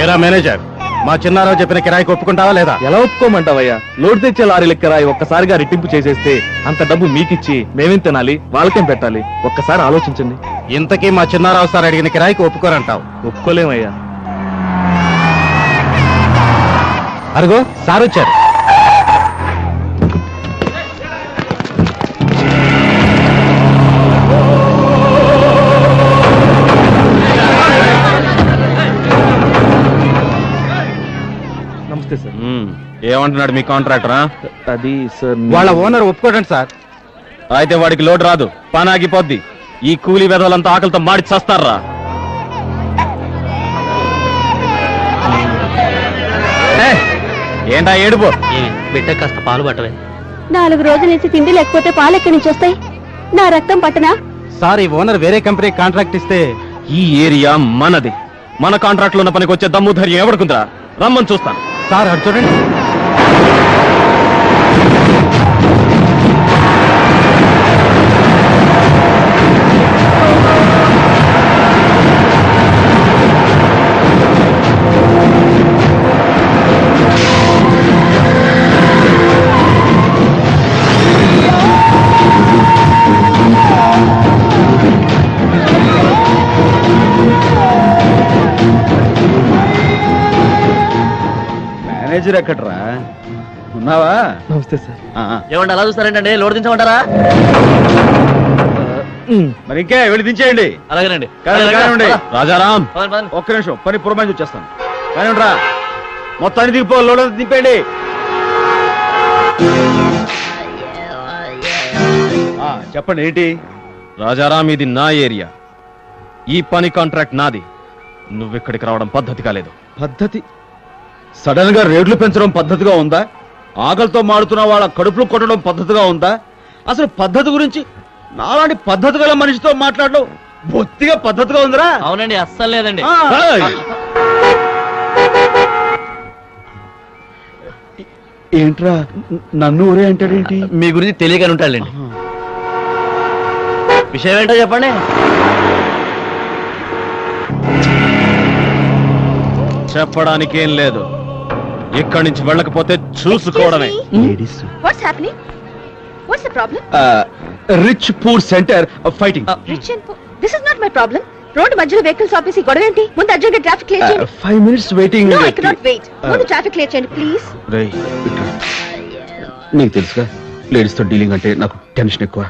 ఏరా మేనేజర్, మా చిన్నారావు చెప్పిన కిరాయికి ఒప్పుకుంటావా లేదా? ఎలా ఒప్పుకోమంటావయ్యా? లోడ్ తెచ్చే లారీల కిరాయి ఒక్కసారిగా రెట్టింపు చేసేస్తే అంత డబ్బు మీకిచ్చి మేమేం తినాలి, వాళ్ళకేం పెట్టాలి? ఒక్కసారి ఆలోచించండి. ఇంతకీ మా చిన్నారావు సార్ అడిగిన కిరాయికి ఒప్పుకోరంటావు? ఒప్పుకోలేమయ్యా. అరుగో సార్ వచ్చారు. నమస్తే సార్. ఏమంటున్నాడు మీ కాంట్రాక్టరా? అది సార్, వాళ్ళ ఓనర్ ఒప్పుకోడండి సార్. అయితే వాడికి లోడ్ రాదు, పని ఆగిపోద్ది. ఈ కూలీ వెధవలంతా ఆకలితో మాడి చస్తారా? ఏంటా ఏడుపు? బిడ్డ కాస్త పాలు పట్టవే. 4 రోజుల నుంచి తిండి లేకపోతే పాలు ఎక్కడి నుంచి వస్తాయి? నా రక్తం పట్టనా? సార్, ఈ ఓనర్ వేరే కంపెనీకి కాంట్రాక్ట్ ఇస్తే ఈ ఏరియా మనది. మన కాంట్రాక్ట్ లో ఉన్న పనికి వచ్చే దమ్ము ధైర్యం ఎవడుకుందా? రమ్మని చూస్తాను. సార్ అటు చూడండి. మేనేజర్ ఎక్కడ్రా? ఉన్నావా? నమస్తే సార్. ఏమండి అలా చూస్తారేంటండి? లోడ్ దించమంటారా? మరి ఇంకే వెళ్ళి దించేయండి. అలాగేనండి. రాజారాం, ఒక్క నిమిషం పని పురమాయించి వచ్చేస్తాను. కానీ రా, మొత్తాన్ని దిగిపో, లోడ్ దింపేయండి. చెప్పండి ఏంటి? రాజారాం, ఇది నా ఏరియా. ఈ పని కాంట్రాక్ట్ నాది. నువ్వెక్కడికి రావడం పద్ధతి కాలేదు. పద్ధతి? సడన్ గా రేట్లు పెంచడం పద్ధతిగా ఉందా? ఆకలితో మాడుతున్న వాళ్ళ కడుపులు కొట్టడం పద్ధతిగా ఉందా? అసలు పద్ధతి గురించి నాలాంటి పద్ధతి గల మనిషితో మాట్లాడడం బొత్తిగా పద్ధతిగా ఉందిరా? అవునండి, అస్సలు లేదండి. ఏంట్రా నన్ను ఊరే అంటాడేంటి? మీ గురించి తెలియకని ఉంటాడులేండి. విషయం ఏంటో చెప్పండి. చెప్పడానికేం లేదు. ఇక్కడి నుంచి వెళ్ళకపోతే చూసుకోవడమే. What's happening? What's the problem? Rich poor centre fighting. Rich and poor. This is not my problem. Road మధ్యలో వెహికల్స్ ఆపేసి గొడవ ఏంటి? ముందు అర్జెంట్ ట్రాఫిక్ క్లియర్ చేయండి. 5 minutes waiting. No, I cannot wait. ముందు ట్రాఫిక్ క్లియర్ చేయండి ప్లీజ్. నీకు తెలుసుగా, లేడీస్ తో డీలింగ్ అంటే నాకు టెన్షన్ ఎక్కువ.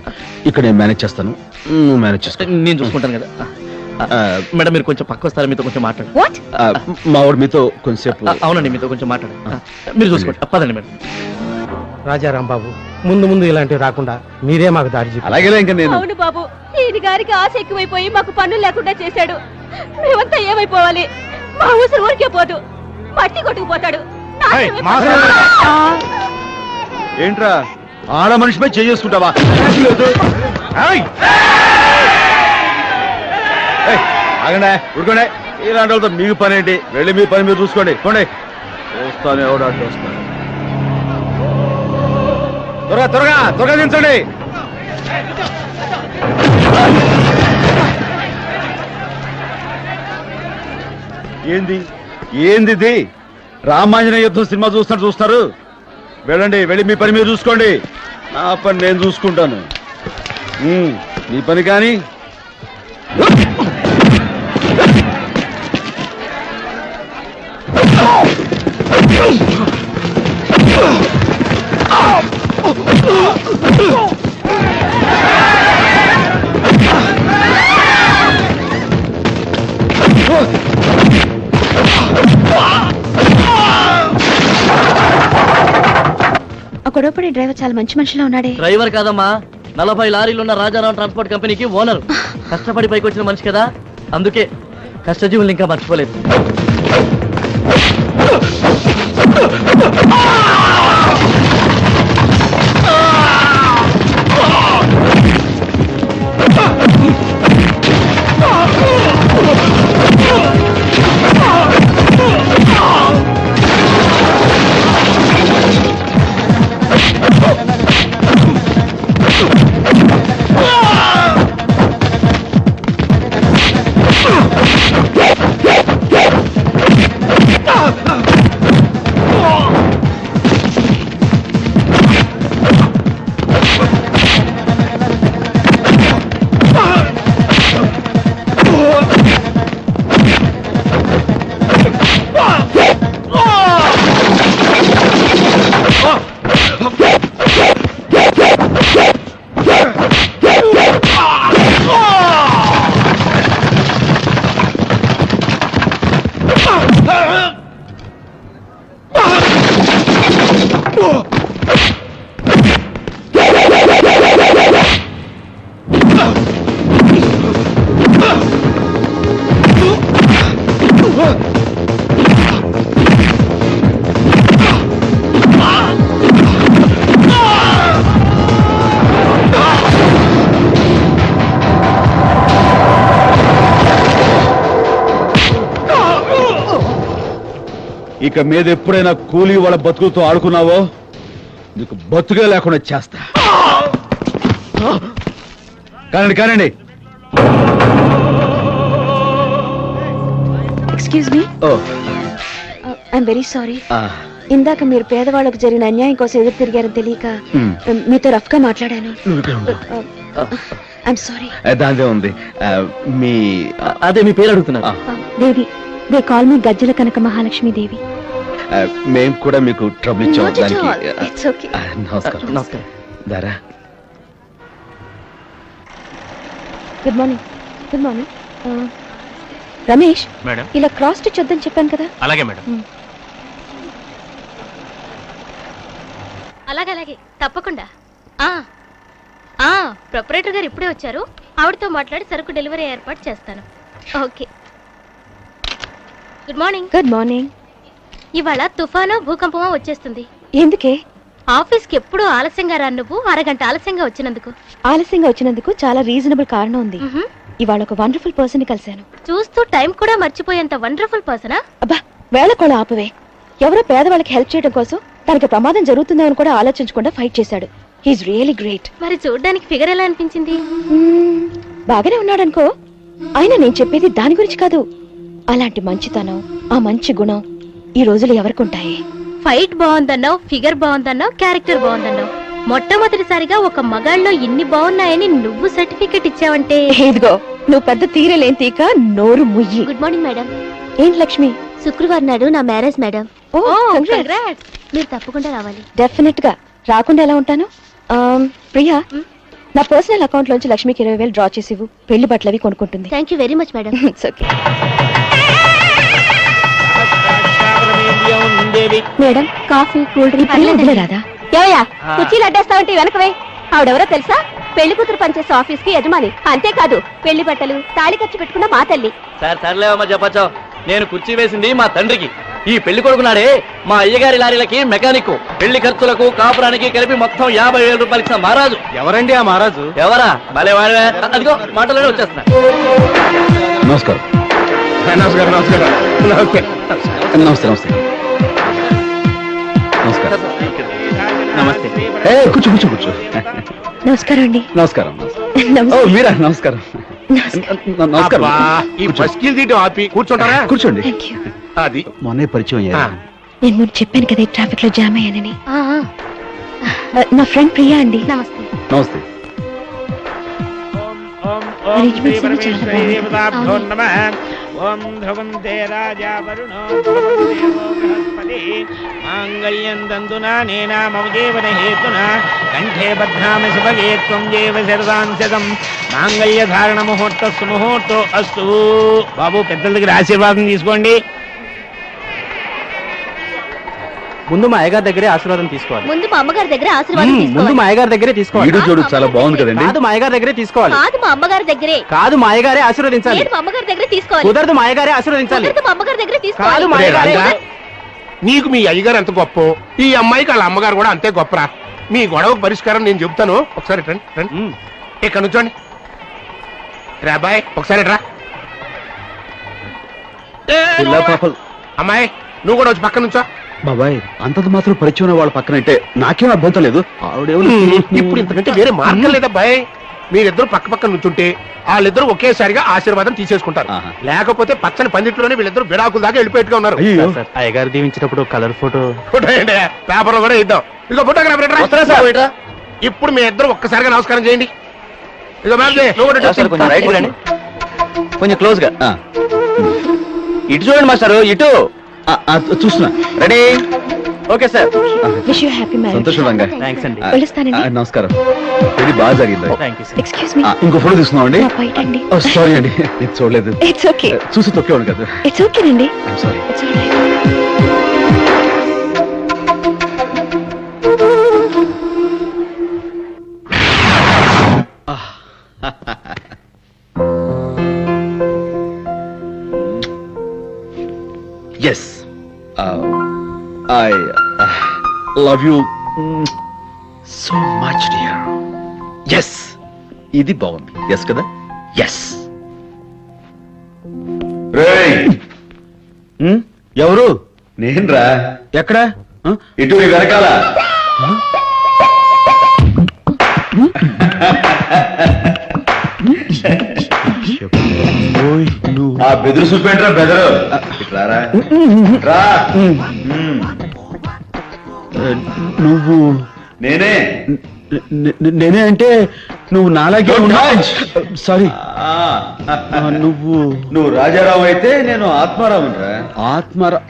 ఇక్కడ నేను మేనేజ్ చేస్తాను, నువ్వు మేనేజ్ చేసుకో. నేను చూసుకుంటాను కదా. మేడం, మీరు కొంచెం పక్క వస్తారా? మీతో కొంచెం మాట్లాడు. What? మా వాడు మీతో కొంచెంసేపు. అవునండి, మీతో కొంచెం మాట్లాడు. మీరు చూసుకోండి. పదండి మేడం. రాజారాం బాబు, ముందు ముందు ఇలాంటివి రాకుండా మీరే మాకు దారి చూపాలి. అలాగే ఇంకా నేను. అవును బాబు, ఈయన గారికి ఆశ ఎక్కువైపోయి మాకు పనులు లేకుండా చేశాడు. మేమంతా ఏమైపోవాలి? మా ఊసరు ఊరికే పోదు, మట్టి కొట్టుకుపోతాడు. ఏంట్రా ఆడ మనిషిపై చేసుకుంటావా? ఆగండి, ఉడుకోండి. ఇలాంటి వాళ్ళతో మీకు పని ఏంటి? వెళ్ళి మీ పని మీరు చూసుకోండి. పోండి, చూస్తాను ఎవడు అడ్డు వస్తాను. త్వరగా త్వరగా త్వరగా దించండి. ఏంది ఏంది ఇది? రామాంజనేయ యుద్ధం సినిమా చూస్తారు. వెళ్ళండి, వెళ్ళి మీ పని మీరు చూసుకోండి. నా పని నేను చూసుకుంటాను. మీ పని కానీ. గొడవపడే డ్రైవర్ చాలా మంచి మనిషిలో ఉన్నాడే. డ్రైవర్ కాదమ్మా, 40 లారీలు ఉన్న రాజారాం ట్రాన్స్పోర్ట్ కంపెనీకి ఓనర్. కష్టపడి పైకి వచ్చిన మనిషి కదా, అందుకే కష్టజీవులు ఇంకా మర్చిపోలేదు. ఇక మీద ఎప్పుడైనా కూలీ వాళ్ళ బతుకులతో ఆడుకున్నావో నీకు బతుకే లేకుండా చేస్తా. కానండి కానండి. Excuse me, oh I'm very sorry. ఇందాక మీరు పేదవాళ్ళకు జరిగిన అన్యాయం కోసం ఎదురు తిరిగారని తెలియక మీతో రఫ్ గా మాట్లాడాను. I'm sorry. దాందే ఉంది. మీ అదే మీ పేరు అడుగుతున్నారు. దేవి, దే కాల్ మీ గజ్జల కనక మహాలక్ష్మి దేవి. మేము కూడా మీకు ట్రబుల్ ఇచ్చాం. దానికి ఇట్స్ ఓకే. నమస్కారం. నమస్కారం. దారా good morning. Good morning. Ramesh, madam. ఇలా క్రాస్ స్టిచ్ వద్దని చెప్పాను కదా. అలాగే మేడం. అలాగే తప్పకుండా. ప్రొపరేటర్ గారు ఇప్పుడే వచ్చారు. ఆవిడతో మాట్లాడి సరుకు డెలివరీ ఏర్పాటు చేస్తాను. Okay. Good morning. Good morning. ఇవాళ తుఫాను భూకంపమో వచ్చేస్తుంది. ఎందుకే? ఆఫీస్కి ఎప్పుడూ ఆలస్యంగా రా నువ్వు, అరగంట ఆలస్యంగా వచ్చినందుకు. ఆలస్యంగా వచ్చినందుకు చాలా రీజనబుల్ కారణం ఉంది. ఇవాళ ఒక వండర్ఫుల్ పర్సన్ ని కలిశాను. చూస్తూ టైం కూడా మర్చిపోయేంత వండర్ఫుల్ పర్సనా? అబ్బా, వేళ కూడా ఆపవే. ఎవరో పేదవాళ్ళకి హెల్ప్ చేయడం కోసం తనకి ప్రమాదం జరుగుతుందని కూడా ఆలోచించకుండా ఫైట్ చేశాడు. He is really great. మరి చూడ్డానికి ఫిగర్ ఎలా అనిపించింది? బాగానే ఉన్నాడనుకో. అయినా నేను చెప్పేది దాని గురించి కాదు. అలాంటి మంచితనం, ఆ మంచి గుణం ఈ రోజులు ఎవరికుంటాయి? ఫైట్ బాగుందన్నావు, ఫిగర్ బాగుందన్నావు, క్యారెక్టర్ బాగుందన్నావు. మొట్టమొదటిసారిగా ఒక మగాళ్ళలో ఇన్ని బాగున్నాయని నువ్వు సర్టిఫికెట్ ఇచ్చావంటే. ఇదిగో, నువ్వు పెద్ద తీరలేని తీక, నోరు ముయ్యి. Good morning madam. ఏంటి లక్ష్మి? శుక్రవారం నాడు నా మ్యారేజ్ మేడం. ఓ, కంగ్రాట్స్. మీరు తప్పకుండా రావాలి. డెఫినెట్ గా. రాకుండా ఎలా ఉంటాను? ప్రియా, నా పర్సనల్ అకౌంట్ లోంచి లక్ష్మికి 20,000 డ్రా చేసి ఇవ్వు. పెళ్లి బట్టలు అవి కొనుక్కుంటుంది. Thank you very much madam. It's okay. Madam, coffee, cool drink రాదా? ఏవయ్యా, కుర్చీలు అడ్డేస్తావంటే వెనకవే. ఆవిడెవరో తెలుసా? పెళ్లి కూతురు పనిచేసే ఆఫీస్ కి యజమాని. అంతేకాదు, పెళ్లి బట్టలు, తాళి ఖర్చు పెట్టుకున్న మా తల్లి. సర్లేవమ్మా చెప్పచ్చో. నేను కుర్చీ వేసింది మా తండ్రికి. ఈ పెళ్లి కొడుకున్నాడే మా అయ్యగారి లారీలకి మెకానిక్. పెళ్లి ఖర్చులకు కాపురానికి కలిపి మొత్తం 50,000 రూపాయలు ఇచ్చిన మహారాజు. ఎవరండి ఆ మహారాజు? ఎవరా? భలే వాడే. అదిగో మాటలోనే వచ్చేస్తున్నా. నమస్కారం. నమస్కారం. నమస్కారం. నమస్తే నమస్తే నమస్కారం. నమస్తే. కూర్చో కూర్చో కూర్చో. నమస్కారం అండి. నమస్కారం. ఓ నమస్తే. మీరా? నమస్కారం. నమస్కారం. ఈ బస్కీలు తీయటం ఆపి కూర్చుంటారా? కూర్చోండి. Thank you. అది మొన్నే పరిచయం అయ్యారు. నేను ముందు చెప్పాను కదా ట్రాఫిక్ లో జామ్ అయ్యానని. నా ఫ్రెండ్ ప్రియా అండి. నమస్తే. నమస్తే. అరేంజ్మెంట్స్ అన్ని చాలా బాగున్నాయి. ఓం ధ్రువంతే రాజా వరుణో ధ్రువందేవో బృహస్పతి మాంగళ్యం దందునా నేనా మమ జీవన హేతునా కంఠే బధ్నామి సుభగే త్వం జీవ శరదాన్ శతం మాంగళ్య ధారణ ముహూర్తస్సు ముహూర్తో అస్తు. బాబు, పెద్దల దగ్గర ఆశీర్వాదం తీసుకోండి. ముందు మా అయ్యగారి దగ్గరే ఆశీర్వాదం తీసుకోవాలి. ముందు మా అమ్మగారి దగ్గర ఆశీర్వాదం ముందు తీసుకోవాలి. మా అయ్యగారి దగ్గరే తీసుకోవాలి. వీడు చూడు చాలా బాగుంది కదండి. కాదు, మా అయ్యగారి దగ్గరే తీసుకోవాలి. కాదు, మా అమ్మగారి దగ్గరే. కాదు, మా అయ్యగారే ఆశీర్వదించాలి. నేను మా అమ్మగారి దగ్గర తీసుకోవాలి. కుదరదు, మా అయ్యగారే ఆశీర్వదించాలి. కుదరదు, మా అమ్మగారి దగ్గర కాదు, తీసుకోవాలి. మా అయ్యగారే. నీకు మీ అయ్యగారు ఎంత గొప్ప, ఈ అమ్మాయికి వాళ్ళ అమ్మగారు కూడా అంతే గొప్పరా. మీ గొడవకు పరిష్కారం నేను చెప్తాను. ఒకసారి రండి. ఇక్కడ నుంచోండి. రాబాయ్, ఒకసారి రా. పిల్ల పాపలు. అమ్మాయి, నువ్వు కూడా వచ్చి పక్క నుంచో. బాబాయ్, అంతంత మాత్రం పరిచయం ఉన్న వాళ్ళ పక్కన అంటే నాకేం అభ్యంతరం లేదు. ఇప్పుడు ఇంతకంటే వేరే మార్గం లేదబ్బాయి. మీరిద్దరు పక్క పక్క నుంచుంటే వాళ్ళిద్దరు ఒకేసారిగా ఆశీర్వాదం తీసేసుకుంటారు. ఆహా. లేకపోతే పచ్చని పందిట్లోనే వీళ్ళిద్దరు విడాకుల దాకా వెళ్ళిపోయేట్టుగా ఉన్నారు. అయ్యో. అయ్యగారు దీవించినప్పుడు కలర్ ఫోటో పేపర్ లో కూడా ఇద్దాం. ఇదిగో ఫోటోగ్రాఫర్. ఇప్పుడు మీ ఇద్దరు ఒక్కసారిగా నమస్కారం చేయండి. ఇదిగో మ్యామ్, నువ్వు కూడా మాస్టర్, కొంచెం రైట్ రండి. కొంచెం క్లోజ్ గా. ఇటు చూడండి మాస్టర్, ఇటు. చూస్తున్నా. Ready? Okay sir. Wish you happy marriage. సంతోషం రంగా. థ్యాంక్స్ అండి. పిలుస్తానండి. నమస్కారం. ఇది బాగా జరిగింది. Thank you sir. Excuse me, ఇంకో ఫోటో తీసుకున్నామండి. నా బయట అండి. సారీ అండి, ఇది చూడలేదు. It's okay. చూసి తొక్కేవాడు కదా. ఇట్స్ ఓకే అండి. Sorry. It's alright. Yes. I love you so much, dear. Yes. ఇది బాగుంది. ఎస్ కదా? ఎస్. ఎవరు? నేనురా. ఎక్కడ ఇటు వెనకాల. ఆ బెదురు చూపేంట్రా బెదరు. రారా రా. నువ్వు నేనే. నేనే అంటే నువ్వు నాలాగే ఉన్నా. సారీ. నువ్వు రాజారావు అయితే నేను ఆత్మారావురా. ఆత్మరా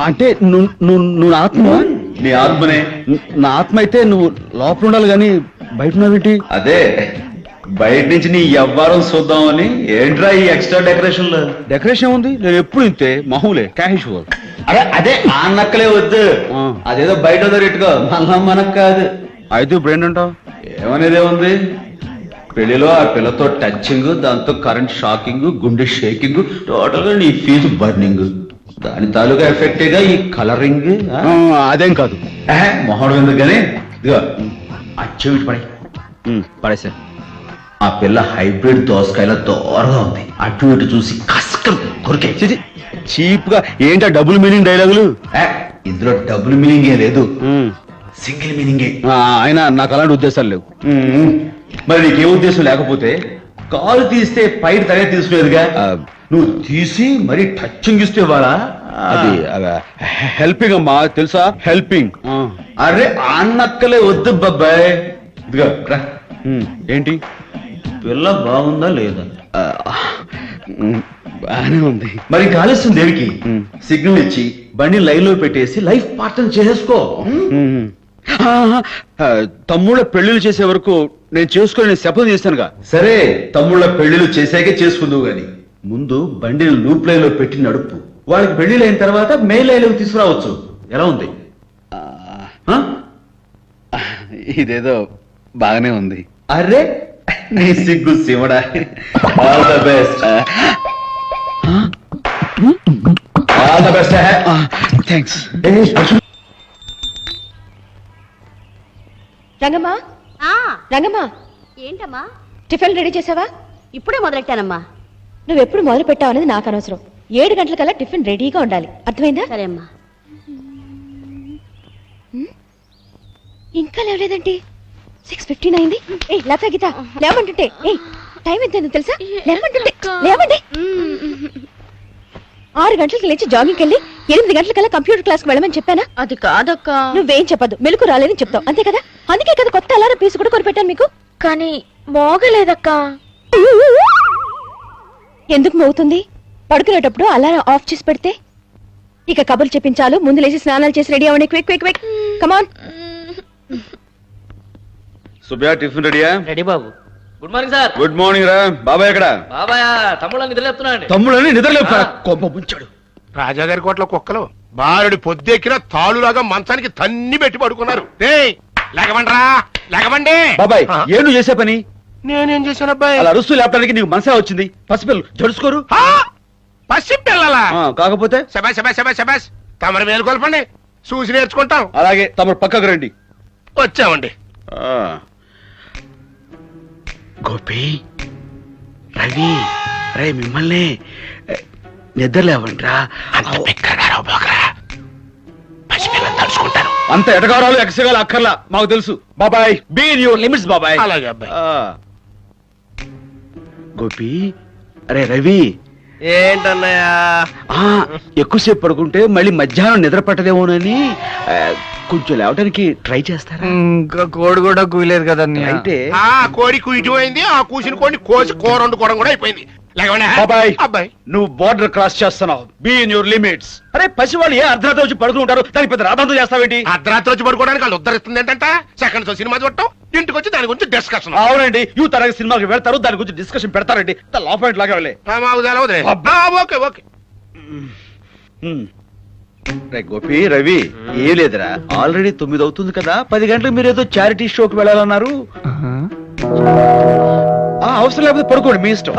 అంటే నువ్వు నా ఆత్మ. నీ ఆత్మనే. నా ఆత్మ అయితే నువ్వు లోపల ఉండాలి కానీ బయట ఉన్నావేంటి? అదే బయట నుంచి నీ ఎవ్వరం చూద్దామని. ఏంట్రా ఈ ఎక్స్ట్రా డెకరేషన్? డెకరేషన్ ఉంది, నేను ఎప్పుడు ఇంతే మామూలే క్యాషువల్. అరే అదే ఆ నక్కలే వద్దు. అదేదో బయట దొరెట్టుకో, మళ్ళా మనకు కాదు. అయితే బ్రెండ్ అంటావు? ఏమనేదే ఉంది. పెళ్లిలో ఆ పిల్లతో టచింగ్, దాంతో కరెంట్ షాకింగ్, గుండె షేకింగ్, టోటల్ గా నీ ఫీజు బర్నింగ్. దాని తాలూకా ఎఫెక్టేగా ఈ కలరింగ్. అదేం కాదు. మొహం ఎందుకు కానీ ఇదిగో అచ్చేవిటి పడే పడేసా. ఆ పిల్ల హైబ్రిడ్ దోసకాయల దూరంగా ఉంది. అటు ఇటు చూసి కష్టం కొరికే. చీప్ గా ఏంటా డబుల్ మీనింగ్ డైలాగులు? ఇందులో డబుల్ మీనింగే లేదు, సింగిల్ మీనింగే. ఆయన నాకు అలాంటి ఉద్దేశాలు లేవు. మరి నీకే ఉద్దేశం లేకపోతే కాలు తీస్తే పైన తనే తీసుకునేదిగా. నువ్వు తీసి మరి టచింగ్ ఇస్తే వాళ్ళ అది హెల్పింగ్ అమ్మా, తెలుసా? హెల్పింగ్. అరే అన్నక్కలే వద్దు బాబాయ్. ఇదిగా ఏంటి? పిల్ల బాగుందా లేదా? బానే ఉంది. మరి కాలుష్యం దేనికి? సిగ్నల్ ఇచ్చి బండి లైన్ లో పెట్టేసి లైఫ్ పార్ట్నర్ చేసుకో. తమ్ముళ్ళ పెళ్లిళ్ళు చేసే వరకు నేను చేసుకొని శపథం చేశానుగా. సరే తమ్ముళ్ళ పెళ్లిళ్ళు చేసాకే చేసుకుందువు గాని ముందు బండిని లూప్ లైన్ లో పెట్టి నడుపు. వాళ్ళకి పెళ్లిళ్ళు అయిన తర్వాత మెయిన్ లైన్ లోకి తీసుకురావచ్చు. ఎలా ఉంది? ఇదేదో బాగానే ఉంది. అరే నీ సిగ్గు శివడా. All the best. All the best. Thanks. రంగమ్మా, రంగమ్మా, ఏంటమ్మా? టిఫిన్ రెడీ చేసావా? ఇప్పుడే మొదలెట్టానమ్మా. నువ్వెప్పుడు మొదలు పెట్టావు అనేది నాకు అనవసరం. 7 గంటలకల్లా టిఫిన్ రెడీగా ఉండాలి, అర్థమైందా? సరే అమ్మా. ఇంకా లేవలేదండి? 6:15 అయింది. ఏ లతా గీత లేవంటుంటే. ఏ టైం ఎంత తెలుసా? లేవంటుంటే లేవండి. 6 గంటలకు లేచి జాగింగ్కి వెళ్ళి 8 గంటలకల్లా కంప్యూటర్ క్లాస్కి వెళ్ళమని చెప్పానా? అది కాదక్క. నువ్వేం చెప్పదు, మెలకు రాలేదని చెప్తావు అంతే కదా. అందుకే కదా కొత్త అలారం పీసు కూడా కొనిపెట్టాను మీకు. కానీ మోగలేదక్క. ఎందుకు మోగుతుంది? పడుకునేటప్పుడు అలారం ఆఫ్ చేసి పెడితే. ఇక కబుర్లు చెప్పించాలు, ముందు లేచి స్నానాలు చేసి రెడీ అవ్వండి. Quick quick quick, come on. Subbaiah tiffin రెడీయా? రెడీ బాబు. Good morning sir. Good morning రా. బాబాయ్ ఎక్కడ? బాబాయ్ తమ్ముళ్ళని నిద్రలేపుతున్నాండి. తమ్ముళ్ళని నిద్రలేపుతారా? కొమ్మ ముంచాడు. రాజాగారి కోట్ల కుక్కలు బారుడి పొద్దెక్కిన తాళులాగా మంచానికి తన్ని పెట్టి పడుకున్నారు. లేకమండ్రా, లేకమండి. బాబాయ్ ఏం నువ్వు చేసే పని? నేనేం చేశాను అబ్బాయి? అలా అరుస్తూ లేపడానికి నీకు మనసా వచ్చింది? పసిపిల్లలు జడుసుకోరు. పసి పిల్లలా? కాకపోతే శబాష్ శబాష్ శబాష్ శబాష్. తమరు మేలుకొల్పండి, చూసి నేర్చుకుంటాం. అలాగే తమరు పక్కకు రండి. వచ్చామండి. గోపి, రవి, రే మిమ్మల్ని నిద్ర లేవంట్రా. తలుచుకుంటారు. అంత ఎటగారాలు ఎక్సగాలు అక్కర్లా, మాకు తెలుసు. బాబాయ్ బీ ఇన్ యువర్ లిమిట్స్ బాబాయ్. అలాగే అబ్బాయి. గోపి, అరే రవి, ఏంటన్నయ్యా? ఎక్కువసేపు పడుకుంటే మళ్ళీ మధ్యాహ్నం నిద్ర పట్టదేమోనని కొంచెం లేవడానికి ట్రై చేస్తారా? ఇంకా కోడి కూడా కూయలేదు కదా అయితే ఆ కోడి కుయిటిపోయింది. ఆ కూసిన కోడిని కోసి కూర వండుకోవడం కూడా అయిపోయింది. బాబాయ్, అబ్బాయి నువ్వు బోర్డర్ క్రాస్ చేస్తున్నావు. Be in your limits. అరే పసి వాళ్ళు ఏ అర్ధరాత్రి వచ్చి పడుకుంటారు, దానికి పెద్ద రాబంతో చేస్తావేంటి? అర్ధరాత్రి వచ్చి పడుకోవడానికి వాళ్ళు ఉద్ధరిస్తుంది ఏంటంట. సెకండ్ షో సినిమా చూడటం, ఇంటికి వచ్చి దాని గురించి డిస్కషన్. అవునండి, యూత్ తరగతి సినిమాకి వెళ్తారు, దాని గురించి డిస్కషన్ పెడతారండి. లా పాయింట్ లాగా వెళ్ళే. Okay okay. రే గోపి, రవి, ఏం లేదురా, ఆల్రెడీ 9 అవుతుంది కదా. 10 గంటలకు మీరు ఏదో చారిటీ షోకి వెళ్ళాలన్నారు. అవసరం లేకపోతే పడుకోండి, మీ ఇష్టం.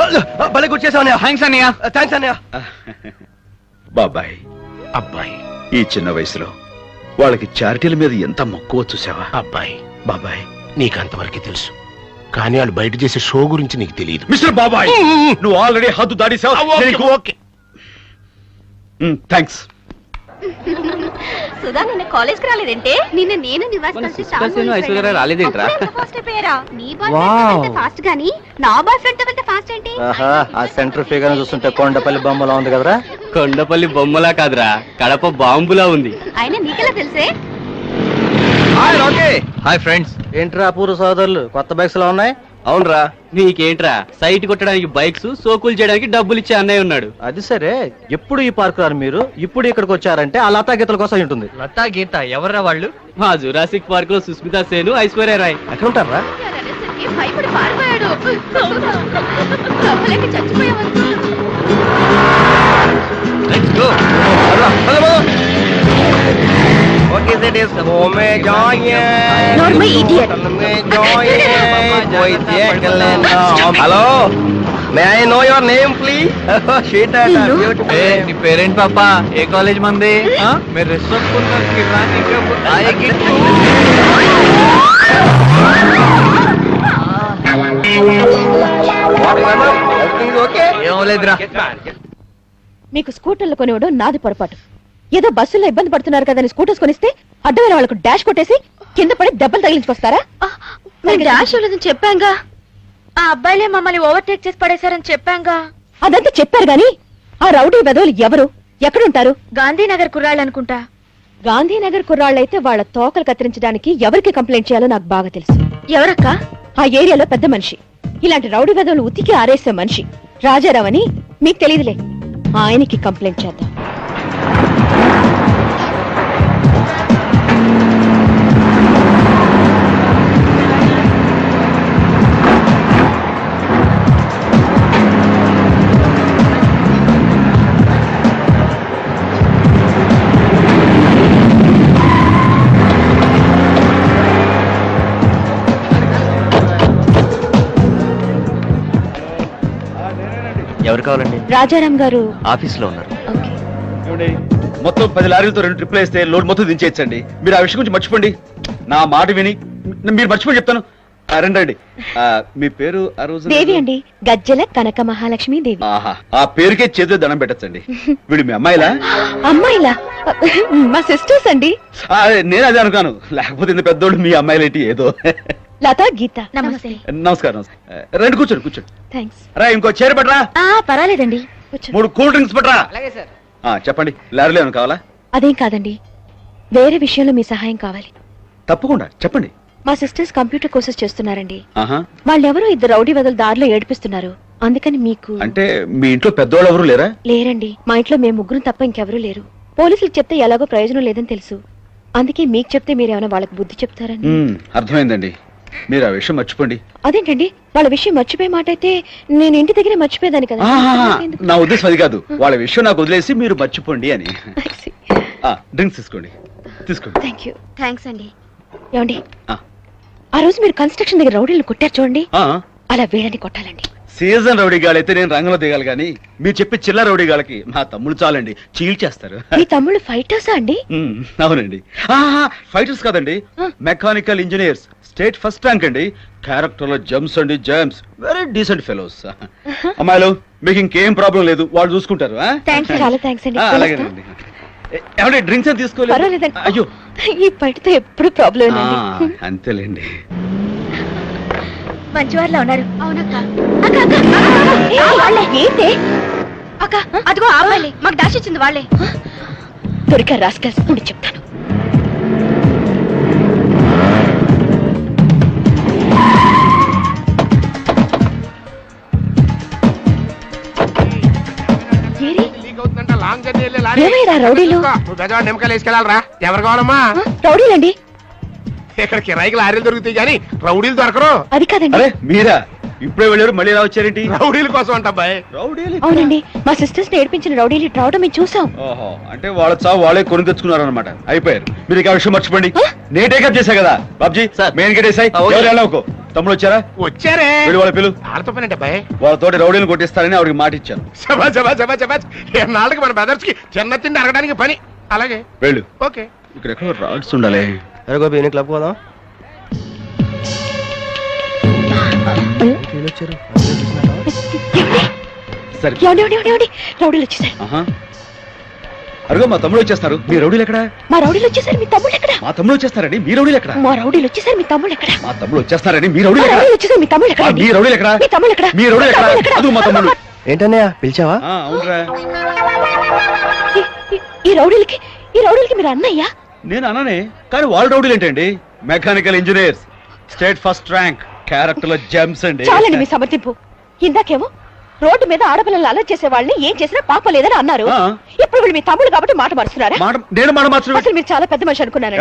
భలే గుర్చేసావు. థ్యాంక్స్ అన్నయ్య. థ్యాంక్స్ అన్నయ్య. బాబాయ్, అబ్బాయి ఈ చిన్న వయసులో వాళ్ళకి చారిటీల మీద ఎంత మక్కువ చూసావా? అబ్బాయి బాబాయ్, నీకంతవరకు తెలుసు, కానీ వాళ్ళు బయట చేసే షో గురించి నీకు తెలియదు. మిస్టర్ బాబాయ్, నువ్వు ఆల్రెడీ హద్దు దాటేసావు. ఓకే. థ్యాంక్స్. సుధా నిన్న కాలేజ్ కి రాలేదంటే నిన్న నేను నివాస్ కలిసి ఐశ్వర్య రాలేదేంట్రా ఫాస్ట్ అయిపోయారా నీ బాయ్ ఫ్రెండ్ ఫాస్ట్ గానీ నా బాయ్ ఫ్రెండ్ అంత ఫాస్ట్ ఏంటి ఆ సెంటర్ ఫిగర్ చూస్తుంటే కొండపల్లి బొమ్మలా ఉంది కదరా కొండపల్లి బొమ్మలా కాదురా కడప బాంబులా ఉంది అయినా నీకెలా తెలుసే హాయ్ ఫ్రెండ్స్ ఏంట్రా అపూర్వ సోదరులు కొత్త బైక్స్ లో ఉన్నాయి అవునరా నీకేంట్రా సైట్ కొట్టడానికి బైక్స్ సోకులు చేయడానికి డబ్బులు ఇచ్చే అన్నయ్య ఉన్నాడు అది సరే ఎప్పుడు ఈ పార్క్ రారు మీరు ఇప్పుడు ఇక్కడికి వచ్చారంటే ఆ లతా గీతల కోసం ఉంటుంది లతా గీత ఎవర్రా వాళ్ళు మా జురాసిక్ పార్క్ లో సుస్మితా సేను ఐశ్వర్య రాయ్ ఎక్కడ ఉంటారా భయపడి పారిపోయాడు నవ్వలేక చచ్చిపోయావు hello may I know your name please నీ పేరేంటి పాపా ఏ కాలేజ్ మంది మీరు రెస్ట్ ఏం లేదురా మీకు స్కూటర్లు కొనివ్వడం నాది పొరపాటు. ఏదో బస్సులో ఇబ్బంది పడుతున్నారు కదని స్కూటర్స్ కొనిస్తే అడ్డమైన వాళ్ళకు డాష్ కొట్టేసి కింద పడి దెబ్బలు తగిలించుకొస్తారా? డాష్ లేదని చెప్పాంగా. ఆ అబ్బాయిలే మమ్మల్ని ఓవర్టేక్ చేసి పడేశారని చెప్పాంగా. అదంతా చెప్పారు గాని ఆ రౌడీ వెధవులు ఎవరు, ఎక్కడుంటారు? గాంధీనగర్ కుర్రాళ్ళు అనుకుంటా. గాంధీనగర్ కుర్రాళ్ళైతే వాళ్ళ తోకలు కత్తిరించడానికి ఎవరికి కంప్లైంట్ చేయాలో నాకు బాగా తెలుసు. ఎవరక్క? ఆ ఏరియాలో పెద్ద మనిషి, ఇలాంటి రౌడీ వెధవులు ఉతికి ఆరేసే మనిషి రాజారావు అని మీకు తెలియదులే. ఆయనకి కంప్లైంట్ చేద్దాం. ఎవరు కావాలండి? రాజారాం గారు ఆఫీస్ లో ఉన్నారు. ఓకే. మొత్తం 10 లారీలతో 2 ట్రిప్లు వేస్తే లోడ్ మొత్తం దించేయచ్చండి. మీరు ఆ విషయం గురించి మర్చిపోండి. నా మాట విని మీరు మర్చిపోయి చెప్తాను. రండి. మీ పేరు ఆ రోజు? దేవి అండి, గజ్జల కనక మహాలక్ష్మి దేవి. ఆహా, ఆ పేరుకే చేతిలో దండం పెట్టచ్చండి. వీడు మీ అమ్మాయిలా? అమ్మాయిలా? మా సిస్టర్స్ అండి. నేను అదే అనుకున్నాను, లేకపోతే ఇంత పెద్దోళ్ళు మీ అమ్మాయిలేంటి ఏదో. లతా గీత. నమస్తే. నమస్కారం. రండి, కూర్చోండి. థ్యాంక్స్. రా, ఇంకో చైర్ పట్టరా. పర్వాలేదండి. 3 కూల్ డ్రింక్స్ పట్టరా. చెప్పండి, లారీలో ఏమైనా కావాలా? అదేం కాదండి, వేరే విషయంలో మీ సహాయం కావాలి. తప్పకుండా చెప్పండి. మా సిస్టర్స్ కంప్యూటర్ కోర్సెస్ చేస్తున్నారండి. ఆహా, వాళ్ళెవరో 2 రౌడీ వదలు దారిలో ఏడిపిస్తున్నారు. అందుకని మీకు. అంటే మీ ఇంట్లో పెద్దోళ్ళు ఎవరు లేరా? లేరండి, మా ఇంట్లో మేము ముగ్గురం తప్ప ఇంకెవరూ లేరు. పోలీసులకు చెప్తే ఎలాగో ప్రయోజనం లేదని తెలుసు. అందుకే మీకు చెప్తే మీరేమైనా వాళ్ళకి బుద్ధి చెప్తారని. అర్థమైందండి. మీరు ఆ విషయం మర్చిపోండి. అదేంటండి, వాళ్ళ విషయం మర్చిపోయే మాట అయితే నేను ఇంటి దగ్గర మర్చిపోయేదాన్ని కదా. నా ఉద్దేశం అది కాదు. వాళ్ళ విషయం నాకు వదిలేసి మీరు మర్చిపోండి అని. డ్రింక్స్ తీసుకోండి. Thank you. థ్యాంక్స్ అండి. ఏమండి, ఆ రోజు మీరు కన్స్ట్రక్షన్ దగ్గర రౌడీలు కొట్టారు చూడండి, అలా వీళ్ళని కొట్టాలండి. సీజన్ రౌడీ గాలైతే నేను రంగంలో దిగాలి కానీ మీరు చెప్పి చిల్లర రౌడీ గాలకి మా తమ్ముడు చాలండి, చీల్చేస్తారు. మీ తమ్ముళ్ళు ఫైటర్సా అండి? అవునండి. ఫైటర్స్ కాదండి, mechanical engineers. State first rank అండి. క్యారెక్టర్ లో జమ్స్ అండి, జమ్స్. Very decent fellows. అమ్మాయిలు, మీకు ఇంకేం ప్రాబ్లం లేదు, వాళ్ళు చూసుకుంటారు. చాలా థ్యాంక్స్ అండి. అలాగేనండి. ఏమంటే డ్రింక్స్ అని తీసుకోలేదు? పర్వాలేదండి. అయ్యో, ఈ పైటతో ఎప్పుడు ప్రాబ్లం. అంతేలేండి. మంచివారిలో ఉన్నారు. అవునక్క. ఏంటే అక్క, అదిగో ఆ అబ్బాయిలే, మాకు డాష్ ఇచ్చింది వాళ్ళే. దొరికారు రాస్కల్స్. ఉండి చెప్తాను. ఏమైనా రౌడీలు? నువ్వు పెద్దవాడు నిమ్మకాయలు వేసుకెళ్ళాలరా. ఎవరు కావాలమ్మా? రౌడీలండి. ఇక్కడ కిరాయికి లారీలు దొరుకుతాయి కానీ రౌడీలు దొరకరు. అది కాదండి. అరే మీరా? ఇప్పుడే వెళ్ళారు, మళ్ళీ ఎలా వచ్చారేంటి? రౌడీల కోసం అంట అబ్బాయి. రౌడీలు? అవునండి, మా సిస్టర్స్ ని ఏడిపించిన రౌడీలు ఇటు రావడం మేము చూసాం. ఓహో, అంటే వాళ్ళ చావు వాళ్ళే కొని తెచ్చుకున్నారు అనమాట. అయిపోయారు. మీరు ఇక విషయం మర్చిపోండి. నేను టేకప్ చేశా కదా బాబ్జీ. Main gate వేసాయి. ఎవరు వెళ్ళకు. తమ్ముడు వచ్చారా? వచ్చారే. వాళ్ళ పిలు. వాళ్ళతో పనంటే అబ్బాయి. వాళ్ళతోటి రౌడీలు కొట్టిస్తారని ఆవిడకి మాట ఇచ్చాను. నాళ్ళకి మన బ్రదర్స్ కి చిన్న తిండి అరగడానికి పని. అలాగే వెళ్ళు. ఓకే. ఇక్కడ ఎక్కడో రాడ్స్ ఉండాలి. అరే గోపి, నీ క్లబ్ పోదాం. సరే. రౌడీలు వచ్చేసారు. అరుగో మా తమ్ముడు వచ్చేస్తారు. మీ రౌడీలు ఎక్కడ? మా రౌడీలు వచ్చేసారు, మీ తమ్ముళ్ళు ఎక్కడ? మా తమ్ముడు వచ్చేస్తారని మీ రౌడీలు ఎక్కడ? మా రౌడీలు వచ్చేసారు, మీ తమ్ముళ్ళు ఎక్కడ? మా తమ్ముడు వచ్చేస్తారని మీ మా రౌడీలు ఎక్కడ? రౌడీలు వచ్చేసారు, మీ తమ్ముళ్ళు ఎక్కడ? మీ రౌడీలు ఎక్కడ? మీ తమ్ముళ్ళు ఎక్కడ? మీ రౌడీలు ఎక్కడ? తమ్ముళ్ళు ఎక్కడ? అదిగో మా తమ్ముడు. ఏంటన్నయ్య పిలిచావా? అవునరా. ఈ రౌడీలకి మీరు అన్నయ్యా? నేను అననే, కానీ వాళ్ళ రౌడీలు ఏంటండి? Mechanical engineers, state first rank, character లో జెమ్స్ అండి. చాలండి మీ సమర్థింపు. ఇందాకేమో రోడ్డు మీద ఆడపిల్లలు అలర్ట్ చేసే వాళ్ళని ఏం చేసినా పాప లేదని అన్నారు. ఆ. ఇప్పుడు వీళ్ళు మీ తమ్ముడు కాబట్టి మాట మారుస్తున్నారా? నేను మాట మార్చడం అసలు మీరు చాలా పెద్ద మనిషి అనుకున్నాను.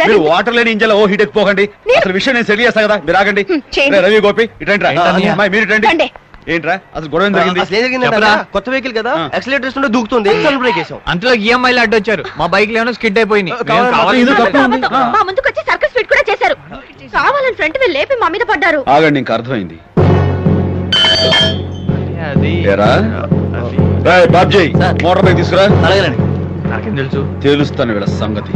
మీరు వాటర్ లేని ఇంజల ఓ హీట్ ఎక్కిపోకండి. అసలు విషయం నేను సెటిల్ చేస్తా కదా, మీరు ఆగండి. చేయండి. రే, రవి గోపి ఇటండి రా. ఏంటన్నయ్య? అమ్మాయి, మీరు ఇటండి. రండి. ఏంట్రా అసలు గొడవ ఏం జరిగింది? అసలు ఏం జరిగిందంటే కొత్త వెహికల్ కదా, యాక్సిలేటర్ ఇస్తుంటే దూకుతుంది, సెల్ఫ్ బ్రేక్ వేసాం. అంతలో ఈఎంఐలు అడ్డొచ్చారు, మా బైక్ ఏమైనా స్కిడ్ అయిపోయింది. ఇది తప్పే ఉంది. ఆ. మా ముందుకు వచ్చి సర్కస్ ఫిట్ కూడా చేశారు. కావాలని ఫ్రంట్ వీల్ లేపి మా మీద పడ్డారు. ఆగండి, ఇంకా అర్థమైంది. ఏరా? రేయ్, బాబ్జీ, సార్. మోటార్ బైక్ తీసుకురా. అలాగేనండి. నాకేం తెలుసు. తెలుస్తాను వీళ్ళ సంగతి.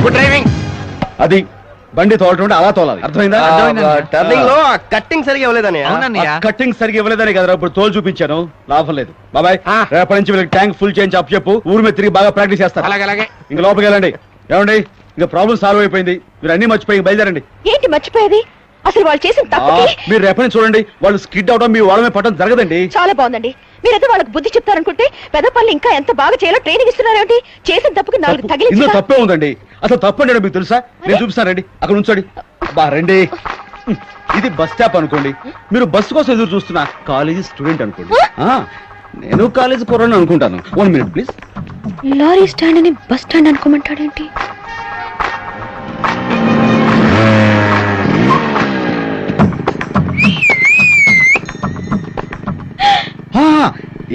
Good driving. అది బండి తోలటం అలా తోలాలి, అర్థమైందా? టర్నింగ్ లో కట్టింగ్ సరిగా ఇవ్వలేదన్నయ్య. కట్టింగ్ సరిగా ఇవ్వలేదని కదా ఇప్పుడు తోలు చూపించాను, లాభం లేదు. బాబాయ్, ఆ. రేపటి నుంచి వీళ్ళకి ట్యాంక్ ఫుల్ చేయించి అప్పు చెప్పు, ఊరి మీద తిరిగి బాగా ప్రాక్టీస్ చేస్తారు. అలాగే ఇంకా లోపలికి వెళ్ళండి. ఏమండి, ఇంకా ప్రాబ్లం సాల్వ్ అయిపోయింది, మీరు అన్ని మర్చిపోయి బయలుదేరండి. ఏంటి మర్చిపోయేది? అసలు వాళ్ళు చేసిన తప్పుకి మీరు రేపటి నుంచి చూడండి, వాళ్ళు స్కిడ్ అవడం మీ వాళ్ళ మీద పట్టడం జరగదండి. చాలా బాగుందండి. మీరైతే వాళ్ళకి బుద్ధి చెప్తారనుకుంటే పెద్ద పనులు ఇంకా ఎంత బాగా చేయాలో ట్రైనింగ్ ఇస్తున్నారేంటి? చేసిన తప్పుకి నాలుగు ఇందులో తగిలించి తప్పే ఉందండి. అసలు తప్పండి మీకు తెలుసా? నేను చూపిస్తానండి, అక్కడ ఉంచండి. బా రండి. ఇది బస్ స్టాప్ అనుకోండి, మీరు బస్సు కోసం ఎదురు చూస్తున్నా కాలేజీ స్టూడెంట్ అనుకోండి. నేను కాలేజీ కుర్రాన్ని అనుకుంటాను. 1 minute ప్లీజ్. లారీ స్టాండ్ అని బస్ స్టాండ్ అనుకోమంటాడేంటి?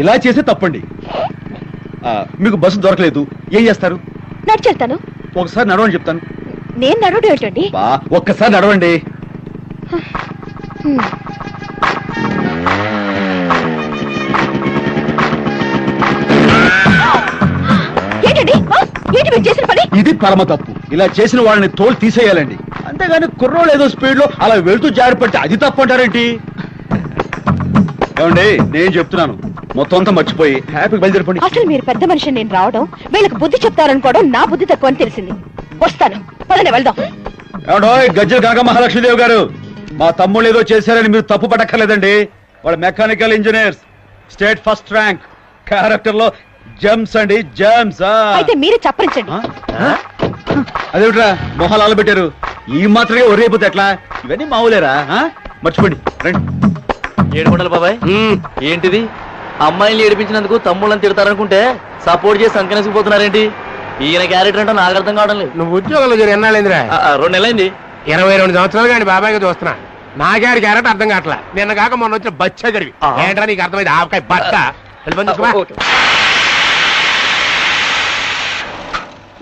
ఇలా చేస్తే తప్పండి. మీకు బస్సు దొరకలేదు, ఏం చేస్తారు? నడిచెళ్తాను. ఒకసారి నడవండి చెప్తాను. నేను నడవడం ఏంటండి? బా ఒక్కసారి నడవండి. ఏంటండి ఏంటి మీరు చేసిన పని? ఇది పరమ తప్పు. ఇలా చేసిన వాళ్ళని తోలు తీసేయాలండి. అంతేగాని కుర్రోళ్ళు ఏదో స్పీడ్ లో అలా వెళ్తూ జారి పడితే అది తప్పు అంటారేంటి? ఏమండి, నేను చెప్తున్నాను, మొత్తం అంతా మర్చిపోయి హ్యాపీగా బయలుదేరిపోండి. అసలు మీరు పెద్ద మనిషి, నేను రావడం వీళ్ళకి బుద్ధి చెప్తారనుకోవడం నా బుద్ధి తక్కువ అని తెలిసింది. వస్తాను, పదండి వెళ్దాం. ఏమండో గజ్జల కనక మహాలక్ష్మీదేవి గారు, మా తమ్ముళ్ళు ఏదో చేశారని మీరు తప్పు పడక్కర్లేదండి. వాళ్ళ mechanical engineers, state first rank, character లో జెమ్స్ అండి, జెమ్స్. అయితే మీరే చప్పరించండి. అదేమిట్రా మొహాలు ఆలబెట్టారు? ఈ మాత్రమే ఒరేపోతే ఎట్లా? ఇవన్నీ మావులేరా? మర్చిపోండి, రండి. ఏడుకొండల బాబాయ్, ఏంటిది? అమ్మాయిని ఏడిపించినందుకు తమ్ముళ్ళని తిడతారనుకుంటే సపోర్ట్ చేసి సంకనేసిపోతున్నారేంటి? ఈయన క్యారెక్టర్ అంటే నాకు అర్థం కావడం లేదు. నువ్వు ఉద్యోగంలో చేరి ఎన్నాళ్ళైందిరా? 2 నెలలైంది. 22 సంవత్సరాలు కానీ బాబాయ్గా చూస్తున్నా. నాగారి క్యారెక్టర్ అర్థం కావట్లా. నిన్న కాక మొన్న వచ్చిన బచ్చ గడివి ఏంట్రా నీకు అర్థమైంది? ఆవకాయ బట్ట.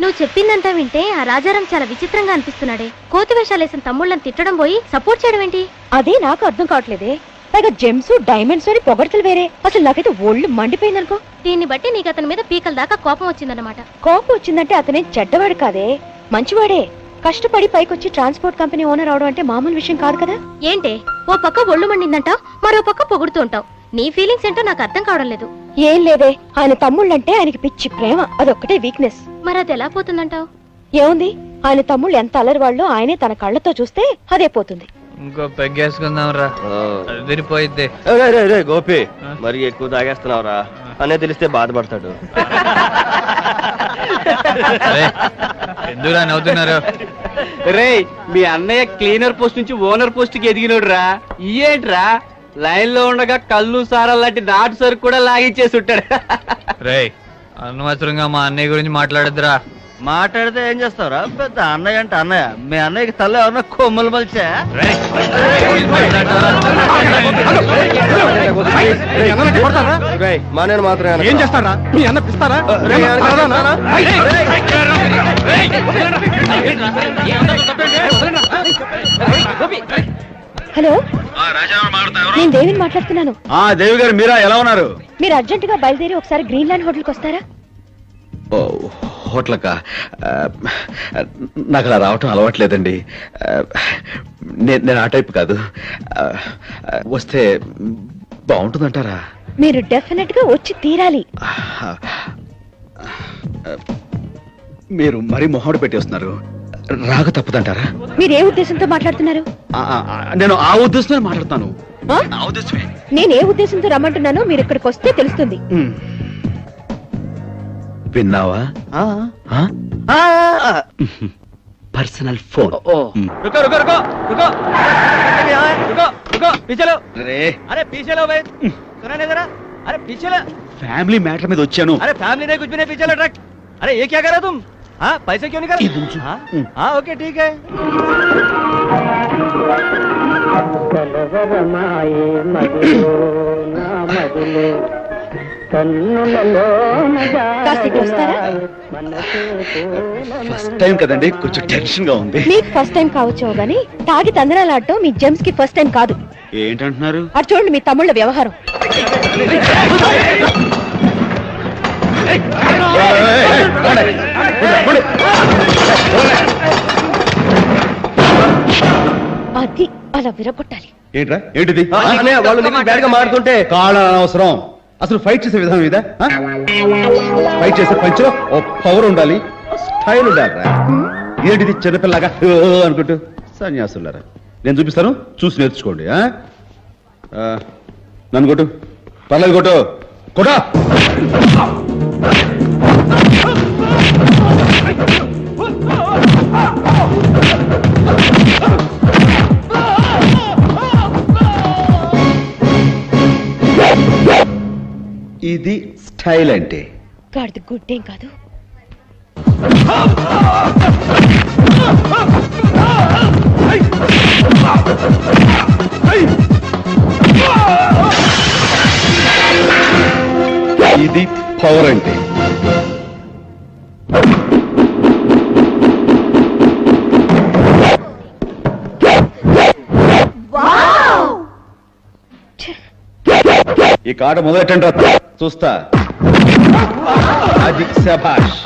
నువ్వు చెప్పిందంతా వింటే ఆ రాజారాం చాలా విచిత్రంగా అనిపిస్తున్నాడే. కోతి వేషాలు వేసిన తమ్ముళ్ళని తిట్టడం పోయి సపోర్ట్ చేయడం ఏంటి? అదే నాకు అర్థం కావట్లేదే. పైగా జెమ్స్ డైమండ్స్ అని పొగడతలు వేరే. అసలు నాకైతే ఒళ్ళు మండిపోయిందనుకో. దీన్ని బట్టి నీకు అతని మీద పీకల దాకా కోపం వచ్చిందన్నమాట. కోపం వచ్చిందంటే అతనే చెడ్డవాడు కాదే, మంచివాడే. కష్టపడి పైకొచ్చి ట్రాన్స్పోర్ట్ కంపెనీ ఓనర్ అవడం అంటే మామూలు విషయం కాదు కదా. ఏంటే ఓ పక్క ఒళ్ళు మండిందంటావు, మరో పక్క పొగుడుతూ ఉంటావు. నీ ఫీలింగ్స్ ఏంటో నాకు అర్థం కావడం లేదు. ఏం లేదే, ఆయన తమ్ముళ్ళంటే ఆయనకి పిచ్చి ప్రేమ, అదొక్కటే వీక్నెస్. మరి అది ఎలా పోతుందంటావు? ఏముంది, ఆయన తమ్ముళ్ళు ఎంత అలరి వాళ్ళు ఆయనే తన కళ్ళతో చూస్తే అదే పోతుంది. ఇంకో పెగ్గేసుకుందాం రా, విరిపోయిద్ది. గోపి, మరి ఎక్కువ తాగేస్తున్నావురా అనే తెలిస్తే బాధపడతాడు. ఎందుకురా నవ్వుతున్నారు? రే, మీ అన్నయ్య క్లీనర్ పోస్ట్ నుంచి ఓనర్ పోస్ట్ కి ఎదిగినోడు రా. ఏంట్రా లైన్ లో ఉండగా కళ్ళు సారా లాంటి నాటు సరుకు కూడా లాగిచ్చేసి ఉంటాడు. రే, అనవసరంగా మా అన్నయ్య గురించి మాట్లాడద్దురా. మాట్లాడితే ఏం చేస్తావురా పెద్ద అన్నయ్య అంటే అన్నయ్య మీ అన్నయ్యకి తల్ల ఎవరన్నా కొమ్మలు మలిచా మానేను మాత్రం ఏం చేస్తారా మీ అన్న పిస్తారా హలో నేను దేవిని మాట్లాడుతున్నాను. దేవి గారు మీరా ఎలా ఉన్నారు? మీరు అర్జెంటుగా బయలుదేరి ఒకసారి గ్రీన్ ల్యాండ్ హోటల్కి వస్తారా? ఓ హోటల్కా? నాకు అలా రావటం అలవాట్లేదండి. నేను ఆ టైప్ కాదు. వస్తే బాగుంటుందంటారా? మీరు డెఫినెట్ గా వచ్చి తీరాలి. మీరు మరీ మొహోడు పెట్టి వస్తున్నారు. రాక తప్పదంటారా? మీరు ఏ ఉద్దేశంతో మాట్లాడుతున్నారు? నేను ఆ ఉద్దేశంతో మాట్లాడతాను. ఆ? నా ఉద్దేశమే. నేను ఏ ఉద్దేశంతో రమ్మంటున్నానో మీరు ఇక్కడికి వస్తే తెలుస్తుంది. విన్నావా? Personal phone. रुको रुको रुको रुको रुको रुको पीछे लो अरे पीछे लो भाई सुना नहीं जरा अरे पीछे लो ఫ్యామిలీ మ్యాటర్ మీద వచ్చాను. अरे फैमिली नहीं कुछ भी नहीं पीछे लो ट्रक अरे ये क्या कर रहे हो तुम हाँ पैसे क्यों नहीं कर रहे हाँ ओके ठीक है కాసేపు వస్తారా? ఫస్ట్ టైం కదండి, కొంచెం టెన్షన్ గా ఉంది. మీకు ఫస్ట్ టైం కావచ్చో గానీ తాగి తందనాలాడటం మీ జెమ్స్ కి ఫస్ట్ టైం కాదు. ఏంటంటున్నారు? అటు చూడండి మీ తమ్ముళ్ళ వ్యవహారం. అది అలా విరగొట్టాలి. ఏంట్రా ఏంటిది? వాళ్ళు బ్యాడ్ గా మారుతుంటే కాళ్ళ అనవసరం. అసలు ఫైట్ చేసే విధానం ఇదా? ఫైట్ చేసే పంచులో ఓ పవర్ ఉండాలి, స్టైల్ ఉండాలిరా. ఏంటిది చిన్నపిల్లగా అనుకుంటూ సన్యాసులారా? నేను చూపిస్తాను, చూసి నేర్చుకోండి. నన్ను కొట్టు, పర్లేదు కొట్టు, కొట్టా. ఇది స్టైల్ అంటే. గాడిద గుడ్డేం కాదు. ఇది పవర్ అంటే. ఈ కాట మొదలెట్టండి, చూస్తా. అది శభాష్.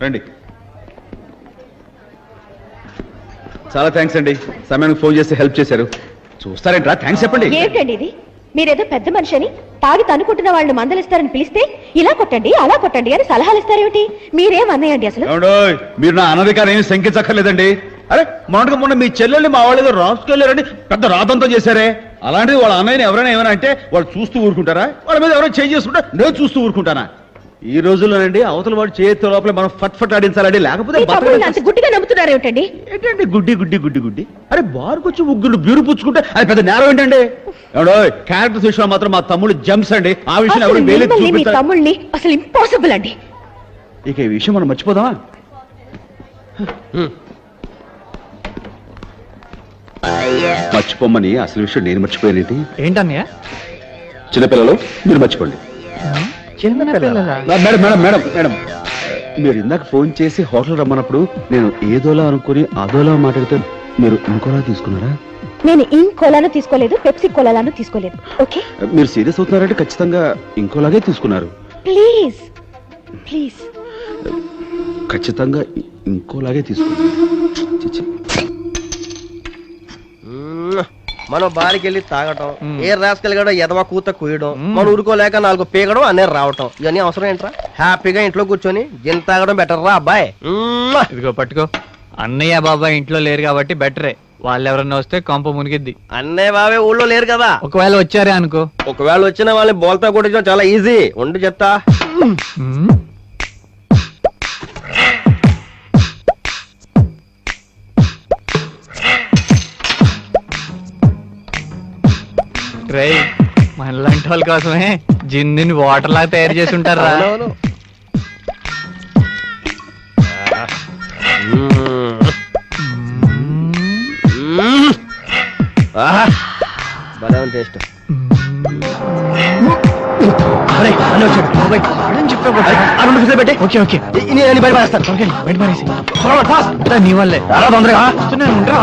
రండి. చాలా థ్యాంక్స్ అండి, సమయానికి ఫోన్ చేసి హెల్ప్ చేశారు. చూస్తారేంట్రా? థ్యాంక్స్ చెప్పండి. ఏమిటండి ఇది? మీరేదో పెద్ద మనిషి అని తాగి తనుకుంటున్న వాళ్ళని మందలిస్తారని పిలిస్తే ఇలా కొట్టండి అలా కొట్టండి అని సలహాలు ఇస్తారేమిటి? మీరేం అన్నయ్యండి అసలు? మీరు నా అనధికారం ఏమి శంకించక్కర్లేదండి. అరే మొన్న మీ చెల్లెల్ని మా వాళ్ళు ఏదో రాసుకెళ్ళారని పెద్ద రాతంతో చేశారే. అలాంటిది వాళ్ళ అన్నయ్యని ఎవరైనా ఏమైనా అంటే వాళ్ళు చూస్తూ ఊరుకుంటారా? వాళ్ళ మీద ఎవరైనా చేంజ్ చేసుకుంటా నేను చూస్తూ ఊరుకుంటానా? ఈ రోజుల్లోనండి అవతల వాడు చేతి లోపల మనం ఫట్ ఫట్ ఆడించాలండి, లేకపోతే మీ తమ్ముళ్ళని అంత గుడ్డిగా నమ్ముతున్నారేమిటండి? ఏంటండి గుడ్డి గుడ్డి గుడ్డి గుడ్డి? అరే బారుకొచ్చి ముగ్గురు బ్యూరు పుచ్చుకుంటే అది పెద్ద నేరం ఏంటండి? ఎవడో క్యారెక్టర్స్ విషయంలో మాత్రం మా తమ్ముడు జంప్స్ అండి. ఆ విషయం అసలు ఎవరు వేలెత్తి మిమ్మల్ని, మీ చూపిస్తారు? తమ్ముళ్ళని అసలు ఇంపాసిబుల్ అండి. ఇక ఈ విషయం మనం మర్చిపోదామా? మర్చిపోమని అసలు విషయం నేను మర్చిపోయానేంటి? ఏంటన్నయ్య? చిన్నపిల్లలు మీరు మర్చిపోండి. మేడం మేడం మేడం మేడం మీరు ఇందాక ఫోన్ చేసి హోటల్ రమ్మన్నప్పుడు నేను ఏదోలా అనుకుని అదోలా మాట్లాడితే మీరు ఇంకోలా తీసుకున్నారా? నేను ఇంకోలాను తీసుకోలేదు, పెప్సీ కోలాను తీసుకోలేదు. ఓకే, మీరు సీరియస్ అవుతున్నారంటే ఖచ్చితంగా ఇంకోలాగే తీసుకున్నారు. Please please. ఖచ్చితంగా ఇంకోలాగే తీసుకున్నారు. చిచ్చి. మనం బారికి వెళ్ళి తాగటం, ఏ రాసుకెళ్ళగడం ఎదవా కూత కుయ్యడం, మనం ఊరుకోలేక 4 పీగడం అన్నీ రావటం, ఇవన్నీ అవసరం ఏంట్రా? హ్యాపీగా ఇంట్లో కూర్చొని జిన్ తాగడం బెటర్ రా అబ్బాయి. ఇదిగో పట్టుకో. అన్నయ్య బాబాయ్ ఇంట్లో లేరు కాబట్టి బెటరే. వాళ్ళు ఎవరన్నా వస్తే కొంప మునిగిద్ది. అన్నయ్య బావే ఊళ్ళో లేరు కదా. ఒకవేళ వచ్చారే అనుకో, ఒకవేళ వచ్చిన వాళ్ళని బోల్తా కొట్టించడం చాలా ఈజీ. ఉండి చెప్తా. ట్రై మనలాంటి వాళ్ళ కోసమే జిన్ని వాటర్ లాగా తయారు చేసి ఉంటారా? అవునవును. ఆహా, భలే ఉంది టేస్ట్. ఓకే ఓకే నేను బయట పారేస్తాను. బయట పారేసి నీ వల్లే తొందరగా ఉంటా.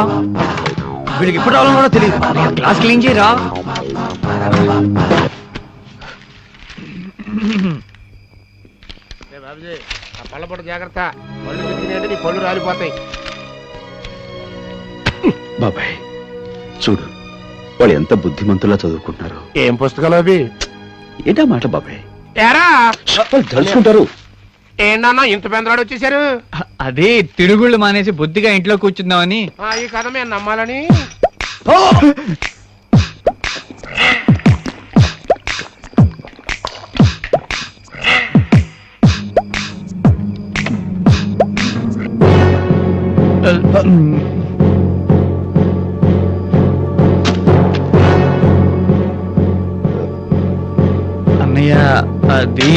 వీడికి ఇప్పుడు రావాలని కూడా తెలియదు. క్లాస్ క్లీన్ చేయరా. పళ్ళపొట్టు జాగ్రత్త, పళ్ళు తిరిగినాయంటే నీ పళ్ళు రాలిపోతాయి. బాబాయ్ చూడు, వాళ్ళు ఎంత బుద్ధిమంతులా చదువుకుంటున్నారు. ఏం పుస్తకాలు అవి? ఏంటా మాట బాబాయ్? ఏరా వాళ్ళు తలుచుకుంటారు. ఏంటన్నా ఇంత పెందరాడు వచ్చేసారు? అది తిరుగుళ్ళు మానేసి బుద్ధిగా ఇంట్లో కూర్చుందామని. ఈ కథ మేము నమ్మాలని. అన్నయ్య అది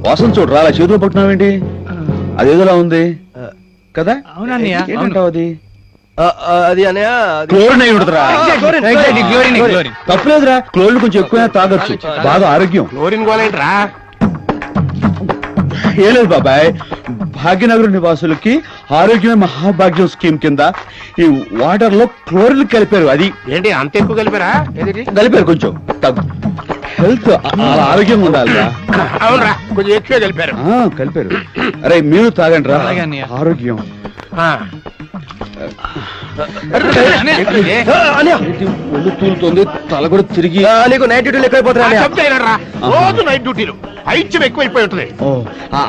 వాసన చూడరా, అలా చేతిలో పట్టుకున్నావేంటి? అదేదోలా ఉంది కదా? అవునన్నయ్య, ఏంటంటావు అది? అది అన్నయ్య, క్లోరిన్ అయి ఉండదురా. గ్లోరీ. తప్పలేదురా, క్లోరిన్ కొంచెం ఎక్కువైనా తాగొచ్చు, బాగా ఆరోగ్యం. క్లోరిన్ గోలేంట్రా? ఏ లేదు బాబాయ్, భాగ్యనగర్ నివాసులకి ఆరోగ్యమే మహాభాగ్యం స్కీమ్ కింద ఈ వాటర్ లో క్లోరిన్ కలిపారు. అది ఏంటి అంత ఎక్కువ కలిపారా? ఏది కలిపారు కొంచెం తగ్గు, హెల్త్ ఆరోగ్యంగా ఉండాలిరా. అవునరా, కొంచెం ఎక్కువ కలిపారు. కలిపారు. అరే మీరు తాగండి రా, అలాగే అన్నయ్య. ఆరోగ్యం. ఒళ్ళు తూలుతుంది, తల కూడా తిరిగి. నీకు నైట్ డ్యూటీలు ఎక్కువైపోతున్నా. చెప్తారా, రోజు నైట్ డ్యూటీలు పైచ్యం ఎక్కువైపోయి ఉంటుంది.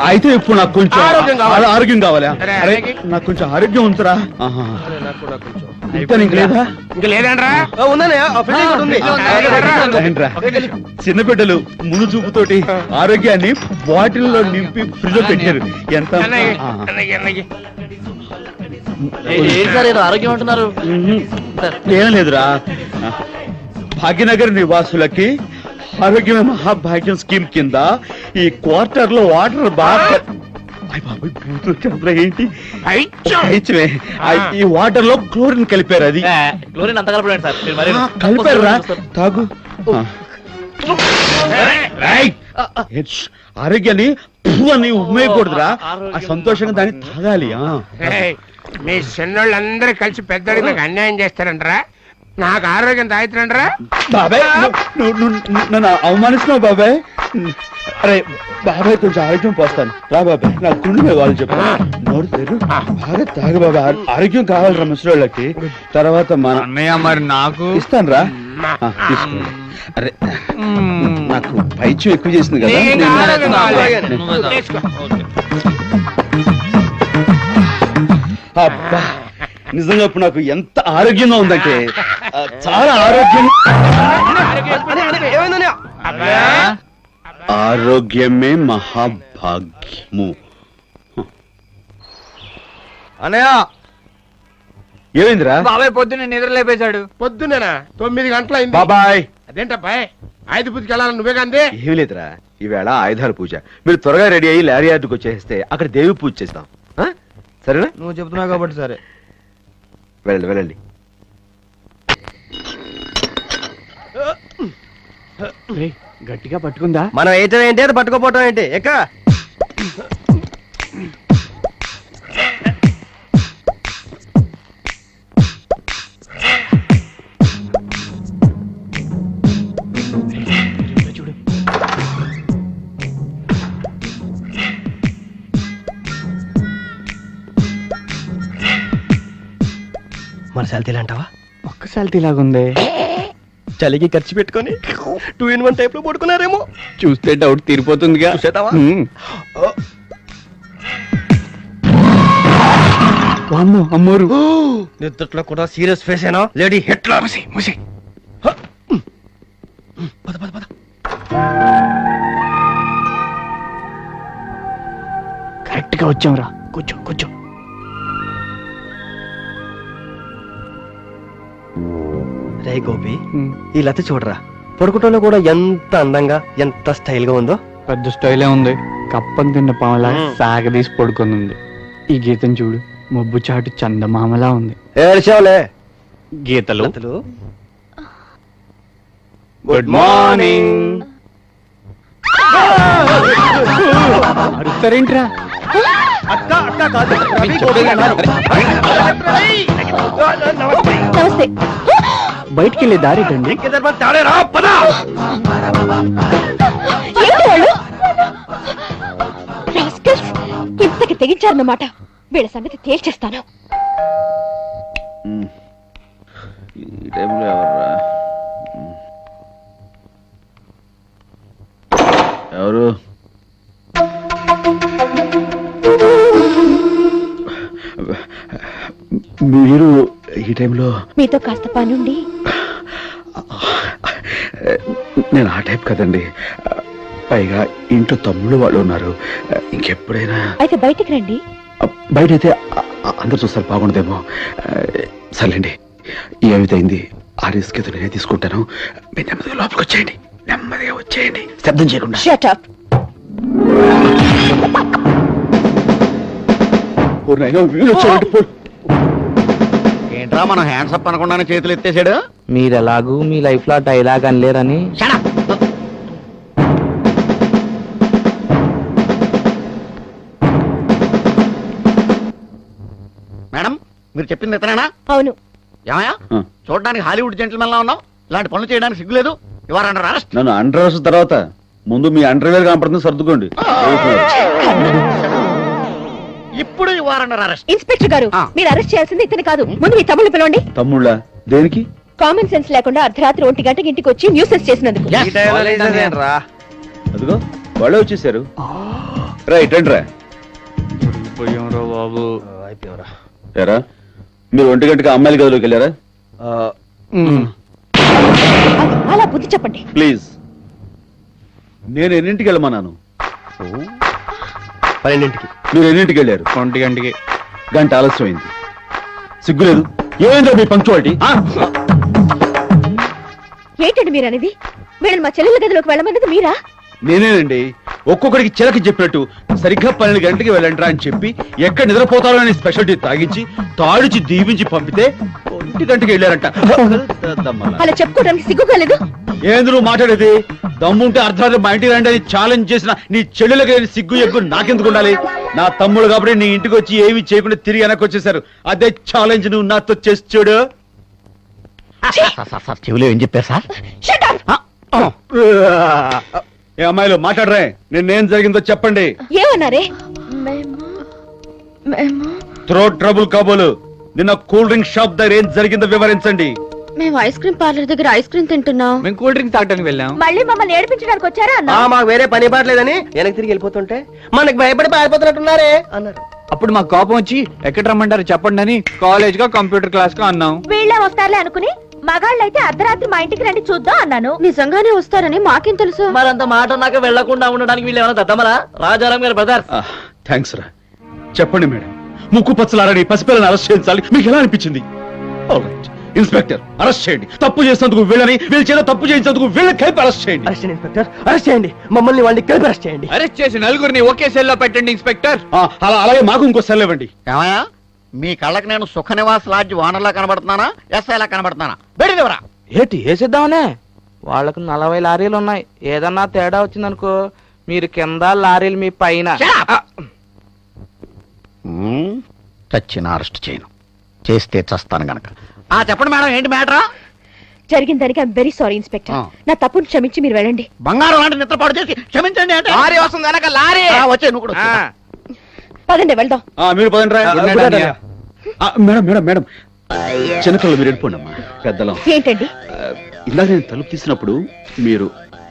అయితే ఇప్పుడు నాకు కొంచెం ఆరోగ్యం కావాలి. ఆరోగ్యం కావాలా? అరే, అరే అలాగే. నాకు కొంచెం ఆరోగ్యం ఉంచురా. ఇంకా నీకు లేదా? ఇంకా లేదండ్రా? ఏంట్రా? చిన్న బిడ్డలు మును చూపుతోటి ఆరోగ్యాన్ని బాటిల్లో నింపి ఫ్రిడ్జ్ లో పెట్టారు. ఎంత ఆరోగ్యం అంటున్నారు? ఏం లేదురా, భాగ్యనగర్ నివాసులకి ఆరోగ్యమే మహాభాగ్యం స్కీమ్ కింద ఈ క్వార్టర్ లో వాటర్ బాగా ఏంటి పైచ్యమే. ఈ వాటర్ లో క్లోరిన్ కలిపారు. అది క్లోరిన్ అంత కలపడండి సార్, మీరు మరి కలిపారు రా, తాగు. ఆరోగ్యాన్ని అని ఉమ్మేయకూడదురా, ఆ సంతోషంగా దాన్ని తాగాలి. మీ చిన్నోళ్ళందరూ కలిసి పెద్దడికి నాకు అన్యాయం చేస్తారంటరా? నాకు ఆరోగ్యం తాగుతారంటరా? బాబాయ్ నువ్వు నన్ను అవమానిస్తున్నావు బాబాయ్. అరే బాబాయ్ కొంచెం ఆరోగ్యం పోస్తాను రా బాబాయ్, నా గుండె మీద వాళ్ళు చెప్పు. నోరు తెరు, బాగా తాగు బాబాయ్, ఆరోగ్యం కావాలిరా ముసలోళ్ళకి. తర్వాత మన అన్నయ్య మరి నాకు ఇస్తాను రా, తీసుకోండి. అరే నాకు పైచ్యం ఎక్కువ చేసింది కదా. నీకు ఆరోగ్యం కావాలి. అబ్బా నిజంగా ఇప్పుడు నాకు ఎంత ఆరోగ్యంగా ఉందంటే చాలా ఆరోగ్యం. ఆరోగ్యమే మహాభాగ్యము. అనయా ఏమైందిరా? బాబాయ్ పొద్దున్న నిద్ర లేపేశాడు. పొద్దునేనా 9 గంటలైంది. బాబాయ్ అదేంటబ్బాయ్ ఆయుధ పూజకి వెళ్ళాలని నువ్వే కందే. ఏమి లేదురా, ఈవేళ ఆయుధాల పూజ. మీరు త్వరగా రెడీ అయ్యి లారీ యార్డుకి వచ్చేస్తే అక్కడ దేవి పూజ చేస్తాం. సరేనా? నువ్వు చెప్తున్నావు కాబట్టి సరే. వెళ్ళండి వెళ్ళండి. గట్టిగా పట్టుకుందా? మనం వేయటం ఏంటి, అది పట్టుకోపోవటం ఏంటి? ఎక్క మన శాలతీలు అంటావా? ఒక్క సాల్తీ లాగుంది. చలికి ఖర్చు పెట్టుకొని 2 in 1 టైప్ లో పడుకున్నారేమో. చూస్తే డౌట్ తీరిపోతుందిగా. చూసేద్దామా? వామ్మో, అమ్మోరు. నిద్రలో కూడా సీరియస్ ఫేస్ ఏనా లేడీ హిట్లర్. పద పద పద. కరెక్ట్ గా వచ్చాంరా. కూర్చో కూర్చో. రే గోపి, ఈ లత చూడరా, పడుకుంటలో కూడా ఎంత అందంగా ఎంత స్టైల్ గా ఉందో. పెద్ద స్టైలే ఉంది. కప్పం తిన్న పాములా సాగదీసి పడుకొని ఉంది. ఈ గీతం చూడు, మబ్బు చాటు చందమామలా ఉంది. ఏడ్చావులే. గీతలు. Good morning. అడుగుతారేంట్రా? అక్క అక్క కాదు, రవి గోపి నమస్తే. బయటికి వెళ్ళే దారి అండి. ఏంటి వాళ్ళు? Rascals! ఇంతకి తెగించారన్నమాట. వీళ్ళ సంగతి తేల్చేస్తాను. ఈ టైంలో ఎవర్రా? ఎవరు? మీరు ఈ టైంలో? మీతో కాస్త పనుండి. నేను ఆ టైప్ కదండి. పైగా ఇంట్లో తమ్ముళ్ళు వాళ్ళు ఉన్నారు. ఇంకెప్పుడైనా అయితే బయటికి రండి. బయటైతే అందరు చూస్తారు, బాగుండదేమో. సర్లేండి, ఏమిటైంది ఆ రిస్క్ ఏదో నేనే తీసుకుంటాను. మీరు నెమ్మదిగా లోపలికి వచ్చేయండి, నెమ్మదిగా వచ్చేయండి, శబ్దం చేయకుండా. Shut up. ఏంట్రా మనం హ్యాండ్స్ అప్ అనకుండానే చేతులు ఎత్తేసాడు. మీరెలాగూ మీ లైఫ్ లో డైలాగ్ అనలేరని. మేడం, మీరు చెప్పింది ఇతనేనా? అవును. ఏమయ్యా, చూడడానికి హాలీవుడ్ జెంటిల్మెన్ లా ఉన్నావు. ఇలాంటి పనులు చేయడానికి సిగ్గులేదు. ఇవాళ అండర్ అరెస్ట్. నన్ను అండర్ అరెస్ట్ తర్వాత ముందు మీ అండర్వేర్ కనపడుతుంది, సర్దుకోండి. ఇప్పుడు ఇవాళ అండర్ అరెస్ట్. ఇన్స్పెక్టర్ గారు, మీరు అరెస్ట్ చేయాల్సింది ఇతను కాదు. ముందు మీ తమ్ముళ్ళు పిలవండి. తమ్ముళ్ళ దేనికి? కామన్ సెన్స్ లేకుండా అర్ధరాత్రి 1 గంటకి ఇంటికి వచ్చి న్యూసెన్స్ చేసినందుకు. అదిగో వాళ్ళే వచ్చేసారు. రైట్ అండి రా. బాబు. ఎరా, మీరు 1 గంటకి అమ్మాయిల గదిలోకి వెళ్ళారా? అలా బుద్ధి చెప్పండి ప్లీజ్. నేను ఎన్నింటికి వెళ్ళమన్నాను? 12ంటికి. మీరు ఎన్నింటికి వెళ్ళారు? 1 గంటకి. గంట ఆలస్యమైంది. సిగ్గులేదు? ఏమైందో మీ పంక్చువాలిటీ? ఏంటండి మీరు అనేది? వీళ్ళని మా చెల్లెల గదిలోకి వెళ్ళమన్నది మీరా? నేనేనండి. ఒక్కొక్కడికి చిలకి చెప్పినట్టు సరిగ్గా 12 గంటలకి వెళ్ళండిరా అని చెప్పి ఎక్కడ నిద్రపోతారో అని స్పెషల్ టీ తాగించి తాడిచి దీవించి పంపితే 1 గంటకి వెళ్ళారంట. అలా చెప్పుకోవడానికి సిగ్గుగా లేదు? ఏంది నువ్వు మాట్లాడేది? దమ్ముంటే అర్ధరాత్రి మా ఇంటికి రండి అని ఛాలెంజ్ చేసిన నీ చెల్లెలకి సిగ్గు ఎగ్గు నాకెందుకు ఉండాలి? నా తమ్ముడు కాబట్టి నీ ఇంటికి వచ్చి ఏమీ చేయకుండా తిరిగి వెనక్కి వచ్చేసారు. అదే ఛాలెంజ్ నువ్వు నాతో చేసి చూడు. చెవిలో ఏం చెప్పారు సార్? ఏ అమ్మాయిలు మాట్లాడరే, నిన్నేం జరిగిందో చెప్పండి. ఏమన్నారే? థ్రోట్ ట్రబుల్ కాబోలు. నిన్న కూల్ డ్రింక్ షాప్ దగ్గర ఏం జరిగిందో వివరించండి. మేము ఐస్ క్రీమ్ పార్లర్ దగ్గర ఐస్ క్రీమ్ తింటున్నాం. మేము కూల్ డ్రింక్ తాగడానికి వెళ్ళాం. మళ్ళీ మమ్మల్ని ఏడిపించడానికి వచ్చారా అన్న? మాకు వేరే పని పాటలేదని వెనక్కి తిరిగి వెళ్ళిపోతుంటే మనకి భయపడి పారిపోతున్నట్టున్నారే అన్నారు. అప్పుడు మాకు కోపం వచ్చి ఎక్కడ రమ్మంటారు చెప్పండి అని కాలేజ్ గా కంప్యూటర్ క్లాస్ గా అన్నాం. వీళ్ళే వస్తారులే అనుకుని మగాళ్ళైతే అర్ధరాత్రి మా ఇంటికి రండి చూద్దాం అన్నాను. నిజంగానే వస్తారని మాకేం తెలుసు? మరంత మాట నాకు వెళ్లకుండా ఉండడానికి వీళ్ళు ఏమైనా దద్దమరా? రాజారాం గారు బ్రదర్. థ్యాంక్స్ రా. చెప్పండి మేడం, ముక్కు పచ్చలారని పసిపిల్లని అరెస్ట్ చేయించాలి, మీకు ఎలా అనిపించింది? ఇన్స్పెక్టర్ అరెస్ట్ చేయండి. తప్పు చేసినందుకు వీళ్ళని, వీళ్ళ చేత తప్పు చేయించినందుకు వీళ్ళని కలిపి అరెస్ట్ చేయండి. ఇన్స్పెక్టర్ అరెస్ట్ చేయండి, మమ్మల్ని వాళ్ళని కలిపి అరెస్ట్ చేయండి. అరెస్ట్ చేసి నలుగురిని ఒకే సెల్ లో పెట్టండి ఇన్స్పెక్టర్. అలాగే మాకు ఇంకో సెల్ ఇవ్వండి. ఏమయ్యా, మీ కళ్ళకి నేను సుఖ నివాస్ లాడ్జ్ ఓనర్లా కనబడుతున్నానా, ఎస్ఐలా కనబడుతున్నానా? బయటదివరా. ఏంటి వేసేద్దామనే? వాళ్ళకు 40 లారీలు ఉన్నాయి. ఏదన్నా తేడా వచ్చిందనుకో మీరు కింద లారీలు మీ పైన. చచ్చిన అరెస్ట్ చేయను, చేస్తే చస్తాను గనక. చెప్పండి మేడం, ఏంటి మ్యాటరా? జరిగిన దానికి ఐఎమ్ వెరీ సారీ ఇన్స్పెక్టర్. నా తప్పును క్షమించి మీరు వెళ్ళండి. బంగారం లాంటి నిద్రపాటు చేసి క్షమించండి అంటే లారీ వస్తుంది వెనక లారీ. వచ్చే నువ్వు కూడా వచ్చేయ్. పదండి వెళ్దాం. మీరు పదండి రా. మేడం మేడం మేడం, చిన్నకళ్ళు మీరు వెళ్ళిపోండి అమ్మా. పెద్దలం ఏంటండి? ఇందాక నేను తలుపు తీసినప్పుడు మీరు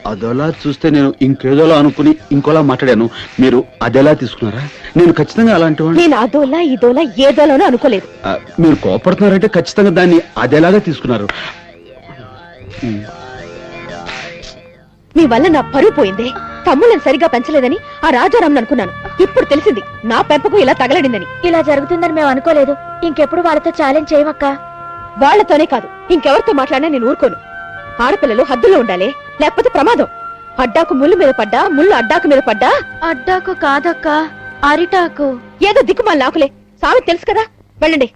అదోలా చూస్తే నేను ఇంకేదోలా అనుకుని ఇంకోలా మాట్లాడాను. మీరు అదెలా తీసుకున్నారా? నేను ఖచ్చితంగా అలాంటి వాడిని. నేను అదోలా ఇదోలా ఏదోలానో అనుకోలేదు. మీరు కోపడుతున్నారంటే ఖచ్చితంగా దాన్ని అదేలాగా తీసుకున్నారు. మీ వల్ల నా పరువు పోయిందే. తమ్ముళ్ళని సరిగా పెంచలేదని ఆ రాజారాం అనుకున్నాను. ఇప్పుడు తెలిసింది నా పెంపకం ఇలా తగలడిందని. ఇలా జరుగుతుందని మేము అనుకోలేదు. ఇంకెప్పుడు వాళ్ళతో ఛాలెంజ్ చేయమక్క. వాళ్లతోనే కాదు, ఇంకెవరితో మాట్లాడినా నేను ఊరుకోను. ఆడపిల్లలు హద్దుల్లో ఉండాలి, లేకపోతే ప్రమాదం. అడ్డాకు ముళ్ళు మీద పడ్డా, ముళ్ళు అడ్డాకు మీద పడ్డా. అడ్డాకు కాదక్క, అరిటాకు. ఏదో దిక్కుమాలి నాకులే. సామెత తెలుసు కదా, వెళ్ళండి.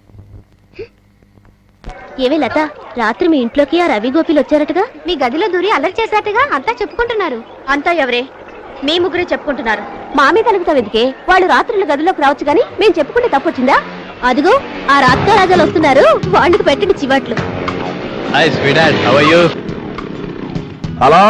ఏవే లత, రాత్రి మీ ఇంట్లోకి ఆ రవి గోపిలు వచ్చారటగా? మీ గదిలో దూరి అల్లరి చేశారటగా? అంతా చెప్పుకుంటున్నారు. అంతా ఎవరే? మీ ముగ్గురే చెప్పుకుంటున్నారు. మా మీద అలుగుతావు ఎందుకే? వాళ్ళు రాత్రుల గదిలోకి రావచ్చు గానీ మేము చెప్పుకుంటే తప్పొచ్చిందా? అదిగో ఆ రాత్రి రాజాలు వస్తున్నారు, వాళ్ళకి పెట్టండి చివాట్లు. హలో,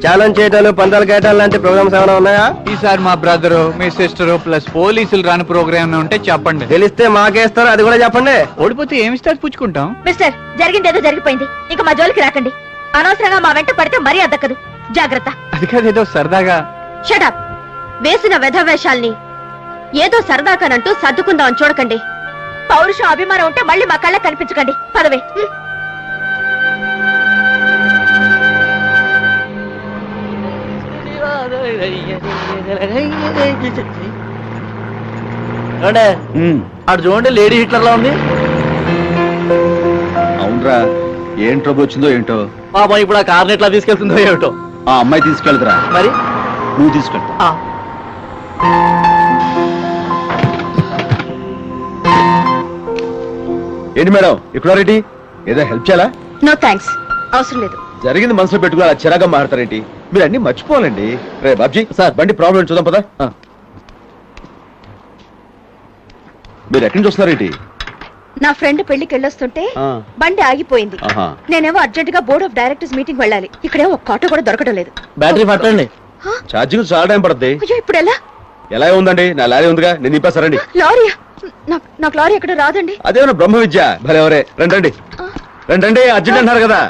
ఛాలెంజ్ చేయటాలు, పందాలు కేటాలు లాంటి ప్రోగ్రామ్స్ ఏమైనా ఉన్నాయా? ఈసారి మా బ్రదరు, మీ సిస్టరు ప్లస్ పోలీసులు రాని ప్రోగ్రామ్ ఉంటే చెప్పండి. తెలిస్తే మాకేస్తారు, అది కూడా చెప్పండి. ఓడిపోతే ఏమిస్తారు పుచ్చుకుంటాం. మిస్టర్, జరిగిందేదో జరిగిపోయింది. ఇంకా మా జోలికి రాకండి. అనవసరంగా మా వెంట పడితే మరీ అద్దకదు. జాగ్రత్త. అది కాదేదో సరదాగా. షటప్. వేసిన వెధవేషాల్ని ఏదో సరదాకానంటూ సర్దుకుందామని చూడకండి. పౌరుషం అభిమానం ఉంటే మళ్ళీ మా కళ్ళ కనిపించకండి. పదవే. అటు చూడండి, లేడీ హిట్లర్ లా ఉంది. అవునరా, ఏం ట్రబుల్ వచ్చిందో ఏంటో. పాపం ఇప్పుడు ఆ కార్ని ఎట్లా తీసుకెళ్తుందో ఏమిటో. ఆ అమ్మాయి తీసుకెళ్తురా. మరి నువ్వు తీసుకెళ్తా. ఏంటి మేడం ఇక్కడ రెడ్డి, ఏదో హెల్ప్ చేయాలా? నో థ్యాంక్స్, అవసరం లేదు. జరిగింది మనసులో పెట్టుకుని అలా చిరాగా మారుతారేంటి? మీరు అన్ని మర్చిపోవాలండి. రే బాబ్జీ సార్, బండి ప్రాబ్లం చూద్దాం పదా. మీరు ఎక్కడి నుంచి వస్తున్నారేంటి? నా ఫ్రెండ్ పెళ్లికి వెళ్ళొస్తుంటే బండి ఆగిపోయింది. నేనేమో అర్జెంట్ గా బోర్డ్ ఆఫ్ డైరెక్టర్స్ మీటింగ్ వెళ్ళాలి. ఇక్కడేమో ఒక ఆటో కూడా దొరకడం లేదు. బ్యాటరీ పట్టండి. ఛార్జింగ్ చాలా టైం పడుతుంది. అయ్యో, ఇప్పుడు ఎలా ఉందండి? నా లారీ ఉందిగా, నేను నింపేస్తారండి. లారీయా? నాకు లారీ ఎక్కడ రాదండి. అదేమన్నా బ్రహ్మ విద్య భలేవరే. రండి రండి, అర్జెంట్ అంటారు కదా.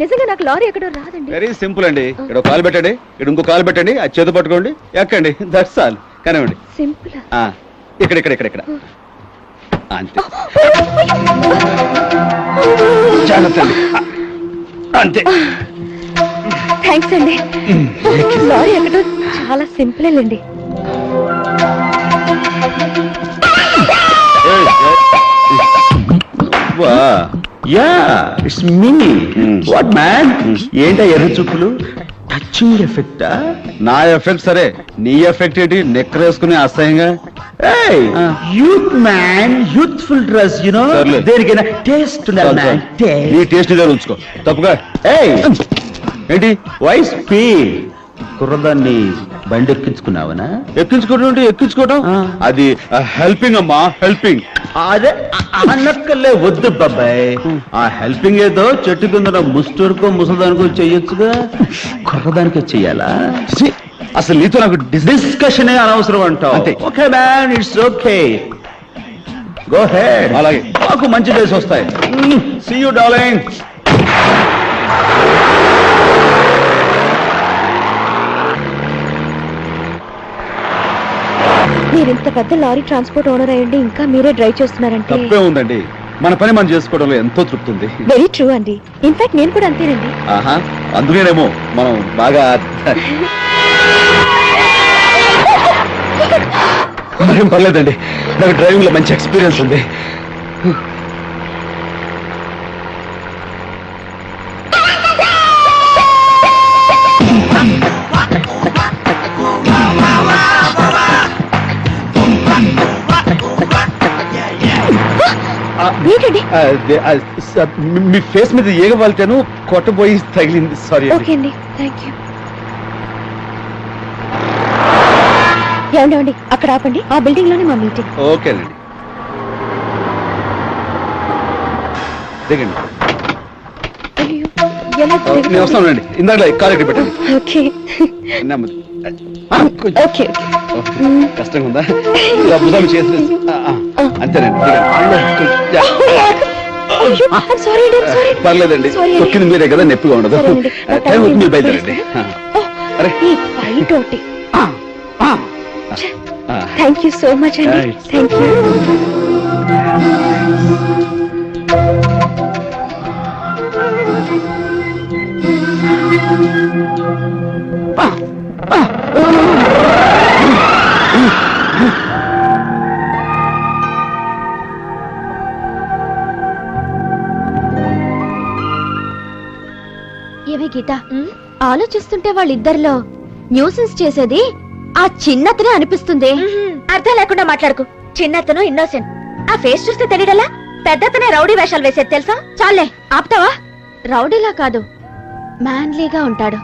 నిజంగా నాకు లారీ ఎక్కడ రాదండి. వెరీ సింపుల్ అండి. ఇక్కడ ఒక కాలు పెట్టండి, ఇక్కడ ఇంకో కాలు పెట్టండి, అది చేతి పట్టుకోండి, ఎక్కండి. That's all. కానివ్వండి. సింపుల్. ఇక్కడ ఇక్కడ ఇక్కడ ఇక్కడ అంతే. జాగ్రత్త అండి. అంతే. థ్యాంక్స్ అండి. లారీ ఎక్కడ చాలా సింపుల్ అండి. It's me. What man? ఏంటా ఎర్ర చూపులు? టచింగ్ ఎఫెక్టా? నా ఎఫెక్ట్ సరే, నీ ఎఫెక్ట్ ఏంటి? నెక్కర్ వేసుకుని అసహ్యంగా. Youth man, youthful dress, you know. దేనికైనా టేస్ట్ ఉండాలి. నీ టేస్ట్ ఇదే ఉంచుకో. తప్పుగా ఏంటి వాయిస్ స్పీడ్? కుర్రదాన్ని బండి ఎక్కించుకున్నావనా? ఎక్కించుకోవడం అది హెల్పింగ్ అమ్మా, హెల్పింగ్. అదే అనక్కలే, వద్దు బాబాయ్. ఆ హెల్పింగ్ ఏదో చెట్టు కింద ముస్టూరుకో ముసలిదానికో చెయ్యొచ్చుగా, కుర్రదానికే చెయ్యాలా? అసలు నీతో నాకు డిస్కషన్ అనవసరం అంటావు. Okay man, it's okay, go head. అలాగే, మాకు మంచి డేస్ వస్తాయి. See you darling. మీరు ఇంత పెద్ద లారీ ట్రాన్స్పోర్ట్ ఓనర్ అయ్యండి ఇంకా మీరే డ్రైవ్ చేస్తున్నారంటే తప్పే ఉందండి, మన పని మనం చేసుకోవడంలో ఎంతో తృప్తి ఉంది. వెరీ ట్రూ అండి. ఇన్ఫాక్ట్ నేను కూడా అంతేనండి. ఆహా, అందుకేనేమో మనం బాగా మరేం పర్లేదండి, నాకు డ్రైవింగ్ లో మంచి ఎక్స్పీరియన్స్ ఉంది. ఏంటండి? మీ ఫేస్ మీద ఏగ వాళ్తాను, కొట్టబోయి తగిలింది. సారీ. ఓకే అండి, థ్యాంక్ యూ. ఏమండి అక్కడ ఆపండి, ఆ బిల్డింగ్ లోనే మా మీటింగ్. ఓకేనండి, దిగండి. అయ్యో, ఎలా నేను వస్తానండి, ఇందాక కాలు ఎక్కడ పెట్టండి. ఓకే నెమ్మది. ఓకే కష్టంగా ఉందా? ఇలా భుజాలు చేసి అంతేనండి, సారీ అండి, సారీ. పర్లేదండి, తొక్కింది మీరే కదా, నొప్పిగా ఉండదు. టైం అవుతుంది, మీరు బయలుదేరండి. అరే బయట ఒకటి. థ్యాంక్ యూ సో మచ్ అండి, థ్యాంక్ యూ. ఏమే గీత, ఆలోచిస్తుంటే వాళ్ళిద్దరిలో న్యూసెన్స్ చేసేది ఆ చిన్నతనే అనిపిస్తుంది. అర్థం లేకుండా మాట్లాడుకు. చిన్నతను ఇన్నోసెంట్. ఆ ఫేస్ చూస్తే తెలియడలా పెద్దతనే రౌడీ వేషాలు వేసేది తెలుసా? చాలే ఆపుతావా? రౌడీలా కాదు, మ్యాన్లీగా ఉంటాడు.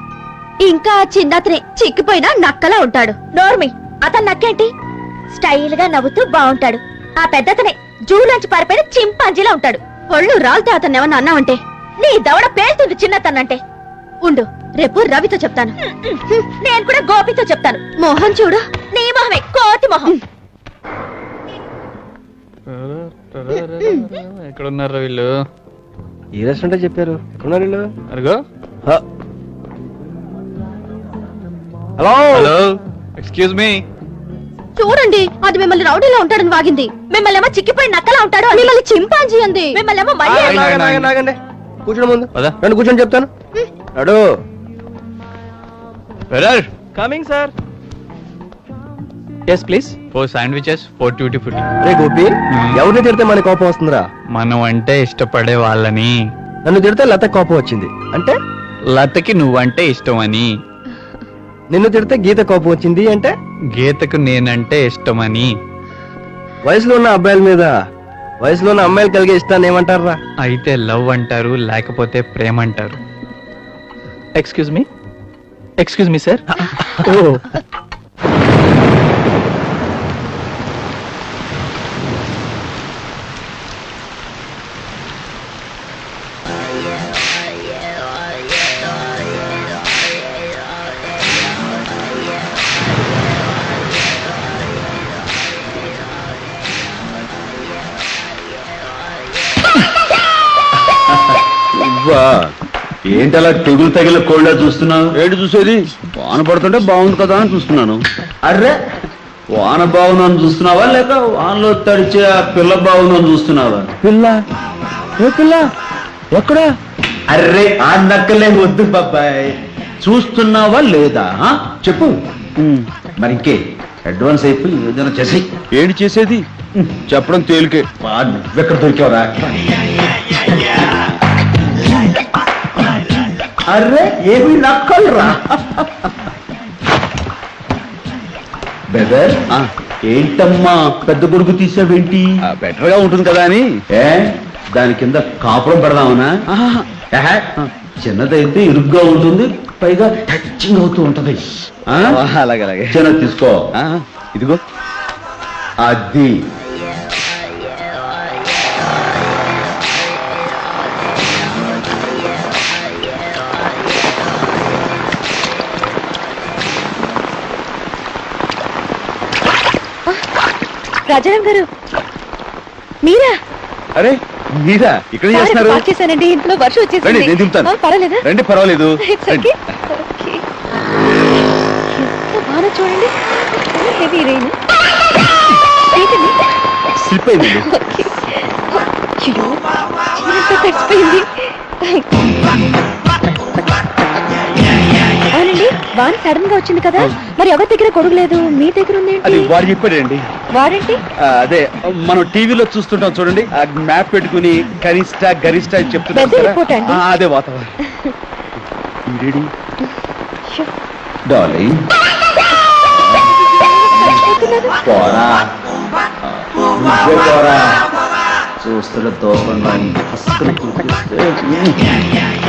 ఇంకా ఆ చిన్నతనే చిక్కిపోయినా నక్కలా ఉంటాడు. నోర్మి, అతను నక్కేంటి? స్టైల్ గా నవ్వుతూ బాగుంటాడు. ఆ పెద్దతనే జూలోంచి పారిపోయిన చింపాంజీలా ఉంటాడు. ఒళ్ళు రాలితే అతను ఏమన్నా అన్నావంటే నీ దవడ పేలుతుంది చిన్నతనంటే. ఉండు, రేపు రవితో చెప్తాను. నేను కూడా గోపితో చెప్తాను. మోహన్ చూడు, నీ మొహమే కోతి మొహం. ఎక్కడున్నారా వీళ్ళు? ఈ రెస్టారెంట్ చెప్పారు, ఎక్కడున్నారు వీళ్ళు? అరుగో. Hello hello, excuse me. చూడండి, అది మిమ్మల్ని రౌడీలో ఉంటాడని వాగింది. మిమ్మల్ని ఏమో చిక్కిపోయి నక్కలా ఉంటాడు, మిమ్మల్ని చింపాంజీ అంది. మిమ్మల్ని ఏమో ఆగండి, కూర్చోండి, ముందు పద. రండి కూర్చొని చెప్తాను. అడు coming sir. Yes please. 4 sandwiches, 4 tutti frutti. రే గోపి, ఎవరిని తిడితే మన కోపం వస్తుందిరా? మనం అంటే ఇష్టపడే వాళ్ళని. నన్ను తిడితే లత కోపం వచ్చింది అంటే? లతకి నువ్వంటే ఇష్టం అని. నిన్ను తిడితే గీత కోపం వచ్చింది అంటే? గీతకు నేనంటే ఇష్టమని. వయసులో ఉన్న అబ్బాయిల మీద వయసులో ఉన్న అమ్మాయిలు కలిగే ఇష్టాన్ని ఏమంటారా? అయితే లవ్ అంటారు, లేకపోతే ప్రేమ అంటారు. Excuse me sir. ఏంటి అలా తెగులు తగిల కోళ్ళ చూస్తున్నావు? ఏంటి చూసేది? వాన పడుతుంటే బాగుంది కదా అని చూస్తున్నాను. అర్రే, వాన బాగుందని చూస్తున్నావా లేక వానలో తడిచే ఆ పిల్ల బాగుందని చూస్తున్నావా? పిల్ల? ఏ పిల్ల? ఎక్కడా? అర్రే, ఆ నక్కలే వద్దు బాబాయ్, చూస్తున్నావా లేదా చెప్పు. మరి ఇంకే అడ్వాన్స్ అయిపోయి ఏదైనా చేసి. ఏంటి చేసేది? చెప్పడం తేలికే. నువ్వెక్కడ దొరికావరా? అర్రే, ఏమి నక్కలురా? బెదర్, ఏంటమ్మా పెద్ద గొడుగు తీసావేంటి? బెటర్ గా ఉంటుంది కదా అని. దాని కింద కాపురం పెడదామనా? చిన్నదైతే ఇరుగ్గా ఉంటుంది, పైగా టచింగ్ అవుతూ ఉంటది. అలాగే చిన్నది తీసుకో. ఇదిగో అది. రాజారాం గారు, మీరా? అరే మీరా ఇక్కడ చేస్తున్నారు? పార్క్ చేశానండి, ఇంట్లో వర్షం వచ్చేసింది. రండి, నేను దింపుతాను. పర్వాలేదా? రండి, పర్వాలేదు. It's okay. Okay. ఎంత బాగా చూడండి. చాలా హెవీ రెయిన్. స్లిప్ అయిందండి. అయ్యో, చీరంతా తడిసిపోయింది. అవునండి, వాన సడన్ గా వచ్చింది కదా, మరి ఎవరి దగ్గర కొడుకు లేదు, మీ దగ్గర ఉంది అది వాడు చెప్పాడండి. వాడంటే అదే మనం టీవీలో చూస్తుంటాం చూడండి, ఆ మ్యాప్ పెట్టుకుని కనిష్ట గరిష్ట అని చెప్తున్నారు పెద్ద కదా. రిపోర్ట్ అండి. అదే వాతావరణం. డార్లింగ్ పోరా, నువ్వే పోరా. చూస్తున్న దోపంగా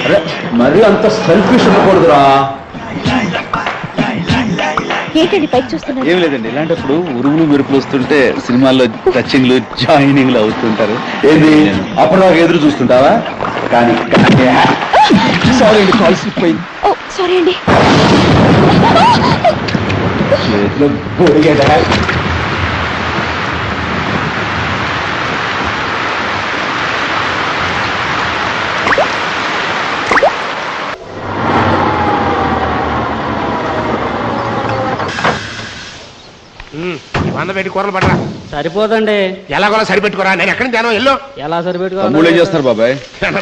అరే మరి అంత సెల్ఫిష్ ఉండకూడదురా. ఏంటండి పైకి చూస్తున్నారు? ఏం లేదండి, ఇలాంటప్పుడు ఉరుములు మెరుపులు వస్తుంటే సినిమాల్లో టచింగ్లు జాయినింగ్లు అవుతుంటారు. ఏంది అప్పటిదాకా ఎదురు చూస్తుంటావా? కానీ సారీ అండి, కాల్ స్లిప్ అయింది. ఓ సారీ అండి. చేతిలో గొడిగేదా? వంద పెట్టి కూరలు పడరా. సరిపోదండి. ఎలాగోలా సరిపెట్టుకోరా. నేను ఎక్కడి నుంచి ఎల్లో ఎలా తమ్ముళ్ళు ఏం చేస్తున్నారు బాబాయ్?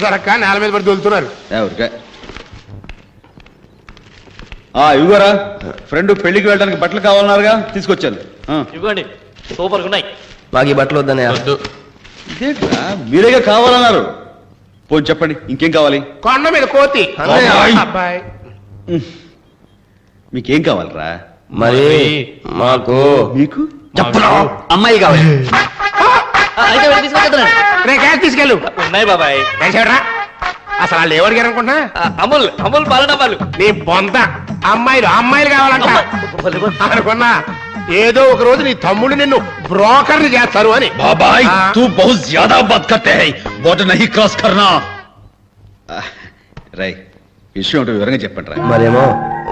దొరక్క నేల మీద పడి దొలుతున్నారు. ఎవరికా ఇవ్వరా, ఫ్రెండ్ పెళ్లికి వెళ్ళడానికి బట్టలు కావాలన్నారుగా, తీసుకొచ్చాను. ఇవ్వండి, సూపర్ ఉన్నాయి. మాకు ఈ బట్టలు వద్దనే. ఇదేంట్రా, మీరేగా కావాలన్నారు. పోనీ చెప్పండి, ఇంకేం కావాలి? కొండ మీద కోతి. అబ్బాయి. అబ్బాయి మీకేం కావాలరా? మరి మాకు మీకు చెప్పరా, అమ్మాయి కావాలి. రే గ్యాస్ తీసుకెళ్ళు. ఉన్నాయి బాబాయ్. వేసాడరా. అసలు వాళ్ళు ఏమడిగారు అనుకుంటా? అమూల్ అమూల్ పాల డబ్బాలు. నీ బొంత. అమ్మాయిలు కావాలంట అనుకున్నా. ఏదో ఒక రోజు నీ తమ్ముడు నిన్ను బ్రోకర్ని చేస్తారు అని. బాబాయ్ తూ బహుత్ జ్యాదా బాత్ కర్తే హై, బోర్డర్ నహీ క్రాస్ కర్నా. రై, విషయం ఏంటో వివరంగా చెప్పండి రా. మరేమో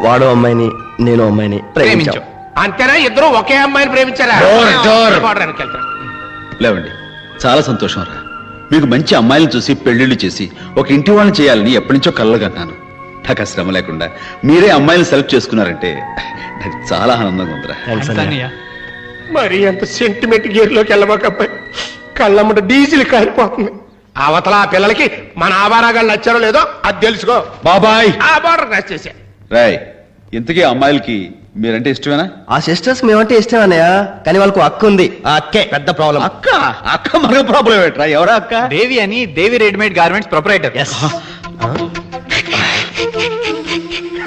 వాడు అమ్మాయిని, నేను అమ్మాయిని ప్రేమించాం. అంతేనా? ఇద్దరు ఒకే అమ్మాయిని ప్రేమించారా? పోవడానికి వెళ్తారు. లేవండి, చాలా సంతోషం రా. మీకు మంచి అమ్మాయిలను చూసి పెళ్లిళ్ళు చేసి ఒక ఇంటి వాళ్ళని చేయాలని ఎప్పటి నుంచో కలలుగన్నాను. నాకు ఆ శ్రమ లేకుండా మీరే అమ్మాయిని సెలెక్ట్ చేసుకున్నారంటే నాకు చాలా ఆనందంగా ఉందిరా. మరి అంత సెంటిమెంట్ గేర్లోకి వెళ్ళబాకబ్బాయి. కళ్ళమ్మట డీజిల్ కారిపోతుంది. అవతల ఆ పిల్లలకి మన ఆవారాగాళ్ళు నచ్చారో లేదో అది తెలుసుకో బాబాయ్. ఆ బార్డర్ క్రాస్ చేసా. రాయ్, ఇంతకీ అమ్మాయిలకి మీరంటే ఇష్టమేనా? ఆ సిస్టర్స్ మేమంటే ఇష్టం అన్నయ్య, కానీ వాళ్ళకు అక్క ఉంది. ఆ అక్కే పెద్ద ప్రాబ్లం. అక్క అక్క మన ప్రాబ్లం ఏంట్రా? ఎవరా అక్క? దేవి అని, దేవి రెడీమేడ్ గార్మెంట్స్ ప్రొపరైటర్.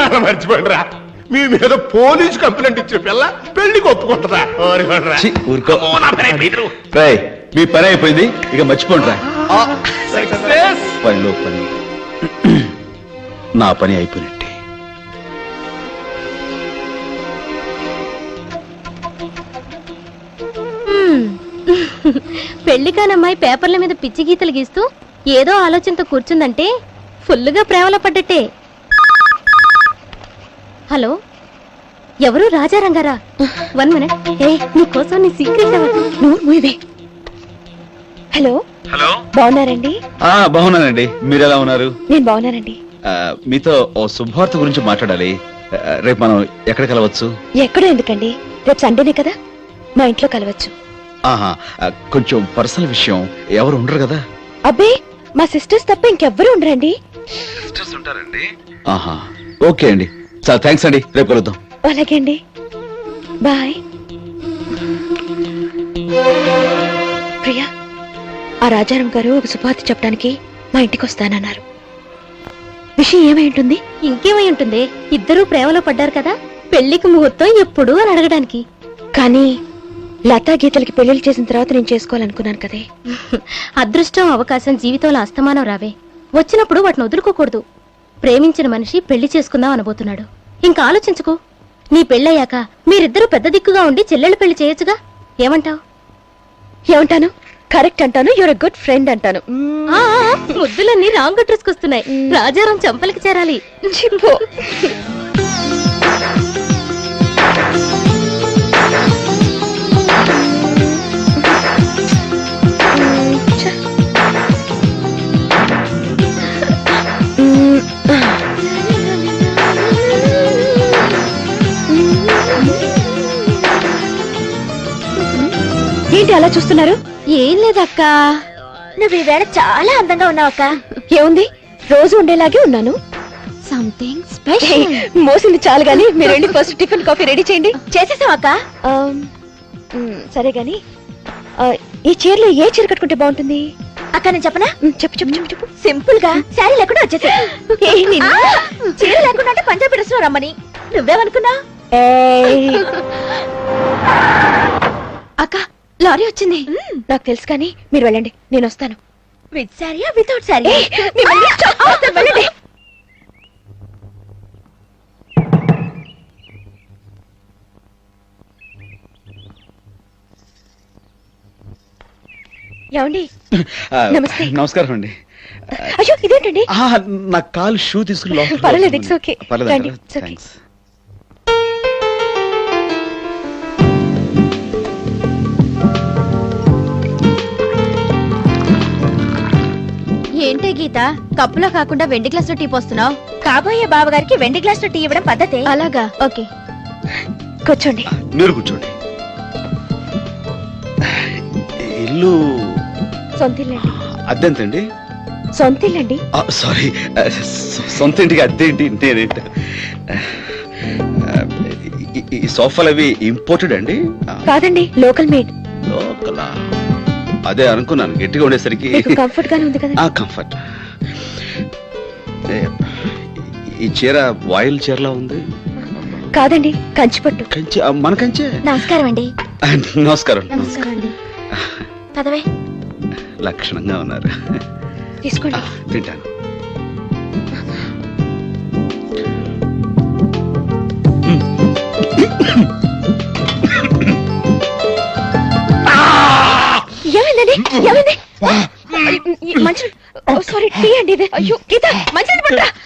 అలా మర్చిపోయినరా, మీ మీద పోలీస్ కంప్లైంట్ ఇచ్చే పిల్ల పెళ్లికి ఒప్పుకుంటుందా? ఛీ, ఊరుకో. రాయ్, మీ పని అయిపోయింది, ఇక మర్చిపోండి రా. పనిలో పని నా పని అయిపోయినట్టే. పెళ్లి కానమ్మాయి పేపర్ల మీద పిచ్చి గీతలు గీస్తూ ఏదో ఆలోచనతో కూర్చుందంటే ఫుల్లుగా ప్రేమలో పడ్డట్టే. హలో, ఎవరు? రాజారంగారా? 1 minute. నీకోసం నీ సీక్రెట్ నోరు మూయవే. హలో హలో, బాగున్నారండి? బాగున్నానండి, మీరు ఎలా ఉన్నారు? నేను బాగున్నానండి. మీతో ఓ శుభవార్త గురించి మాట్లాడాలి. రేపు మనం ఎక్కడ కలవచ్చు? ఎక్కడో ఎందుకండి, రేపు సండేనే కదా, మా ఇంట్లో కలవచ్చు. కొంచెం పర్సనల్ విషయం, ఎవరు ఉండరు కదా? అబ్బే, మా సిస్టర్స్ తప్ప ఇంకెవ్వరూ ఉండరండి. ఓకే అండి, చాలా థ్యాంక్స్ అండి, రేపు కలుద్దాం. అలాగే అండి, బాయ్. ప్రియా, ఆ రాజారాం గారు ఒక శుభార్త చెప్పడానికి మా ఇంటికి వస్తానన్నారు. విషయం ఏమై ఉంటుంది? ఇంకేమై ఉంటుంది, ఇద్దరూ ప్రేమలో పడ్డారు కదా, పెళ్లికి ముహూర్తం ఎప్పుడు అని అడగడానికి. కానీ లతా గీతలకి పెళ్లిళ్ళు చేసిన తర్వాత నేను చేసుకోవాలనుకున్నాను కదే. అదృష్టం, అవకాశం జీవితంలో అస్తమానం రావే. వచ్చినప్పుడు వాటిని వదులుకోకూడదు. ప్రేమించిన మనిషి పెళ్లి చేసుకుందాం అనబోతున్నాడు. ఇంకా ఆలోచించుకో. నీ పెళ్ళయ్యాక మీరిద్దరూ పెద్ద దిక్కుగా ఉండి చెల్లెళ్ళు పెళ్లి చేయొచ్చుగా. ఏమంటావు? ఏమంటాను? కరెక్ట్ అంటాను. యువర్ ఎ గుడ్ ఫ్రెండ్ అంటాను. ముద్దులన్నీ రాంగ్ అడ్రస్ వస్తున్నాయి. రాజారాం చంపలకి చేరాలి. చిప్పో. ఏంటి అలా చూస్తున్నారు? ఏం లేదక్క, నువ్వు ఈవేళ చాలా అందంగా ఉన్నావు అక్క. ఏముంది, రోజు ఉండేలాగే ఉన్నాను. Something special. మోసింది చాలు గాని మీరు వెళ్ళి ఫస్ట్ టిఫిన్ కాఫీ రెడీ చేయండి. చేసేసాం అక్క. సరే గాని ఈ చీరలో ఏ చీర కట్టుకుంటే బాగుంటుంది? అక్క నేను చెప్పనా? చెప్పు చెప్పు చెప్పు చెప్పు. సింపుల్ గా శారీ లేకుండా వచ్చేసా. చీర లేకుండా అంటే పంజాబీ డ్రెస్ లో రమ్మని నువ్వేమనుకున్నా? అక్క లారీ వచ్చింది. నాకు తెలుసు కానీ మీరు వెళ్ళండి, నేను వస్తాను. విత్ శారీయా వితౌట్ శారీ? వెళ్ళండి. ఏమండి? నమస్తే. నమస్కారం అండి. అయ్యో ఇదేంటండి? నా కాలు షూ తీసుకుని పర్లేదు, ఇట్స్ ఓకే. రండి, it's okay. ఏంటే గీత, కప్పులో కాకుండా వెండి గ్లాస్ లో టీ పోస్తున్నావు? కాబోయే బావగారికి వెండి గ్లాస్ లో టీ ఇవ్వడం పద్ధతే. అలాగా? ఓకే, కూర్చోండి. మీరు కూర్చోండి. ఇల్లు సొంతిల్లండి. అద్దెంతండి? సొంతిల్లండి. సారీ, సొంత ఇంటికి అద్దె ఏంటి? నేనేంటి, ఈ సోఫాలు అవి ఇంపోర్టెడ్ అండి? కాదండి, లోకల్ మేడ్. లోకలా? అదే అనుకున్నాను, గట్టిగా ఉండేసరికి. కంఫర్ట్ గానే ఉంది కదా? కంఫర్ట్. ఈ చీర వాయిల్ చీరలా ఉంది. కాదండి, కంచిపట్టు. కంచి? మన కంచే. నమస్కారం అండి. నమస్కారం. నమస్కారం అండి. పదవే. లక్షణంగా ఉన్నారు. తీసుకోండి. తింటాను. ఏమైందండి? ఏమైంది? మంచి సారీ, టీ అండి ఇది. అయ్యో గీత, మంచి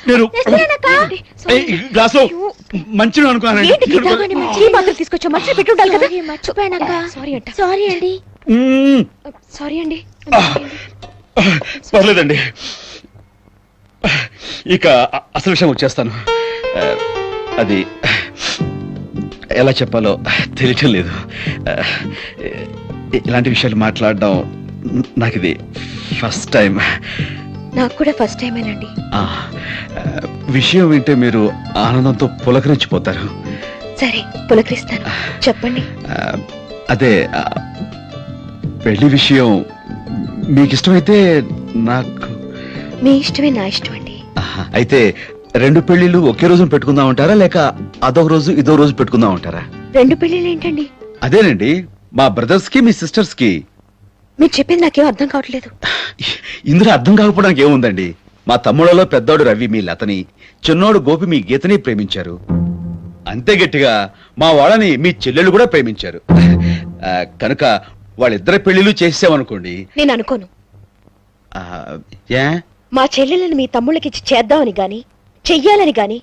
నేను గ్లాస్ లో మంచి అనుకున్నాను. ఏంటి గీత, టీ మాత్రం తీసుకొచ్చా, మంచి పెట్టుండాలి కదా? మర్చిపోయానక్క. సారీ అంట. సారీ అండి. సారీ అండి. పర్లేదండి. ఇక అసలు విషయం వచ్చేస్తాను. అది ఎలా చెప్పాలో తెలియటం లేదు. ఇలాంటి విషయాలు మాట్లాడడం నాకు ఇది ఫస్ట్ టైం. నాకు కూడా ఫస్ట్ టైమేనండి. విషయం వింటే మీరు ఆనందంతో పులకరించిపోతారు. సరే, పులకరిస్తాను, చెప్పండి. అదే పెళ్లి విషయం మీకు ఇష్టమైతే నాకు. మీ ఇష్టమే నా ఇష్టం అండి. అయితే 2 పెళ్లిళ్ళు ఒకే రోజు పెట్టుకుందాం అంటారా, లేక అదొక రోజు ఇదో రోజు పెట్టుకుందాం అంటారా? 2 పెళ్లిళ్ళు ఏంటండి? అదేనండి, మా బ్రదర్స్ కి మీ సిస్టర్స్ కి. మీరు చెప్పింది నాకేం అర్థం కావట్లేదు. ఇందులో అర్థం కాకపోవడానికి ఏముందండి? మా తమ్ముళ్ళలో పెద్దోడు రవి మీ లతని, చిన్నోడు గోపి మీ గీతని ప్రేమించారు. అంతే గట్టిగా మా వాళ్ళని మీ చెల్లెళ్ళు కూడా ప్రేమించారు. కనుక వాళ్ళిద్దరి పెళ్లిళ్ళు చేసామనుకోండి. నేను అనుకోను. ఏ? మా చెల్లెలను మీ తమ్ముళ్ళకిచ్చి చేద్దామని గాని చెయ్యాలని గాని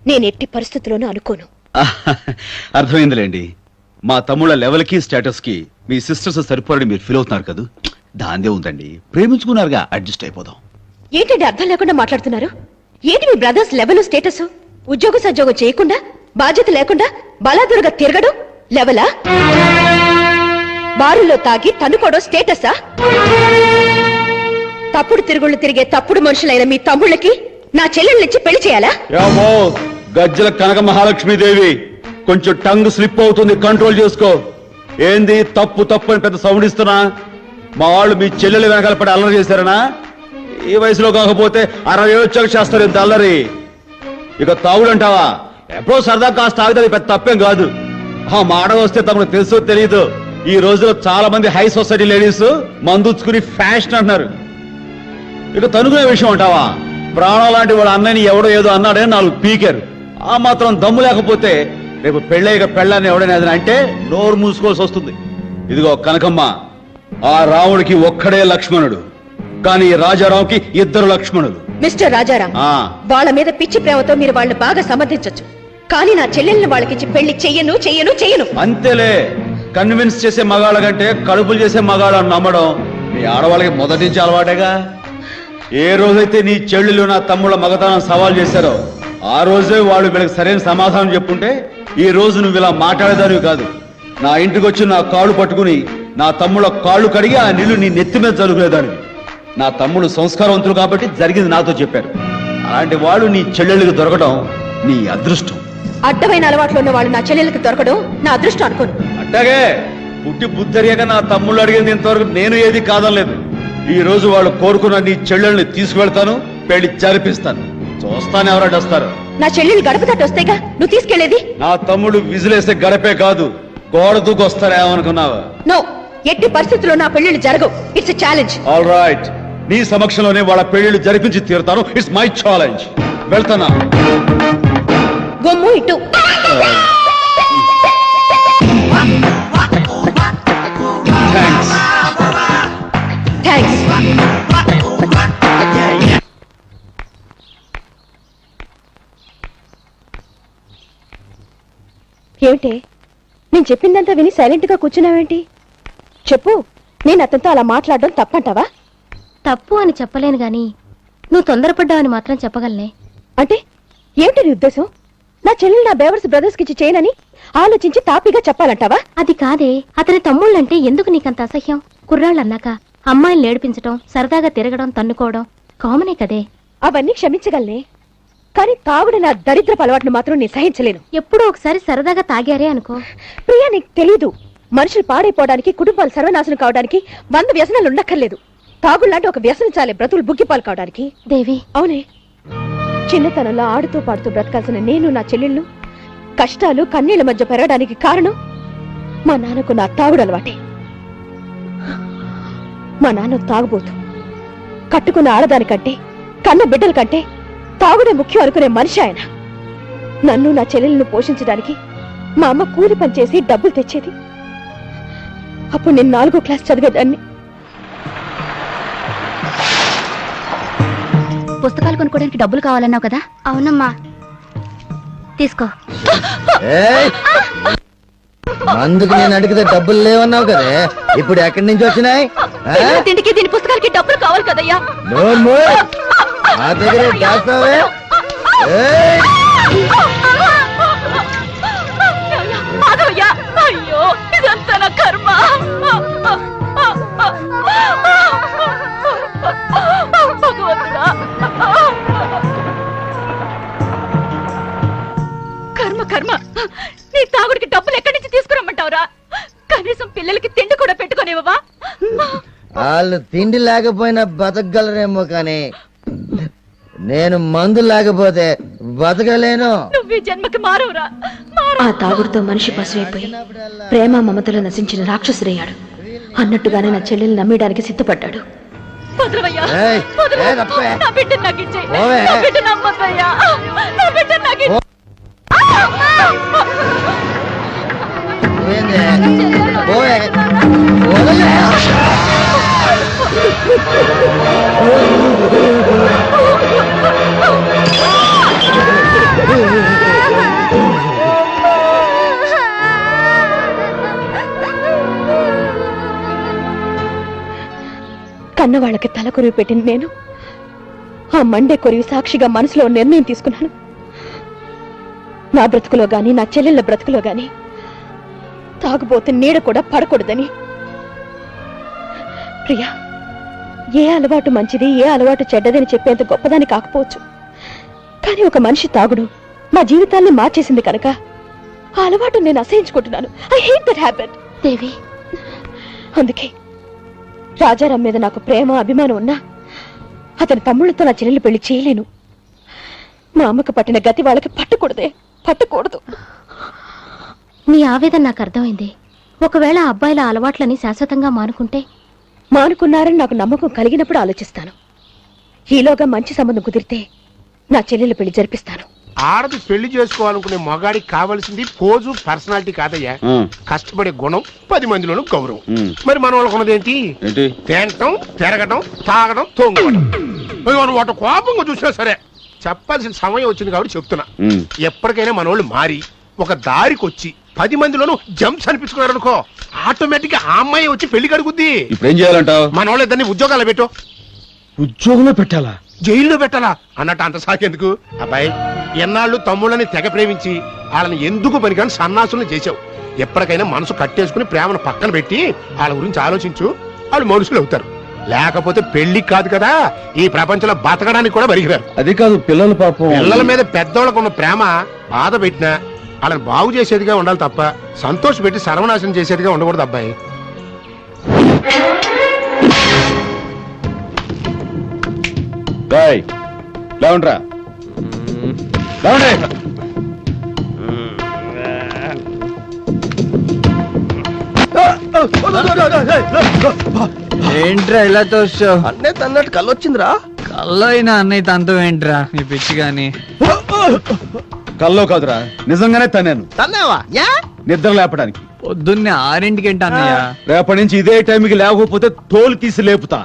నేను ఎట్టి పరిస్థితుల్లోనూ అనుకోను. అర్థమైందిలేండి. మా తమ్ముళ్ళ లెవెల్ కి స్టేటస్ కి మీ సిస్టర్స్ సరిపోరని మీరు ఫీల్ అవుతున్నారు కదా? దాందే ఉందండి, ప్రేమించుకున్నారుగా, అడ్జస్ట్ అయిపోదాం. ఏంటండి అర్థం లేకుండా మాట్లాడుతున్నారు? ఏంటి మీ బ్రదర్స్ లెవెల్ స్టేటస్? ఉద్యోగ సద్యోగం చేయకుండా, బాధ్యత లేకుండా బలాదురుగా తిరగడం లెవెలా? బారుల్లో తాగి తన్నుకోవడం స్టేటసా? తప్పుడు తిరుగుళ్ళు తిరిగే తప్పుడు మనుషులైన మీ తమ్ముళ్ళకి నా చెల్లెళ్ళనిచ్చి పెళ్లి చేయాలా? గజ్జల కనక మహాలక్ష్మీదేవి, కొంచెం టంగ్ స్లిప్ అవుతుంది, కంట్రోల్ చేసుకో. ఏంది తప్పు తప్పు అని పెద్ద సౌండ్ ఇస్తున్నా? మా వాళ్ళు మీ చెల్లెలు వెనకాల పడి అల్లరి చేశారనా? ఈ వయసులో కాకపోతే 60 వచ్చాక చేస్తారు ఇంత అల్లరి. ఇక తాగుడంటావా? ఎప్పుడో సరదా కాస్త తాగితే అది పెద్ద తప్పేం కాదు. మాట వస్తే తమకు తెలుసో తెలియదు, ఈ రోజులో చాలా మంది హై సొసైటీ లేడీస్ మందుచ్చుకుని ఫ్యాషన్ అంటున్నారు. ఇక తనుకునే విషయం అంటావా? ప్రాణం లాంటి వాడు అన్నని ఎవడో ఏదో అన్నాడని 4 పీకారు. ఆ మాత్రం దమ్ము లేకపోతే రేపు పెళ్ళయ్యక పెళ్ళాన్ని ఎవడైనా అంటే నోరు మూసుకోవాల్సి వస్తుంది. ఇదిగో కనకమ్మ, ఆ రాముడికి ఒక్కడే లక్ష్మణుడు, కానీ రాజారావుకి 2 లక్ష్మణులు. మిస్టర్ రాజారాం, వాళ్ళ మీద పిచ్చి ప్రేమతో మీరు వాళ్ళని బాగా సమర్థించొచ్చు, కానీ నా చెల్లెల్ని వాళ్ళకిచ్చి పెళ్లి చెయ్యను చెయ్యను చెయ్యను. అంతేలే, కన్విన్స్ చేసే మగాళ్ళ కంటే కడుపులు చేసే మగాళ్ళని నమ్మడం మీ ఆడవాళ్ళకి మొదటి నుంచి అలవాటేగా. ఏ రోజైతే నీ చెల్లెలు నా తమ్ముళ్ళ మగతనం సవాల్ చేశారో ఆ రోజే వాళ్ళు వీళ్ళకి సరైన సమాధానం చెప్పుంటే ఈ రోజు నువ్వు ఇలా మాట్లాడేదానివి కాదు. నా ఇంటికి వచ్చి నా కాళ్ళు పట్టుకుని నా తమ్ముళ్ళ కాళ్ళు కడిగి ఆ నీళ్లు నీ నెత్తి మీద జరుగులేదని. నా తమ్ముడు సంస్కారవంతులు కాబట్టి జరిగింది నాతో చెప్పారు. అలాంటి వాడు నీ చెల్లెళ్ళకి దొరకడం నీ అదృష్టం. అడ్డమైన అలవాట్లు ఉన్న వాళ్ళు నా చెల్లెలకి దొరకడం నా అదృష్టం అనుకోను. అట్టాగే పుట్టి బుద్ధరియాక నా తమ్ముళ్ళు అడిగింది ఇంతవరకు నేను ఏది కాదనలేదు. ఈ రోజు వాళ్ళు కోరుకున్న నీ చెల్లెల్ని తీసుకువెళ్తాను, పెళ్లి జరిపిస్తాను. చూస్తాను ఎవరు వస్తారు. నా చెల్లెలు గడప తట్టు వస్తేగా నువ్వు తీసుకెళ్లేది. నా తమ్ముడు విజిలేస్తే గడపే కాదు, గోడ దూకొస్తారేమనుకున్నావా? నో, ఎట్టి పరిస్థితుల్లో నా పెళ్లిళ్ళు జరగవు. It's a challenge. All right, నీ సమక్షంలోనే వాళ్ళ పెళ్లిళ్ళు జరిపించి తీరుతాను. It's my challenge. వెళ్తానా? గొమ్ము ఇటు. థ్యాంక్స్. థ్యాంక్స్. ఏమిటి, నేను చెప్పిందంతా విని సైలెంట్ గా కూర్చున్నావేంటి? చెప్పు, నేను అతనితో అలా మాట్లాడడం తప్పంటావా? తప్పు అని చెప్పలేను గాని నువ్వు తొందరపడ్డావని మాత్రం చెప్పగలనే. అంటే ఏమిటి నీ ఉద్దేశం? నా చెల్లెలు నా బేవర్స్ బ్రదర్స్ కి చేయనని ఆలోచించి తాపీగా చెప్పాలంటావా? అది కాదే, అతని తమ్ముళ్ళంటే ఎందుకు నీకంత అసహ్యం? కుర్రాళ్ళన్నాక అమ్మాయిని ఏడిపించడం, సరదాగా తిరగడం, తన్నుకోవడం కామనే కదే. అవన్నీ క్షమించగలనే, కానీ తాగుడు నా దరిద్రపు అలవాటును మాత్రం నేను సహించలేను. ఎప్పుడో ఒకసారి సరదాగా తాగారే అనుకో. ప్రియా, నీకు తెలీదు, మనుషులు పాడైపోవడానికి, కుటుంబాలు సర్వనాశనం కావడానికి 100 వ్యసనాలు ఉండక్కర్లేదు. తాగుళ్లాంటి ఒక వ్యసనం చాలే బ్రతులు బుగ్గిపాలు కావడానికి. దేవి, అవునే, చిన్నతనంలో ఆడుతూ పాడుతూ బ్రతకాల్సిన నేను, నా చెల్లెళ్ళు కష్టాలు కన్నీళ్ల మధ్య పెరగడానికి కారణం మా నాన్నకు నా తాగుడు అలవాటే. మా నాన్న తాగుబోతు. కట్టుకున్న ఆడదానికంటే, కన్న బిడ్డల కంటే తాగుడే ముఖ్యం అనుకునే మనిషి ఆయన. నన్ను నా చెల్లెలను పోషించడానికి మా అమ్మ కూలి పని చేసి డబ్బులు తెచ్చేది. అప్పుడు నేను 4వ క్లాస్ చదివేదాన్ని. పుస్తకాలు కొనుక్కోడానికి డబ్బులు కావాలన్నావు కదా? అవునమ్మా, తీసుకో. అందుకు నేను అడిగితే డబ్బులు లేవన్నావు కదే, ఇప్పుడు ఎక్కడి నుంచి వచ్చినాయి? తిండికి దీని పుస్తకాలకి డబ్బులు కావాలి కదయ్యా. నా దగ్గర దాస్తావే? అయ్యో, ఇదంతా నా కర్మ. భగవంతుడా, కర్మ కర్మ. నీ తాగుడికి డబ్బులు ఎక్కడి నుంచి తీసుకురమ్మంటావురా? కనీసం పిల్లలకి తిండి కూడా పెట్టుకునేవా? వాళ్ళు తిండి లేకపోయినా బతకగలరేమో, కానీ నేను మందు లేకపోతే బతకలేను. నువ్వు ఈ జన్మకి మారవురా. ఆ తాగుడుతో మనిషి పశువైపోయి ప్రేమ మమతలు నశించిన రాక్షసుడయ్యాడు. అన్నట్టుగానే నా చెల్లెల్ని నమ్మేయడానికి సిద్ధపడ్డాడు. ఏయ్, ఏ తప్పే? ఓవే. ఏంది? ఓవే. వదలే. కన్నవాళ్ళకి తల కొరివి పెట్టిన నేను ఆ మండే కొరివి సాక్షిగా మనసులో నిర్ణయం తీసుకున్నాను. నా బ్రతుకులో గాని, నా చెల్లెళ్ళ బ్రతుకులో గాని తాగుబోతే నీడ కూడా పడకూడదని. ప్రియా, ఏ అలవాటు మంచిది, ఏ అలవాటు చెడ్డదని చెప్పేంత గొప్పదాని కాకపోవచ్చు, కానీ ఒక మనిషి తాగుడు మా జీవితాన్ని మార్చేసింది కనుక ఆ అలవాటు నేను అసహించుకుంటున్నాను. I hate that habit. Devi, అందుకే రాజారాం మీద నాకు ప్రేమ, అభిమానం ఉన్నా అతని తమ్ముళ్ళతో నా చెల్లెలు పెళ్లి చేయలేను. మా అమ్మకు పట్టిన గతి వాళ్ళకి పట్టకూడదు. నీ ఆవేదన నాకు అర్థమైంది. ఒకవేళ అబ్బాయిల అలవాట్లని శాశ్వతంగా మానుకున్నారని నాకు నమ్మకం కలిగినప్పుడు ఆలోచిస్తాను. ఈలోగా మంచి సంబంధం కుదిరితే నా చెల్లెలు పెళ్లి జరిపిస్తాను. ఆడది పెళ్లి చేసుకోవాలనుకునే మగాడికి కావాల్సింది పోజు, పర్సనాలిటీ కాదయ్యా, కష్టపడే గుణం, 10 మందిలోనూ గౌరవం. మరి మన వాళ్ళకు ఉన్నదేంటి? తినటం, తిరగటం, తాగడం, తొంగడం. వాటి కోపంగా చూసినా సరే చెప్పాల్సిన సమయం వచ్చింది కాబట్టి చెప్తున్నా. ఎప్పటికైనా మన వాళ్ళు మారి ఒక దారికి వచ్చి 10 మందిలోనూ జంప్స్ అనిపించుకున్నారనుకో, ఆటోమేటిక్ గా ఆ అమ్మాయి వచ్చి పెళ్లి కడుగుద్ది. ఇప్పుడు ఏం చేయాలంటావు? మన వాళ్ళు ఇద్దరిని ఉద్యోగాలు పెట్టు. ఉద్యోగంలో పెట్టాలా? జైల్లో పెట్టాలా అన్నట్టు అంత సాకెందుకు అబ్బాయి ఎన్నాళ్ళు తమ్ముళ్ళని తెగ ప్రేమించి వాళ్ళని ఎందుకు పనికాని సన్నాసుల్ని చేసావు. ఎప్పటికైనా మనసు కట్టేసుకుని ప్రేమను పక్కన పెట్టి వాళ్ళ గురించి ఆలోచించు, వాళ్ళు మనుషులు అవుతారు. లేకపోతే పెళ్లి కాదు కదా, ఈ ప్రపంచంలో బతకడానికి కూడా బరిగిరారు. అది కాదు పిల్లలు పాపం. పిల్లల మీద పెద్దోళ్ళకు ఉన్న ప్రేమ బాధ పెట్టినా వాళ్ళని బాగు చేసేదిగా ఉండాలి తప్ప సంతోష పెట్టి సర్వనాశనం చేసేదిగా ఉండకూడదు అబ్బాయి. లేవండ్రా ఏంట్రా ఇలా తోస్తావు? అన్నయ్య అన్నట్టు కళ్ళు వచ్చిందిరా. కల్లో అయినా అన్నయ్య తంతం ఏంట్రా నీ పిచ్చి గాని. కల్లో కాదురా, నిజంగానే తన్నాను. తన్నావా? నిద్ర లేపడానికి. పొద్దున్నే 6ంటికి ఏంటి అన్నయ్య? రేపటి నుంచి ఇదే టైంకి లేకపోతే తోలు తీసి లేపుతా.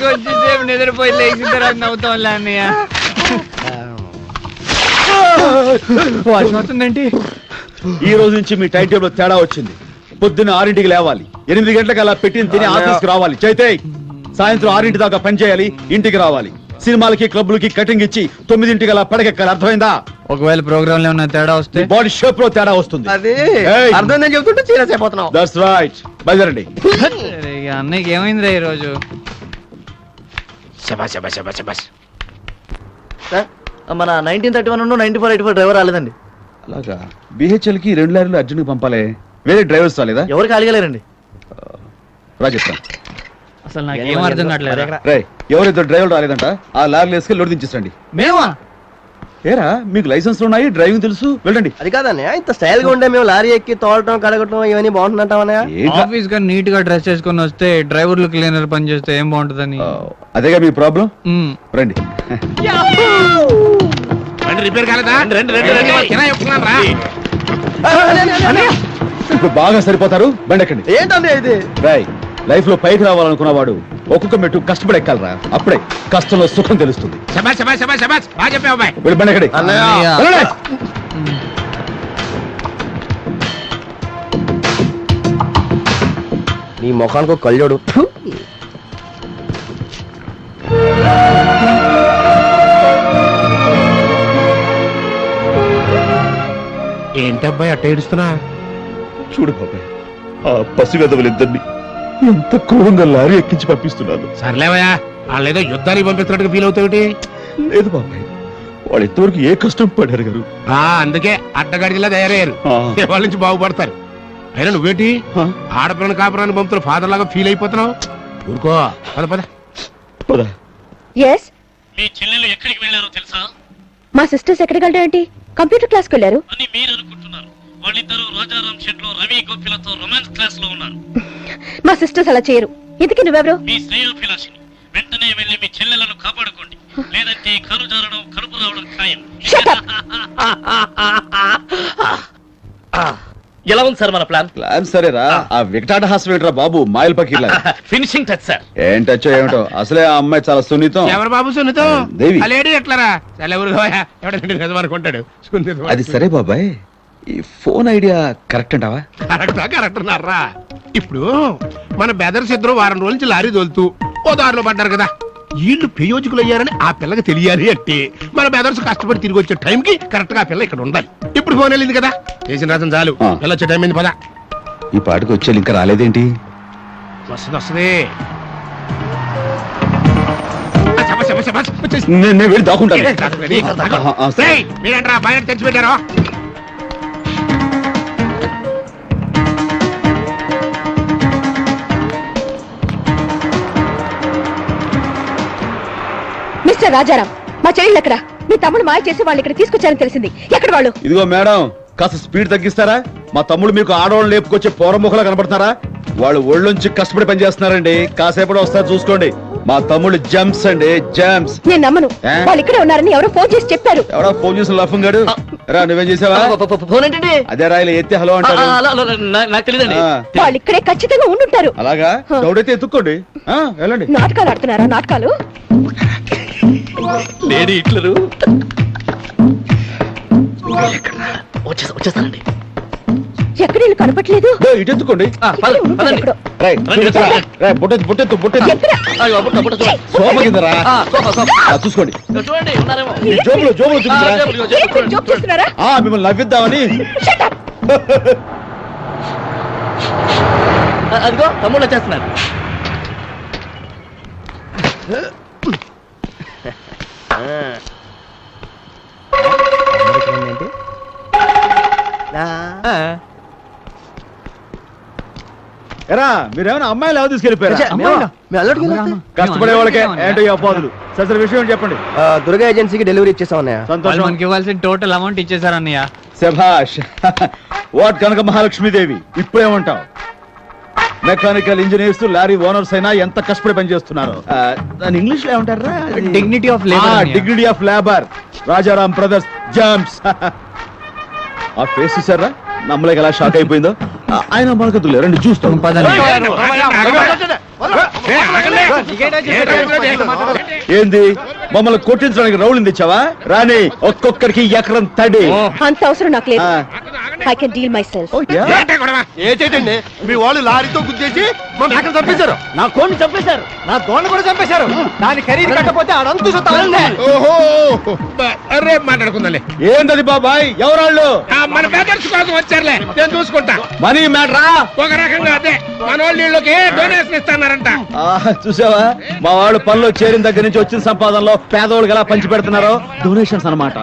కొంచెంసేపు నిద్రపోయి లేచిన తర్వాత నవ్వుతాంలే అన్నయ్య. వర్షం వస్తుందేంటి? ఈ రోజు నుంచి మీ టైం టేబుల్ తేడా వచ్చింది. పొద్దున్న 6ంటికి లేవాలి, 8 గంటలకు అలా పెట్టిన తిని ఆఫీస్కి రావాలి. చైతే సాయంత్రం 6ంటి దాకా పని చేయాలి, ఇంటికి రావాలి. సినిమాలకి క్లబ్లకి కటింగ్ ఇచ్చి 9ంటికి అలా పడకెక్కాలి. అర్థమైందా? ఒకవేళ ప్రోగ్రామ్ లో ఉన్న తేడా వస్తే బాడీ షేప్ లో తేడా వస్తుంది. అది ఏయ్! అర్థం చెబుతుంటే సీరియస్ అయిపోతున్నావు. That's right. బయలుదేరండి. అన్నయ్యకి ఏమైందిరా ఈ రోజు? మన 1931 9484 డ్రైవర్ రాలేదండి. అలాగా బిహెచ్ఎల్ కి 2 లారీలు అర్జున్ పంపాలి. వేరే డ్రైవర్స్ రాలేదా? ఎవరికి అడగలేరండి. రా చెప్తాను. అసలు నాకేం అర్థం కావట్లేదు. రే, ఎవరిద్దరు డ్రైవర్లు రాలేదంట, ఆ లారీలు వేసుకెళ్ళి లోడ్ దించేసండి. మేమా? ఏరా, మీకు లైసెన్స్ ఉన్నాయి, డ్రైవింగ్ తెలుసు, వెళ్ళండి. అది కాదన్నయ్య, ఇంత స్టైల్ గా ఉండే మేము లారీ ఎక్కి తోలటం కడగటం ఇవన్నీ బాగుంటుందంటావన్నయ్య. ఆఫీస్ గా నీట్ గా డ్రెస్ చేసుకుని వస్తే డ్రైవర్లు క్లీనర్ పని చేస్తే ఏం బాగుంటుందని. అదేగా మీ ప్రాబ్లం. రండి. రిపేర్ కాలేదా? ఇప్పుడు బాగా సరిపోతారు, బండి ఎక్కండి. ఏంటండి ఇది? రాయ్, లైఫ్ లో పైకి రావాలనుకున్నవాడు ఒక్కొక్క మెట్టు కష్టపడి ఎక్కాలరా. అప్పుడే కష్టంలో సుఖం తెలుస్తుంది. వెళ్ళి బండి ఎక్కండి. వెళ్ళండి. నీ ముఖానికి ఒక కళ్ళోడు. ఏంటబ్బాయి అట్ట ఏడుస్తున్నా? చూడు బాబాయ్, ఆ పసిగదవులిద్దరిని ఎంత క్రూరంగా లారీ ఎక్కించి పంపిస్తున్నాను. సర్లేవయ్యా, వాళ్ళేదో యుద్ధానికి పంపిస్తున్నట్టుగా ఫీల్ అవుతావుటి? లేదు బాబాయ్, వాళ్ళు ఇంతవరకు ఏ కష్టం పడారు గారు. అందుకే అడ్డగాడిలా తయారయ్యారు. వాళ్ళ నుంచి బాగుపడతారు. అయినా నువ్వేంటి ఆడపిల్లని కాపురాన్ని పంపుతున్న ఫాదర్ లాగా ఫీల్ అయిపోతున్నావు? ఊరుకో, పద పద. ఎస్, మీ చెల్లెలు ఎక్కడికి వెళ్ళారో తెలుసా? మా సిస్టర్స్ ఎక్కడికి వెళ్ళడం ఏంటి? కంప్యూటర్ క్లాస్కి వెళ్ళారు అని మీరు అనుకుంటున్నారు. వాళ్ళిద్దరూ రాజారాం షెడ్ లో రవి గోపిలతో రొమాన్స్ క్లాస్ లో ఉన్నారు. మా సిస్టర్స్ అలా చేయరు. ఇంతకీ నువ్వెవరు? మీ శ్రేయోభిలాషిని. వెంటనే వెళ్ళి మీ చెల్లెలను కాపాడుకోండి, లేదంటే కరు జారడం కడుపు రావడం ఖాయం. ఎలా ఉంది సార్ మన ప్లాన్? ప్లాన్ సరేరా, ఆ వికటాట హాస్యం ఏంట్రా బాబు, మాయల్ పకీర్లా. Finishing touch sir. ఏంటచ్చో ఏమిటో, అసలే ఆ అమ్మాయి చాలా సున్నితం. ఎవరు బాబు సున్నితం? దేవి. లేడీ ఎట్లారా? ఎవడనుకుంటాడు? అది సరే బాబాయ్, ఈ ఫోన్ ఐడియా కరెక్ట్ అంటావా? కరెక్ట్ అన్నారా? ఇప్పుడు మన బెదర్స్ ఇద్దరు వారం రోజుల నుంచి లారీ తోలుతూ ఓ దారిలో పడ్డారు కదా. వీళ్ళు ప్రయోజకులు అయ్యారని ఆ పిల్లకి తెలియాలి అంటే మన బెదర్స్ కష్టపడి తిరిగి వచ్చే టైంకి కరెక్ట్ గా ఆ పిల్ల ఇక్కడ ఉండాలి. ఇప్పుడు ఫోన్ వెళ్ళింది కదా, చేసిన రాసం చాలు. పిల్ల వచ్చే టైం అయింది, పద. ఈ పాటకు వచ్చే ఇంకా రాలేదేంటి? వస్తుంది. నేను వెళ్ళి దాక్కుంటాను. మీరంటారా బయట తెచ్చిపెట్టారో? మిస్టర్ రాజారాం, మా చెల్లెళ్ళు ఎక్కడ? మీ తమ్ముడు మాయ చేసి వాళ్ళు ఇక్కడ తీసుకొచ్చారని తెలిసింది. ఎక్కడ వాళ్ళు? ఇదిగో మేడం, కాస్త స్పీడ్ తగ్గిస్తారా? మా తమ్ముడు మీకు ఆడవాళ్ళు లేపుకొచ్చే పోరముఖలా కనబడతారా? వాళ్ళు ఒళ్ళొంచి కష్టపడి పనిచేస్తున్నారండి. కాసేపటి వస్తారు చూసుకోండి. మా తమ్ముడు జంప్స్ అండి, జంప్స్. నేను నమ్మను. వాళ్ళు ఇక్కడే ఉన్నారని ఎవరో ఫోన్ చేసి చెప్పారు. ఎవడో ఫోన్ చేసిన లఫంగాడు. రా, నువ్వేం చేసావా? ఫోన్ ఏంటండి? అదే రాయిలు ఎత్తి హలో అంటారు. నాకు తెలియదండి. వాళ్ళు ఇక్కడే ఖచ్చితంగా ఉండుంటారు. అలాగా? డౌట్ ఎత్తుక్కోండి, వెళ్ళండి. నాటకాలు ఆడుతున్నారా? నాటకాలు? Lady Hitler. వచ్చేస్తానండి. ఎక్కడ వీళ్ళు కనపట్లేదు ఇటు ఎత్తుకోండి ఇక్కడే ఉంటారు ఎక్కడో. బుట్టెత్తు ఎక్కడ? సోఫా కింద రా చూసుకోండి మీ జోబులు చూపించరా ఏంటి మీరు జోక్ చేస్తున్నారా? మిమ్మల్ని నవ్విద్దామని Shut up! అదిగో తమ్ముళ్ళు వచ్చేస్తున్నారు. ఎరా మీరేమైనా అమ్మాయిలు ఎవరు తీసుకెళ్ళిపోయారా కష్టపడే వాళ్ళకే ఏంటో ఈ అపోదులు సరే విషయం ఏంటి చెప్పండి దుర్గా ఏజెన్సీకి డెలివరీ ఇచ్చేసాం అన్నయ్య. సంతోషం మనకి ఇవ్వాల్సిన టోటల్ అమౌంట్ ఇచ్చేసారు అన్నయ్య. శభాష్ వాట్ కనక మహాలక్ష్మీదేవి ఇప్పుడేమంటావు మెకానికల్ ఇంజనీర్స్ లారీ ఓనర్స్ అయినా ఎంత కష్టపడి పనిచేస్తున్నారు దాని ఇంగ్లీష్ లో ఏమంటారా dignity of labour. Dignity of labour Rajaram brothers jams ఆ ఫేస్ చూసారా నమ్మలేక ఎలా షాక్ అయిపోయిందో ఆయన మనకు రండి చూస్తాం ఏంది మమ్మల్ని కొట్టించడానికి రౌలింది ఇచ్చావా రాని ఒక్కొక్కరికి ఎకరం తడి అంత అవసరం నాకు లేదు. I can deal my self. ఏంటండి మీ వాళ్ళు లారీతో గుద్దేసి మన అక్కడ చంపేశారు. నా కోడిని చంపేశారు, నా దోణి కూడా చంపేశారు. దాని ఖరీదు కట్టకపోతే ఆడంతు ఓహో అరే మాట్లాడుకుందాలే. ఏంటది బాబాయ్ ఎవరాళ్ళు మన బ్రదర్స్ కోసం వచ్చారులే, నేను చూసుకుంటా. మనీ మ్యాటరా ఒక రకంగా అదే మన వాళ్ళు వీళ్ళకి డొనేషన్ ఇస్తున్నారంట. చూసావా మా వాళ్ళు పనిలో చేరిన దగ్గర నుంచి వచ్చిన సంపాదనలో పేదవాళ్ళకి ఎలా పంచి పెడుతున్నారో డొనేషన్స్ అన్నమాట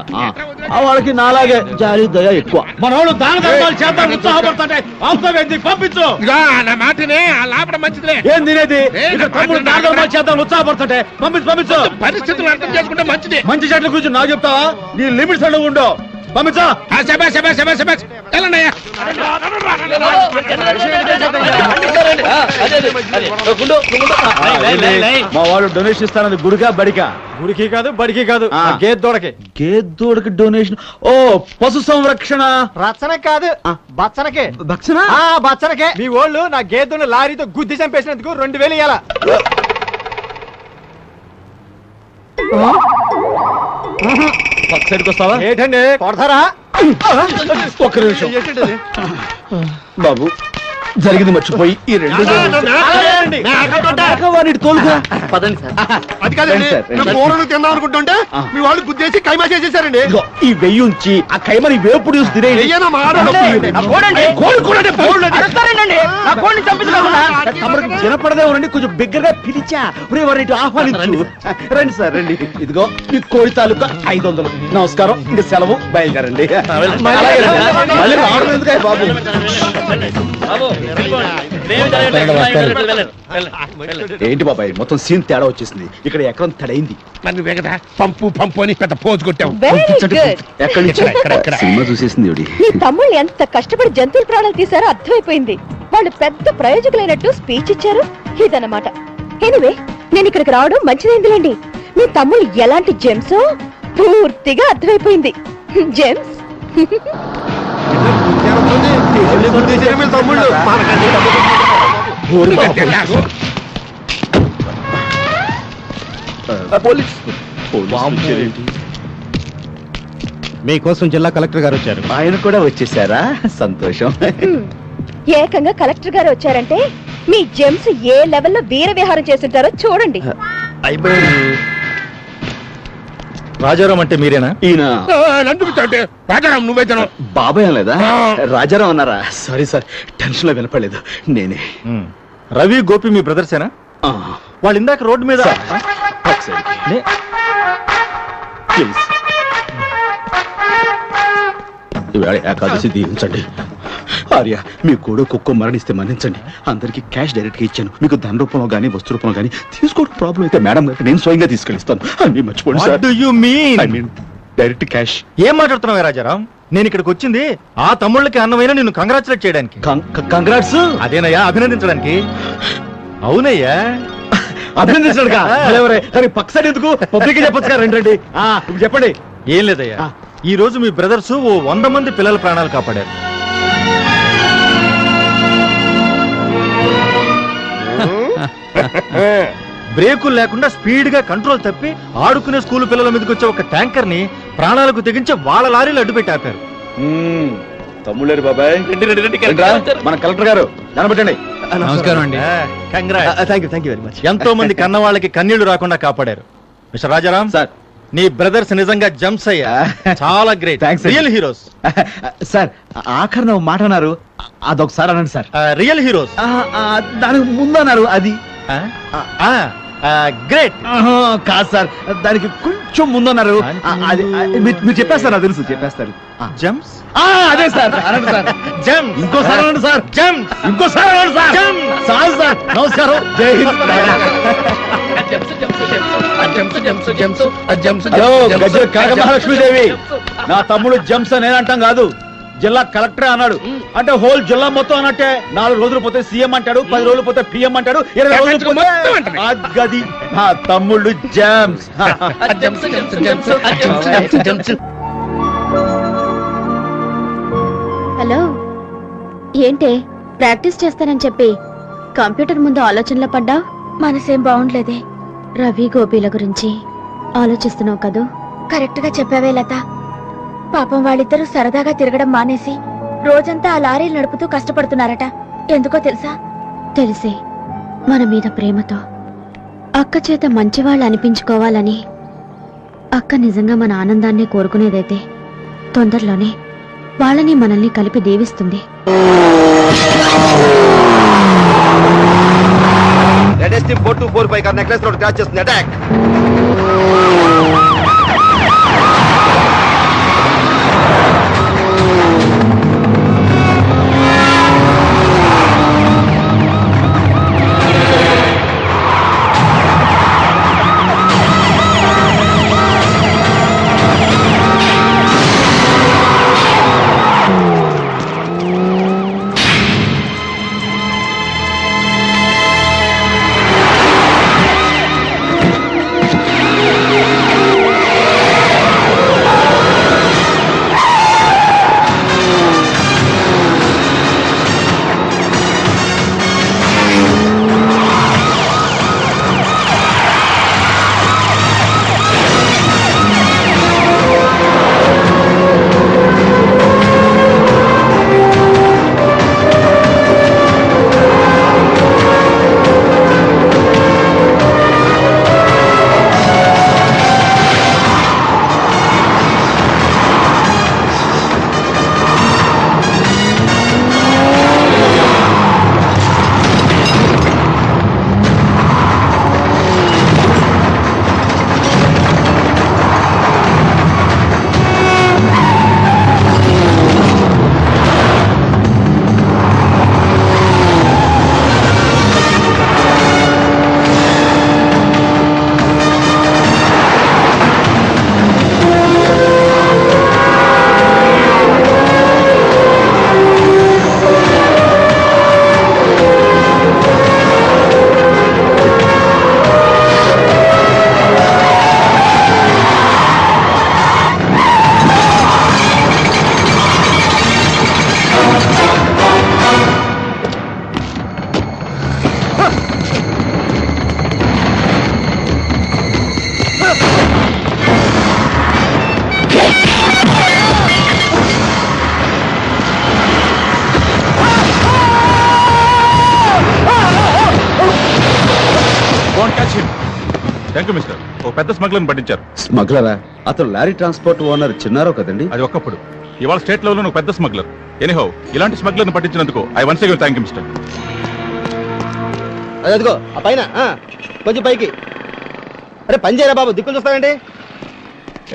ఆ వాళ్ళకి నాలాగే జాలి దయ ఎక్కువ మన వాళ్ళు దాన ధర్మాలు చేద్దాం ఉత్సాహపడుతుంటే పంపించు నా మాటనే ఆ లాభం మంచిదిలే. ఏం తినేది ఇక్కడ తమ్ముడు దాన ధర్మాలు చేద్దాం ఉత్సాహపడుతుంటే పంపించు పరిస్థితులు అర్థం చేసుకుంటే మంచిది. మంచి చెట్ల గురించి నాకు చెప్తావా నీ లిమిట్స్ అడుగు ఉండవు పంపించా మా వాళ్ళు డొనేషన్ ఇస్తానది గుడికా బడికా గుడికి కాదు బడికి కాదు గేదోడకి డొనేషన్ ఓ పశు సంరక్షణ రచన కాదు బచ్చనకే భక్షణ బచ్చనకే మీ వాళ్ళు నా గేదెను లారీతో గుద్ది చంపేసినందుకు 2000 ఇయ్యాల. సైడ్కి వస్తావా ఏంటండి కొడతారా? ఒక్క నిమిషం బాబు జరిగింది మర్చిపోయి ఈ రెండు తోలుగా పదండి సార్. అది కాదండి, రండి సార్, రండి. మేము కూరలు తిందాం అనుకుంటుంటే మీ వాళ్ళు గుద్దేసి కైమా చేసేసారండి. ఇదిగో, ఈ వెయ్యి ఉంచి ఆ కైమని వేపుడు చూసి తినేయండి. వెయ్యేనా మా ఆడోళ్ళు? కోడి కూడా అంటే బోల్డ్ అది. తమరికి వినపడదే ఉండండి కొంచెం బిగ్గరగా పిలిచా ఒరే వారిని ఇటు ఆహ్వానించు రండి సార్ రండి ఇదిగో మీ కోడి తాలూకా 500 నమస్కారం ఇంక సెలవు బయలుదేరండి మళ్ళీ రావడం ఎందుకే బాబు ఏంటి బాబాయ్ మొత్తం సీన్ తేడా వచ్చేసింది ఇక్కడ ఎకరం తడైంది మరి వేగదా పంపు పంపు అని పెద్ద పోజు కొట్టావు. Very good. ఎక్కడి నుంచి సినిమా చూసేసింది ఇవిడి. మీ తమ్ముళ్ళు ఎంత కష్టపడి జంతువుల ప్రాణాలు తీశారో అర్థమైపోయింది. వాళ్ళు పెద్ద ప్రయోజకులైనట్టు స్పీచ్ ఇచ్చారు. ఇదన్నమాట. ఎనివే నేను ఇక్కడికి రావడం మంచిదైందిలేండి. మీ తమ్ముళ్ళు ఎలాంటి జెమ్స్ పూర్తిగా అర్థమైపోయింది. జెమ్స్ తమ్ముళ్ళు మీకోసం జిల్లా కలెక్టర్ గారు వచ్చారు. ఆయన కూడా వచ్చేసారా సంతోషం ఏకంగా కలెక్టర్ గారు వచ్చారంటే మీ జెమ్స్ ఏ లెవెల్లో వీర విహారం చేస్తుంటారో చూడండి. రాజారాం అంటే మీరేనా? ఈయన రాజారాం నువ్వైతే బాబాయ్ అనలేదా రాజారాం అన్నారా సారీ సార్ టెన్షన్ లో వినపడలేదు నేనే రవి గోపి మీ బ్రదర్సేనా? వాళ్ళు ఇందాక రోడ్డు మీద ప్లీజ్ ఈవేళ ఏకాదశి దీవించండి ఆర్య మీ కోడు కుక్క మరణిస్తే మన్నించండి అందరికి క్యాష్ డైరెక్ట్ గా ఇచ్చాను మీకు ధన రూపంలో గానీ వస్తు రూపంలో గానీ తీసుకోవడం ప్రాబ్లం అయితే మేడం గారికి నేను స్వయంగా తీసుకెళ్ళిస్తాను అన్ని మర్చిపోండి sir I mean direct cash ఏం మాట్లాడుతున్నావు రాజారాం? నేను ఇక్కడికి వచ్చింది ఆ తమ్ముళ్ళకి అన్నమైన నిన్ను కంగ్రాచులేట్ చేయడానికి. కంగ్రాట్స్ అదేనయ్యా అభినందించడానికి. అవునయ్యా అభినందించడానికి కానీ పక్క సైడ్ ఎందుకు పబ్లిక్ చెప్పొచ్చు కదా రండి ఇప్పుడు చెప్పండి. ఏం లేదయ్యా ఈ రోజు మీ బ్రదర్స్ ఓ 100 మంది పిల్లల ప్రాణాలు కాపాడారు. బ్రేకులు లేకుండా స్పీడ్ గా కంట్రోల్ తప్పి ఆడుకునే స్కూల్ పిల్లల మీదకి వచ్చే ఒక ట్యాంకర్ ని ప్రాణాలకు తెగించి వాళ్ళ లారీలు అడ్డు పెట్టి ఆపారు. తమ్ముళ్ళేరు బాబాయ్. రండిరా, మన కలెక్టర్ గారు కనబెట్టండి. నమస్కారం అండి. Thank you very much. ఎంతో మంది కన్న వాళ్ళకి కన్నీళ్లు రాకుండా కాపాడారు. మిస్టర్ రాజారాం సార్ నీ బ్రదర్స్ నిజంగా జంప్స్ అయ్యా. చాలా great. Thanks, real heroes. Sir ఆఖరణ ఒక మాట అన్నారు, అదొకసారి అనండి సార్. Real heroes. దానికి ముందు అన్నారు అది గ్రేట్. కాదు సార్, దానికి కొంచెం ముందన్నారు. అది మీరు చెప్పేస్తారు, నాకు తెలుసు చెప్పేస్తారు. జంప్స్. అదే సార్ అనండి సార్. జంప్స్. ఇంకోసారి అనండి సార్. జంప్స్. ఇంకోసారి అనండి సార్. చాలు సార్. నమస్కారం. జై హింద్. హలో గజ కనక మహాలక్ష్మీదేవి, నా తమ్ముడు జంప్స్ అని నేనంటాం కాదు, జిల్లా కలెక్టర్ అన్నాడు. అంటే హోల్ జిల్లా మొత్తం అన్నట్టే. 4 రోజులు పోతే సీఎం అంటాడు, 10 రోజులు పోతే పిఎం అంటాడు, 20 రోజులు పోతే గది. నా తమ్ముళ్ళు జంప్స్. హలో, ఏంటే ప్రాక్టీస్ చేస్తానని చెప్పి కంప్యూటర్ ముందు ఆలోచనలో పడ్డావు? మనసేం బాగుండలేదే. రవి గోపీల గురించి ఆలోచిస్తున్నావు కదూ? కరెక్ట్ గా చెప్పావే లత. పాపం వాళ్ళిద్దరూ సరదాగా తిరగడం మానేసి రోజంతా ఆ లారీలు నడుపుతూ కష్టపడుతున్నారట. ఎందుకో తెలుసా? తెలిసే మన మీద ప్రేమతో అక్క చేత మంచివాళ్ళు అనిపించుకోవాలని. అక్క నిజంగా మన ఆనందాన్ని కోరుకునేదైతే తొందరలోనే వాళ్ళని మనల్ని కలిపి దీవిస్తుంది. నెక్లెస్ రోడ్ క్రాచ్ చేస్తుంది. అటాక్. Thank you mister. ఓ పెద్ద స్మగ్లర్ని పట్టించారు. స్మగ్లరా? అతను లారీ ట్రాన్స్పోర్ట్ ఓనర్ చిన్నారో కదండి? అది ఒకప్పుడు. ఇవాళ స్టేట్ లెవెల్లో ఒక పెద్ద స్మగ్లర్. ఎనీహౌ, ఇలాంటి స్మగ్లర్ని పట్టించినందుకు I once again thank you mister. అదిగో ఆ పైన కొంచెం పైకి. అరే పని చేయరా బాబు, దిక్కులు చూస్తానండి.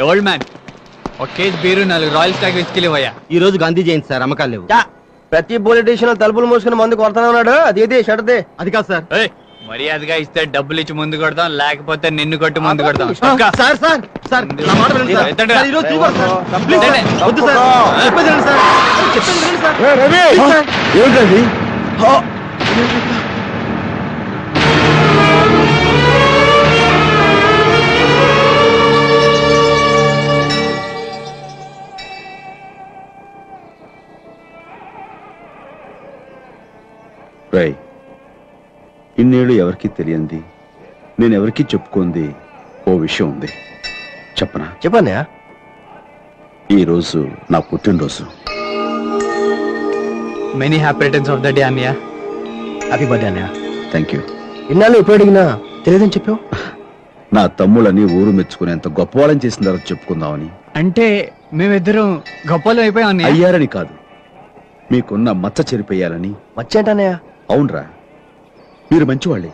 ఓల్డ్ మ్యాన్, ఒక కేజీ బీరు 4 రాయల్ స్టాగ్ విస్కీలు ఇవ్వయా. ఈ రోజు గాంధీ జయంతి సార్, అమ్మకాలు లేవు. ప్రతి పోలీస్ స్టేషన్ లో తలుపులు మూసుకుని మందు కొడతానే ఉన్నాడు. అది షటర్దే. అది కాదు సార్. మర్యాదగా ఇస్తే డబ్బులు ఇచ్చి ముందు కొడతాం, లేకపోతే నిన్ను కొట్టి ముందు కొడతాం. సార్ సార్ సార్ నా మాట వినండి సార్. సార్, ఈ రోజు తీసుకోండి సార్. Please sir. వద్దు సార్. చెప్పేది వినండి సార్. చెప్పేది వినండి సార్. Please sir. ఏమిటండి? రై, ఇన్నేళ్ళు ఎవరికి తెలియంది, నేను ఎవరికి చెప్పుకుంది ఓ విషయం ఉంది. చెప్పనా? చెప్పన్నయ్యా. ఈరోజు నా పుట్టినరోజు. Many happy returns of the day అన్నయ్య. హ్యాపీ బర్త్డే అన్నయ్య. Thank you. ఇన్నాళ్ళు ఎప్పుడు అడిగినా తెలియదని చెప్పావు. నా తమ్ముళ్ళని ఊరు మెచ్చుకునేంత గొప్పవాళ్ళని చేసిన తర్వాత చెప్పుకుందామని. అంటే మేమిద్దరం గొప్పలు అయిపోయాం అన్నయ్య. అయ్యారని కాదు, మీకున్న మచ్చ చెరిపోయాలని. మర్చేంటన్నయ్య. అవునరా, మీరు మంచివాళ్ళే,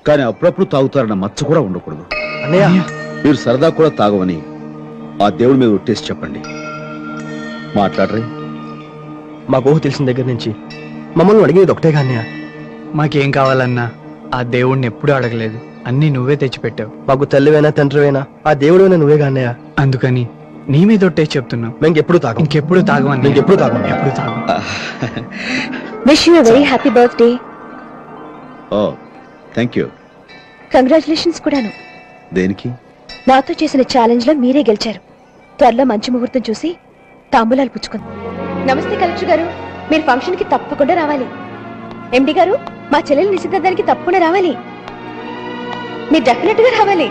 కానీ అప్పుడప్పుడు తాగుతారన్న మచ్చ కూడా ఉండకూడదు. అన్నయ్య మీరు సరదా కూడా తాగవని ఆ దేవుడి మీద ఒట్టేసి చెప్పండి. మాట్లాడరే. మాకు ఊహ తెలిసిన దగ్గర నుంచి మమ్మల్ని అడిగేది ఒకటేగా అన్నయ్య. మాకేం కావాలన్నా ఆ దేవుణ్ణి ఎప్పుడూ అడగలేదు, అన్నీ నువ్వే తెచ్చిపెట్టావు. మాకు తల్లివైనా తండ్రివైనా ఆ దేవుడివైనా నువ్వేగా అన్నయ్య. అందుకని నీ మీద ఒట్టేసి చెప్తున్నావు, మేము ఎప్పుడు తాగం. ఇంకెప్పుడు తాగమని. ఇంకెప్పుడు తాగం. ఎప్పుడు తాగం. Wish you very happy birthday. ఓ థ్యాంక్ యూ. కంగ్రాచులేషన్స్ కూడాను. దేనికి? నాతో చేసిన ఛాలెంజ్ లో మీరే గెలిచారు. త్వరలో మంచి ముహూర్తం చూసి తాంబూలాలు పుచ్చుకుంది. నమస్తే కలెక్టర్ గారు, మీరు ఫంక్షన్ కి తప్పకుండా రావాలి. ఎండి గారు, మా చెల్లెలు నిశ్చితార్థానికి తప్పకుండా రావాలి. మీరు డెఫినెట్ గా రావాలి.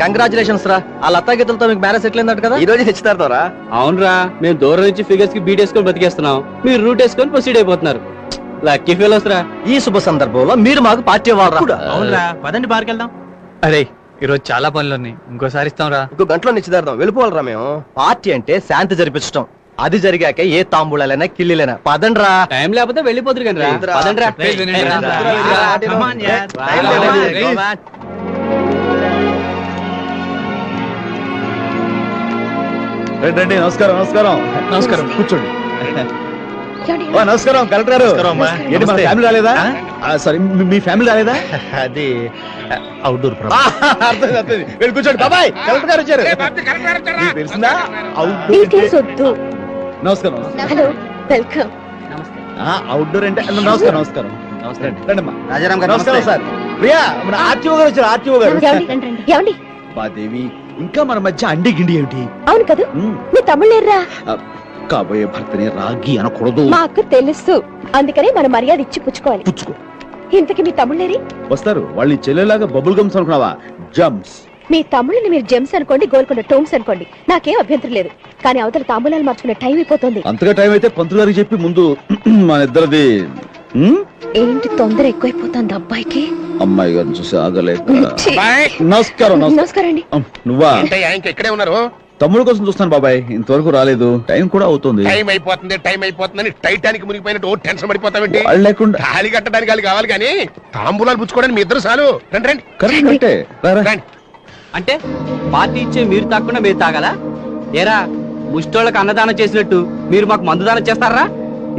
కంగ్రాచులేషన్స్ రా. ఆ లతా గీతలతో మీకు మ్యారేజ్ సెటిల్ అయిందట కదా. ఈ రోజు నిశ్చితార్థం. అవునరా, మేము దూరం నుంచి ఫిగర్స్ కి బీట్ వేసుకొని బతికేస్తున్నాం, మీరు రూట్ వేసుకొని ప్రొసీడ్ అయిపోతున్నారు. లక్కీ ఫెలోస్ రా. ఈ శుభ సందర్భంలో మీరు మాకు పార్టీ ఇవ్వాలరా. అవునరా, పదండి బార్కి వెళ్దాం. అరే ఈరోజు చాలా పనులు ఉన్నాయి, ఇంకోసారి ఇస్తాం రా. ఇంకో గంటలో నిశ్చితార్థం. వెళ్ళిపోవాలరా మేము. పార్టీ అంటే శాంతి జరిపించడం. అది జరిగాక ఏ తాంబూలాలైనా కిల్లిలైనా. పదండ్రా. టైం లేకపోతే వెళ్ళిపోతురు కానీ రా. ఏంట్రా? పదండ్రా. Please వినండి రా. Come on, yeah. రండి. నమస్కారం. నమస్కారం. నమస్కారం. కూర్చోండి. ఏమండి? ఓ, నమస్కారం కలెక్టర్ గారు. ఏంటి మన ఫ్యామిలీ రాలేదా? సారీ, మీ ఫ్యామిలీ రాలేదా? అది అవుట్డోర్ అర్థం. వెళ్ళి కూర్చోండి. బాబాయ్, కలెక్టర్ గారు వచ్చారు. మీకు తెలిసిందా? అవుట్డోర్ అంటే- డీటెయిల్స్ వద్దు. నమస్కారం. Hello, welcome. అవుట్డోర్ అంటే నమస్కారం. నమస్కారం. నమస్కారం. రండమ్మా. రాజారాం గారు నమస్కారం సార్. ప్రియా, మన ఆర్టీఓ గారు వచ్చారు. ఆర్టీఓ గారు. ఏమండి? బాదేవి, ఇంకా మన మధ్య అండి గిండి ఏమిటి? అవును కదా, మీ తమ్ముళ్ళు లేరురా? కాబోయే భర్తని రాగి అనకూడదు. మాకు తెలుసు, అందుకనే మన మర్యాద ఇచ్చి పుచ్చుకోవాలి. పుచ్చుకో. ఇంతకి మీ తమ్ముళ్ళేరి? వస్తారు. వాళ్ళని చెల్లెలాగా బబుల్ గమ్స్ అనుకున్నావా? జమ్స్. మీ తమ్ముళ్ళని మీరు జెమ్స్ అనుకోండి, గోల్కొండ టోమ్స్ అనుకోండి, నాకేం అభ్యంతరం లేదు. కానీ అవతల తాంబూలాలు మార్చుకునే టైం అయిపోతుంది. అంతగా టైం అయితే పంతులు గారికి చెప్పి ముందు మన ఇద్దరిది. ఏంటి తొందర ఎక్కువైపోతుంది అబ్బాయికి? అమ్మాయి గారిని చూసి ఆగలేక. ఛీ. నమస్కారం. నమస్కారం అండి. నువ్వా? ఇక్కడే ఉన్నారు. తమ్ముడు కోసం చూస్తాను బాబాయ్, ఇంతవరకు రాలేదు. టైం కూడా అవుతుంది. టైం అయిపోతుందని టైటానిక్ మునిగిపోయినట్టు ఓ టెన్షన్ పడిపోతావేంటి? వాళ్ళు లేకుండా తాళి కట్టడానికి వాళ్ళు కావాలి కానీ తాంబూలాలు పుచ్చుకోవడానికి మీ ఇద్దరు చాలు. రండి రండి కరెక్టే. రండి. అంటే పార్టీ ఇచ్చే మీరు తాగకుండా మీరు తాగాలా? ఏరా, ముష్టోళ్ళకి అన్నదానం చేసినట్టు మీరు మాకు మందు దానం చేస్తారా?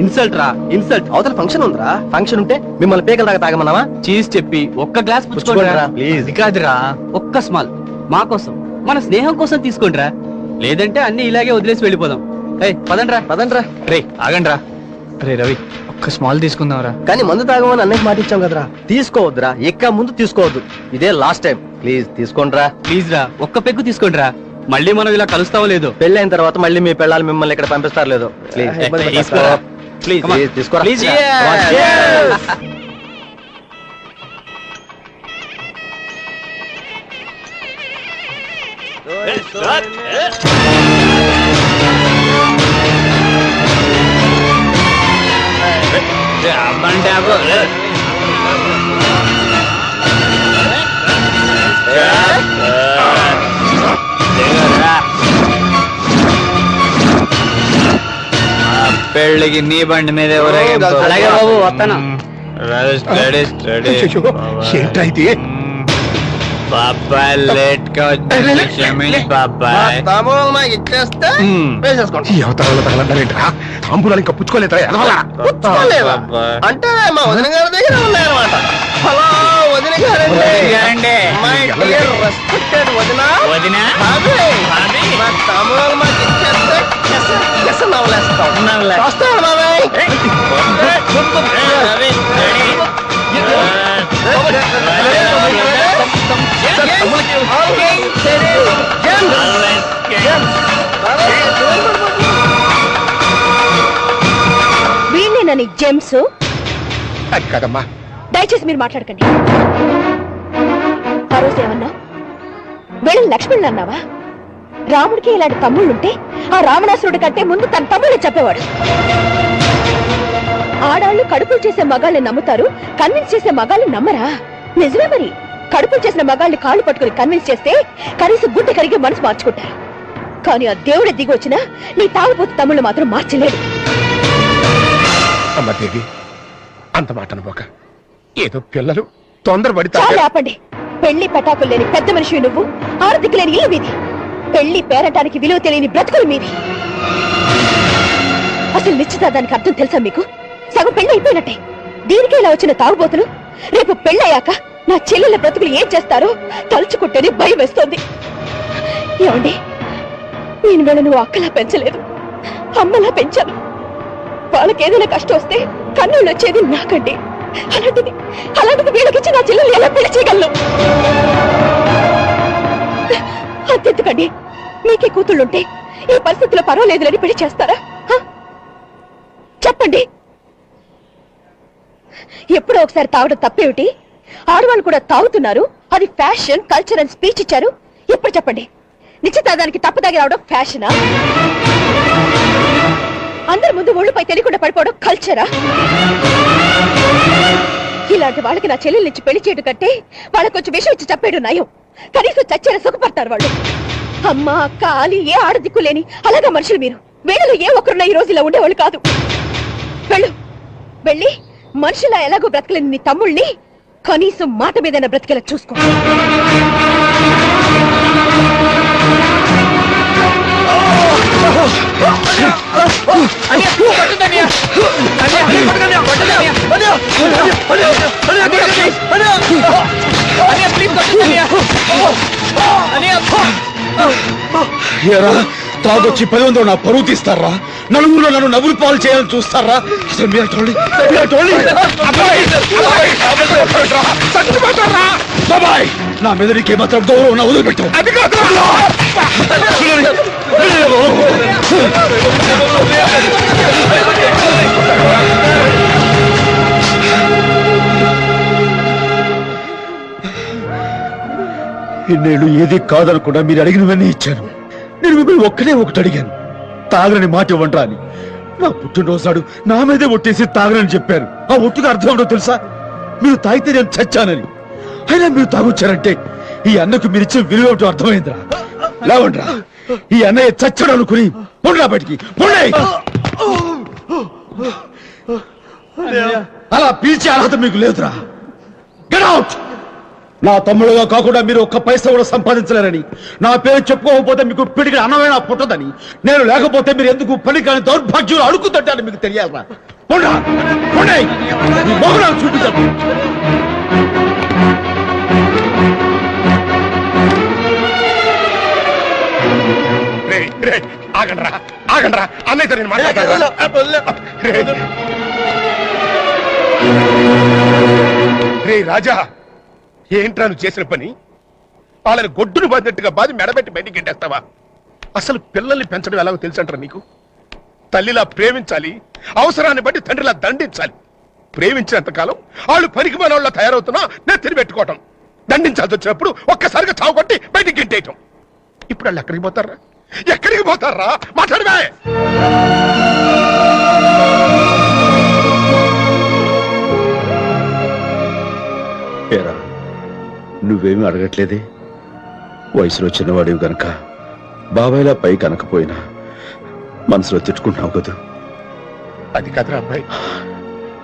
ఇన్సల్ట్ రా, ఇన్సల్ట్. అవతల ఫంక్షన్ ఉందిరా. ఫంక్షన్ ఉంటే మిమ్మల్ని పేకల దాకా తాగమన్నావా? చీజ్ చెప్పి ఒక్క గ్లాస్ పుచ్చుకోండిరా. ప్లీజ్. ఇది కాదురా. ఒక్క స్మాల్ మా కోసం, మన స్నేహం కోసం తీసుకోండిరా. లేదంటే అన్ని ఇలాగే వదిలేసి వెళ్ళిపోదాం. ఏయ్ పదండ్రా. పదండ్రా. రే ఆగండి రా. రే రవి, ఒక్క స్మాల్ తీసుకుందాం రా. కానీ మందు తాగమని అన్నయ్య మాట ఇచ్చాం కదరా. తీసుకోవద్దురా. ఎక్క ముందు తీసుకోవద్దు. ఇదే లాస్ట్ టైం. ప్లీజ్ తీసుకోండిరా. ప్లీజ్ రా, ఒక్క పెగ్గు తీసుకోండిరా. మళ్ళీ మనం ఇలా కలుస్తావో లేదో. పెళ్ళైన తర్వాత మళ్ళీ మీ పెళ్ళాలు మిమ్మల్ని ఇక్కడ పంపిస్తారు లేదో. ప్లీజ్ తీసుకోరా. ప్లీజ్ తీసుకోరా. Please. పెళ్ళికి నీ బండి మీద అలాగే బాబు, వస్తాను. ఏంటైతే బాబాయ్ లేట్ గా వచ్చి బాబాయ్. తాంబూలాలు మాకు ఇచ్చేస్తే వేసేసుకోండి. ఈ అవతారంలో తగలంటారేంట్రా? తాంబూలాలు ఇంకా పుచ్చుకోలేదా? ఎదవలా? పుచ్చుకోలేదా? అంటే మా వదిన గారి దగ్గర ఉన్నాయన్నమాట. హలో వదిన గారండి. మై డియర్ రెస్పెక్టెడ్ వదిన. బాబాయ్, మా తాంబూలాలు మాకు ఇచ్చేస్తే ఎస్ నవ్వులేస్తాం. వస్తాను బాబాయ్. వీళ్ళేనని జెమ్స్? అది కదమ్మా. దయచేసి మీరు మాట్లాడకండి. ఆ రోజు ఏమన్నా వీళ్ళని లక్ష్మణులు అన్నావా? రాముడికి ఇలాంటి తమ్ముళ్ళుంటే ఆ రావణాసురుడి కంటే ముందు తన తమ్ముళ్ళని చెప్పేవాడు. ఆడాళ్ళు కడుపులు చేసే మగాళ్ళని నమ్ముతారు, కన్విన్స్ చేసే మగాళ్ళు నమ్మరా? నిజమే మరి. కడుపులు చేసిన మగాళ్ళని కాళ్ళు పట్టుకుని కన్విన్స్ చేస్తే కనీసం గుడ్డ కరిగి మనసు మార్చుకుంటారు. కానీ ఆ దేవుడే దిగి వచ్చినా నీ తాగుపోతు తమ్ముళ్ళు మాత్రం మార్చలేడు. అమ్మ దేవి, అంత మాట అనుకోక. ఏదో పిల్లలు తొందరపడి చాలా ఆపండి. పెళ్లి పెటాకులు లేని పెద్ద మనిషి నువ్వు, ఆర్థిక లేని ఇల్లు మీది, పెళ్లి పేరటానికి విలువ తెలియని బ్రతుకులు మీది. అసలు నిశ్చితార్థానికి అర్థం తెలుసా మీకు? సగం పెళ్లి అయిపోయినట్టే. దీనికే ఇలా వచ్చిన తాగుబోతులు రేపు పెళ్ళయ్యాక నా చెల్లెల బ్రతుకులు ఏం చేస్తారో తలుచుకుంటేనే భయం వేస్తోంది. ఏమండి, నేను వీళ్ళను అక్కలా పెంచలేదు, అమ్మలా పెంచాను. వాళ్ళకి ఏదైనా కష్టం వస్తే కన్నుళ్ళు వచ్చేది నాకండి. అలాంటిది వీళ్ళకిచ్చి నా చెల్లెలు ఎలా పెళ్లి చేయగలను? అంతెందుకండి, మీకే కూతుళ్ళుంటే ఈ పరిస్థితుల్లో పర్వాలేదులని పెళ్లి చేస్తారా? చెప్పండి. ఎప్పుడో ఒకసారి తాగడం తప్పేమిటి? ఆడవాళ్ళు కూడా తాగుతున్నారు, అది ఫ్యాషన్, కల్చర్ అని స్పీచ్ ఇచ్చారు. ఇప్పుడు చెప్పండి, నిశ్చితార్థానికి తప్పు తాగి రావడం ఫ్యాషనా? అందరి ముందు ఒళ్ళుపై తెలియకుండా పడిపోవడం కల్చరా? ఇలాంటి వాళ్ళకి నా చెల్లెల్నిచ్చి పెళ్లి చేయడం కంటే వాళ్ళకి కొంచెం విషయం ఇచ్చి చెప్పేయడం నయం. కనీసం చచ్చేలా సుఖపడతారు వాళ్ళు. అమ్మ, అక్క, ఆలి ఏ ఆడదిక్కు లేని అలాగా మనుషులు మీరు. వీళ్ళలో ఏ ఒక్కరున్నా ఈ రోజు ఇలా ఉండేవాళ్ళు కాదు. వెళ్ళి మనుషులా ఎలాగో బ్రతకలేని నీ తమ్ముళ్ళని కనీసం మాట మీదైనా బ్రతికేలా చూసుకో. తాగొచ్చి 10 మంది నా పరువు తీస్తారా? నలుగురులో నన్ను నవ్వులు పాలు చేయాలని చూస్తారా? అసలు మీరు బాబాయ్, నా మీద నీకే మాత్రం గౌరవం నా వదిలిపెట్టు. ఇన్నేళ్ళు ఏది కాదనకుండా మీరు అడిగినవన్నీ ఇచ్చాను. నేను మిమ్మల్ని ఒక్కటే ఒకటి అడిగాను, తాగరని మాట ఇవ్వంట్రా అని. నా పుట్టినరోజు నాడు నా మీదే ఒట్టేసి తాగరని చెప్పారు. ఆ ఒట్టుగా అర్థం ఏంటో తెలుసా? మీరు తాగితే నేను చచ్చానని. అయినా మీరు తాగొచ్చారంటే ఈ అన్నకు మీరు ఇచ్చిన విలువ ఏమిటో అర్థమైందిరా. లేవండ్రా, ఈ అన్నయ్య చచ్చాడు అనుకుని పొండ్రా బయటికి. అలా పీల్చే అర్హత మీకు లేదురా. Get out. నా తమ్ముడుగా కాకుండా మీరు ఒక్క పైసా కూడా సంపాదించలేరని, నా పేరు చెప్పుకోకపోతే మీకు పిడికి అన్నమైన పుట్టదని, నేను లేకపోతే మీరు ఎందుకు పని కాని దౌర్భాగ్యులు అడుగుతుంటారని మీకు తెలియాలరా. చూపించారు. ఆగండ్రా, ఆగండ్రా, అన్నయ్యతో నేను మాట్లాడతాను. రే రాజా, ఏంట్రా నువ్వు చేసిన పని? వాళ్ళని గొడ్డును బాధినట్టుగా బాధి మెడబెట్టి బయటికి గెంటేస్తావా? అసలు పిల్లల్ని పెంచడం ఎలాగో తెలుసంటారా నీకు? తల్లిలా ప్రేమించాలి, అవసరాన్ని బట్టి తండ్రిలా దండించాలి. ప్రేమించినంత కాలం వాళ్ళు పనికి మనోళ్ళ తయారవుతున్నా నేను తిరిగిపెట్టుకోవటం, దండించాల్సి వచ్చినప్పుడు ఒక్కసారిగా చావు కొట్టి బయటికి గెంటేయటం. ఇప్పుడు వాళ్ళు ఎక్కడికి పోతారా? ఎక్కడికి పోతారా? మాట్లాడవే. నువ్వేమీ అడగట్లేదే. వయసులో చిన్నవాడివి గనక బాబాయ్లా పై కనకపోయినా మనసులో తిట్టుకుంటున్నావు కదూ. అది కదరా అబ్బాయి.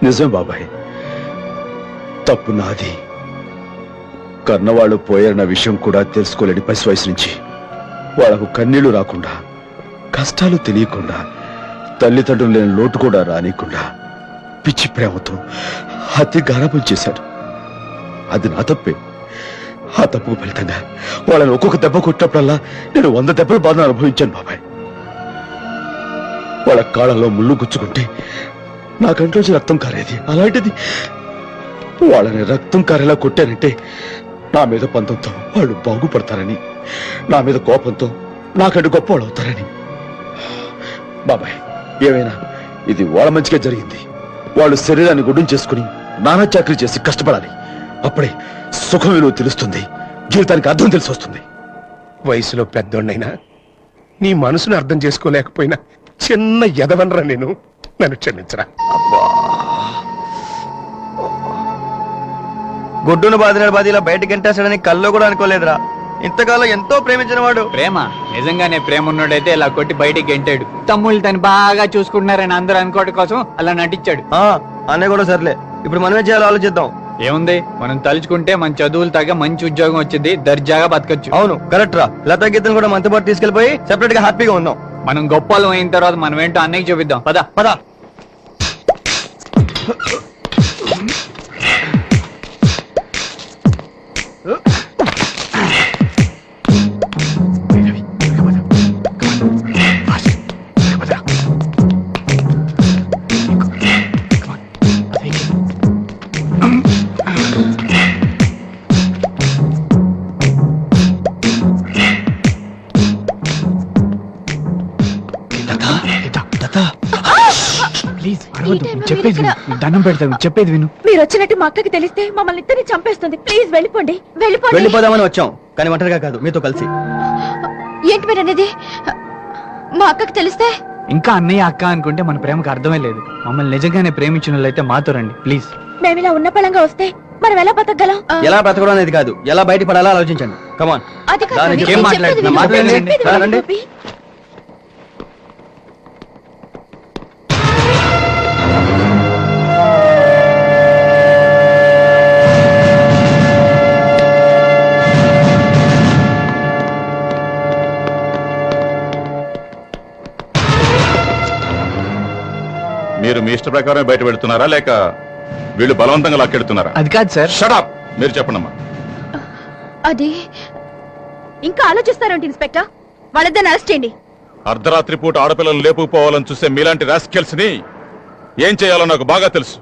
నిజం బాబాయ్, తప్పు నాది. కన్నవాళ్ళు పోయారన్న విషయం కూడా తెలుసుకోలేని పసి వయసు నుంచి వాళ్ళకు కన్నీళ్లు రాకుండా, కష్టాలు తెలియకుండా, తల్లిదండ్రులు లేని లోటు కూడా రానికుండా పిచ్చి ప్రేమతో అతి గారాబం చేశాడు. అది నా తప్పే. ఆ తప్పుకు ఫలితంగా వాళ్ళని ఒక్కొక్క దెబ్బ కొట్టినప్పుడల్లా నేను 100 దెబ్బల బాధను అనుభవించాను బాబాయ్. వాళ్ళ కాళ్ళలో ముళ్ళు గుచ్చుకుంటే నా కంట్లోంచి రక్తం కారేది. అలాంటిది వాళ్ళని రక్తం కారేలా కొట్టానంటే నా మీద పంతంతో వాళ్ళు బాగుపడతారని, నా మీద కోపంతో నాకంటే గొప్ప వాళ్ళు అవుతారని. బాబాయ్, ఏమైనా ఇది వాళ్ళ మంచిగా జరిగింది. వాళ్ళు శరీరాన్ని గుడ్డం చేసుకుని నానా చాకరీ చేసి కష్టపడాలి. అప్పుడే సుఖం విలువ తెలుస్తుంది, జీవితానికి అర్థం తెలిసి వస్తుంది. వయసులో పెద్దోడినైనా నీ మనసును అర్థం చేసుకోలేకపోయినా చిన్న ఎదవనరా నేను. నన్ను క్షమించరా. గుడ్డును బాదిన బాదిలా బయటకి ఎంటేస్తాడని కల్లో కూడా అనుకోలేదురా. ఇంతకాలం ఎంతో ప్రేమించిన వాడు. ప్రేమ నిజంగానే ప్రేమ ఉన్నోడైతే ఇలా కొట్టి బయటికి గెంటాడు. తమ్ముళ్ళు తను బాగా చూసుకుంటున్నారని అందరూ అనుకోవడం కోసం అలా నటించాడు. అన్నయ్య కూడా సర్లే, ఇప్పుడు మనమే చేయాలో ఆలోచిద్దాం. ఏముంది, మనం తలుచుకుంటే మన చదువులు తగ్గ మంచి ఉద్యోగం వచ్చింది, దర్జాగా బతకచ్చు. అవును కరెక్ట్ రా. లతా గీతను కూడా మనతో పాటు తీసుకెళ్లిపోయి సెపరేట్ గా హ్యాపీగా ఉందాం. మనం గొప్పలం అయిన తర్వాత మనం ఏంటో అన్నయ్యకి చూపిద్దాం. పద పద. చెప్పేది దండం పెడతాను, చెప్పేది విను. మీరు వచ్చినట్టు మా అక్కకి తెలిస్తే మమ్మల్ని ఇద్దరిని చంపేస్తుంది. ప్లీజ్ వెళ్ళిపోండి. వెళ్ళిపోదామని వచ్చాం, కానీ ఒంటరిగా కాదు, మీతో కలిసి. ఏంటి మీరు అనేది? మా అక్కకి తెలిస్తే? ఇంకా అన్నయ్య అక్క అనుకుంటే మన ప్రేమకు అర్థమే లేదు. మమ్మల్ని నిజంగానే ప్రేమించిన వాళ్ళైతే మాతో రండి ప్లీజ్. మేము ఇలా ఉన్న పళంగా వస్తే మనం ఎలా బతకగలం? ఎలా బ్రతకడం అనేది కాదు, ఎలా బయటపడాలో ఆలోచించండి. కమాన్. అది కాదు, దానికి నేను ఏం చెప్పేది మాట్లాడుతున్నా? విను. మాట్లాడండి. చెప్పేది విను, రండి. గోపి. మీరు మీ ఇష్ట ప్రకారం బయట పెడుతున్నారా లేక వీళ్ళు బలవంతంగా లాక్కెడుతున్నారా? అది కాదు సార్. షటప్. మీరు చెప్పండమ్మా. అది ఇంకా ఆలోచిస్తారంటే ఇన్స్పెక్టర్, వాళ్ళిద్దరిని అరెస్ట్ చేయండి. అర్ధరాత్రి పూట ఆడపిల్లలు లేపుకుపోవాలని చూసే మీలాంటి రాస్కెల్స్ ని ఏం చేయాలో నాకు బాగా తెలుసు.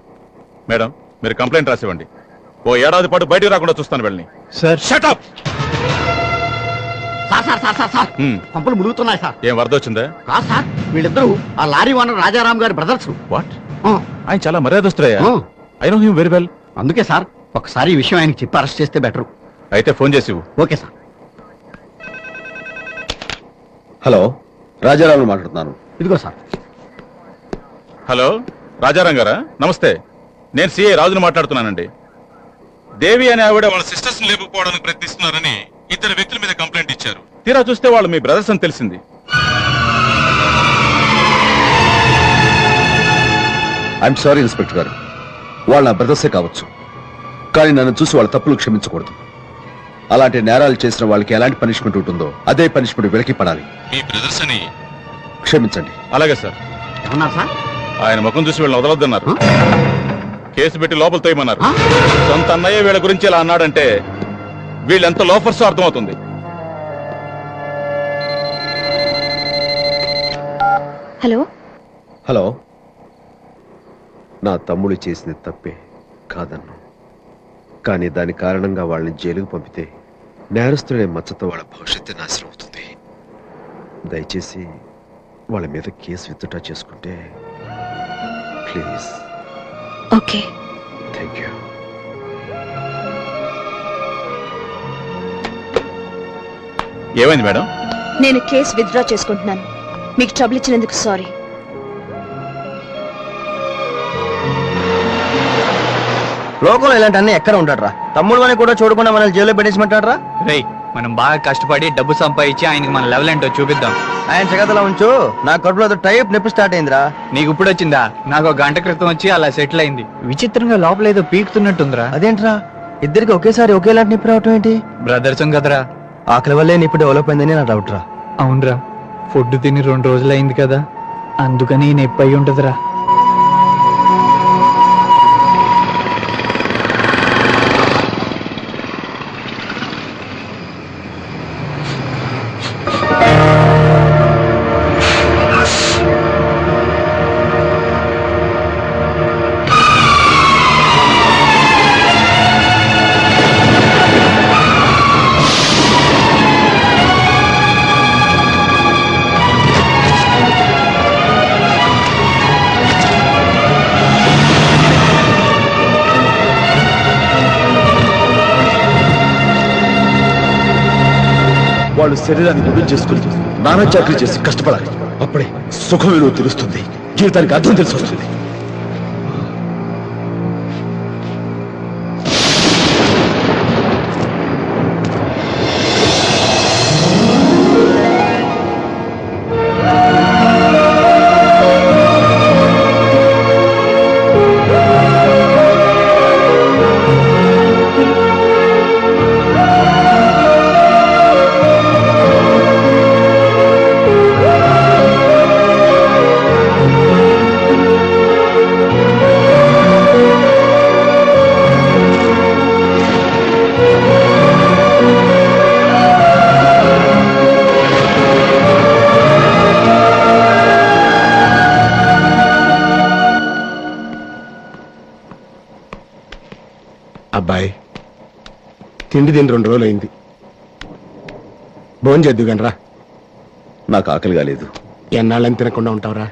మేడం, మీరు కంప్లైంట్ రాసివ్వండి. ఓ ఏడాది పాటు బయటికి రాకుండా చూస్తాను వెళ్ళని. Sir shut up. సార్ పంపులు ములుగుతున్నాయి సార్. ఏం వరద వచ్చిందా? కాదు సార్, వీళ్ళిద్దరూ ఆ లారీ ఓనర్ రాజారాం గారి బ్రదర్స్. వాట్? ఆయన చాలా మర్యాదస్తురయ్యా. I know him very well. అందుకే సార్ ఒకసారి ఈ విషయం ఆయనకి చెప్పి అరెస్ట్ చేస్తే బెటర్. అయితే ఫోన్ చేసి ఇవ్వు. Okay sir. హలో, రాజారావు మాట్లాడుతున్నాను. ఇదిగో సార్. హలో, రాజారాం గారా? నమస్తే, నేను సిఐ రాజుని మాట్లాడుతున్నానండి. దేవి అనే ఆవిడ వాళ్ళ సిస్టర్స్ ని లేపుకోవడానికి ప్రయత్నిస్తున్నారని ఇద్దరు వ్యక్తుల మీద కంప్లైంట్ ఇచ్చారు. తీరా చూస్తే వాళ్ళు మీ బ్రదర్స్ అని తెలిసింది. ఐఎమ్ సారీ ఇన్స్పెక్టర్ గారు, వాళ్ళ నా బ్రదర్సే కావచ్చు, కానీ నన్ను చూసి వాళ్ళ తప్పులు క్షమించకూడదు. అలాంటి నేరాలు చేసిన వాళ్ళకి ఎలాంటి పనిష్మెంట్ ఉంటుందో అదే పనిష్మెంట్ వెనక్కి పడాలి. మీ బ్రదర్స్ అని క్షమించండి. అలాగే సార్. ఏమన్నారు సార్? ఆయన ముఖం చూసి వీళ్ళని వదలొద్దన్నారు. కేసు పెట్టి లోపల తోయమన్నారు. సొంత అన్నయ్య వీళ్ళ గురించి ఇలా అన్నాడంటే వీళ్ళెంత లోఫర్స్ అర్థమవుతుంది. హలో హలో, నా తమ్ముడు చేసింది తప్పే కాదన్ను, కానీ దాని కారణంగా వాళ్ళని జైలుకు పంపితే నేరస్తులనే మచ్చతో వాళ్ళ భవిష్యత్తు నాశనం అవుతుంది. దయచేసి వాళ్ళ మీద కేసు విత్డ్రా చేసుకుంటే ప్లీజ్. Okay, thank you. ఏమైంది మేడం? నేను కేసు విత్డ్రా చేసుకుంటున్నాను. మీకు ట్రబుల్ ఇచ్చినందుకు సారీ. లోకంలో ఇలాంటి అన్ని ఎక్కడ ఉంటాడరా? తమ్ముడు అని కూడా చూడకుండా మనల్ని జైల్లో పెట్టేసిమంటాడరా? రేయ్, మనం బాగా కష్టపడి డబ్బు సంపాదించి ఆయనకి మన లెవెల్ ఏంటో చూపిద్దాం. ఆయన జగతలా ఉంచు. నా కడుపులో టైప్ నొప్పి స్టార్ట్ అయిందిరా. నీకు ఇప్పుడు వచ్చిందా? నాకు ఒక గంట క్రితం వచ్చి అలా సెటిల్ అయింది. విచిత్రంగా లోపల ఏదో పీకుతున్నట్టుందిరా. అదేంట్రా, ఇద్దరికి ఒకేసారి ఒకేలాంటి నొప్పి రావటం ఏంటి? బ్రదర్సం కదరా. ఆకలి వల్లే నొప్పి డెవలప్ అయిందని నా డౌట్ రా. అవునరా, ఫుడ్ తిని 2 రోజులు అయింది కదా, అందుకని నొప్పి అయి ఉంటదిరా. వాళ్ళు శరీరాన్ని వృద్ధి చేసుకుని నానా చాకరీ చేసి కష్టపడాలి. అప్పుడే సుఖం విలువ తెలుస్తుంది. జీవితానికి అర్థం తెలిసి వస్తుంది. అబ్బాయి తిండి తిని 2 రోజులు అయింది. భోజనం చేద్దు గనరా. నాకు ఆకలి కాలేదు. ఎన్నాళ్ళని తినకుండా ఉంటావురా?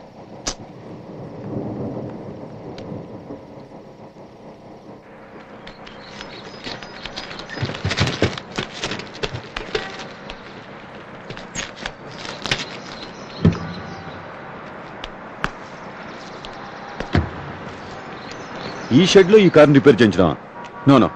ఈ షెడ్ లో ఈ కార్ రిపేర్ చేయించడం? నో,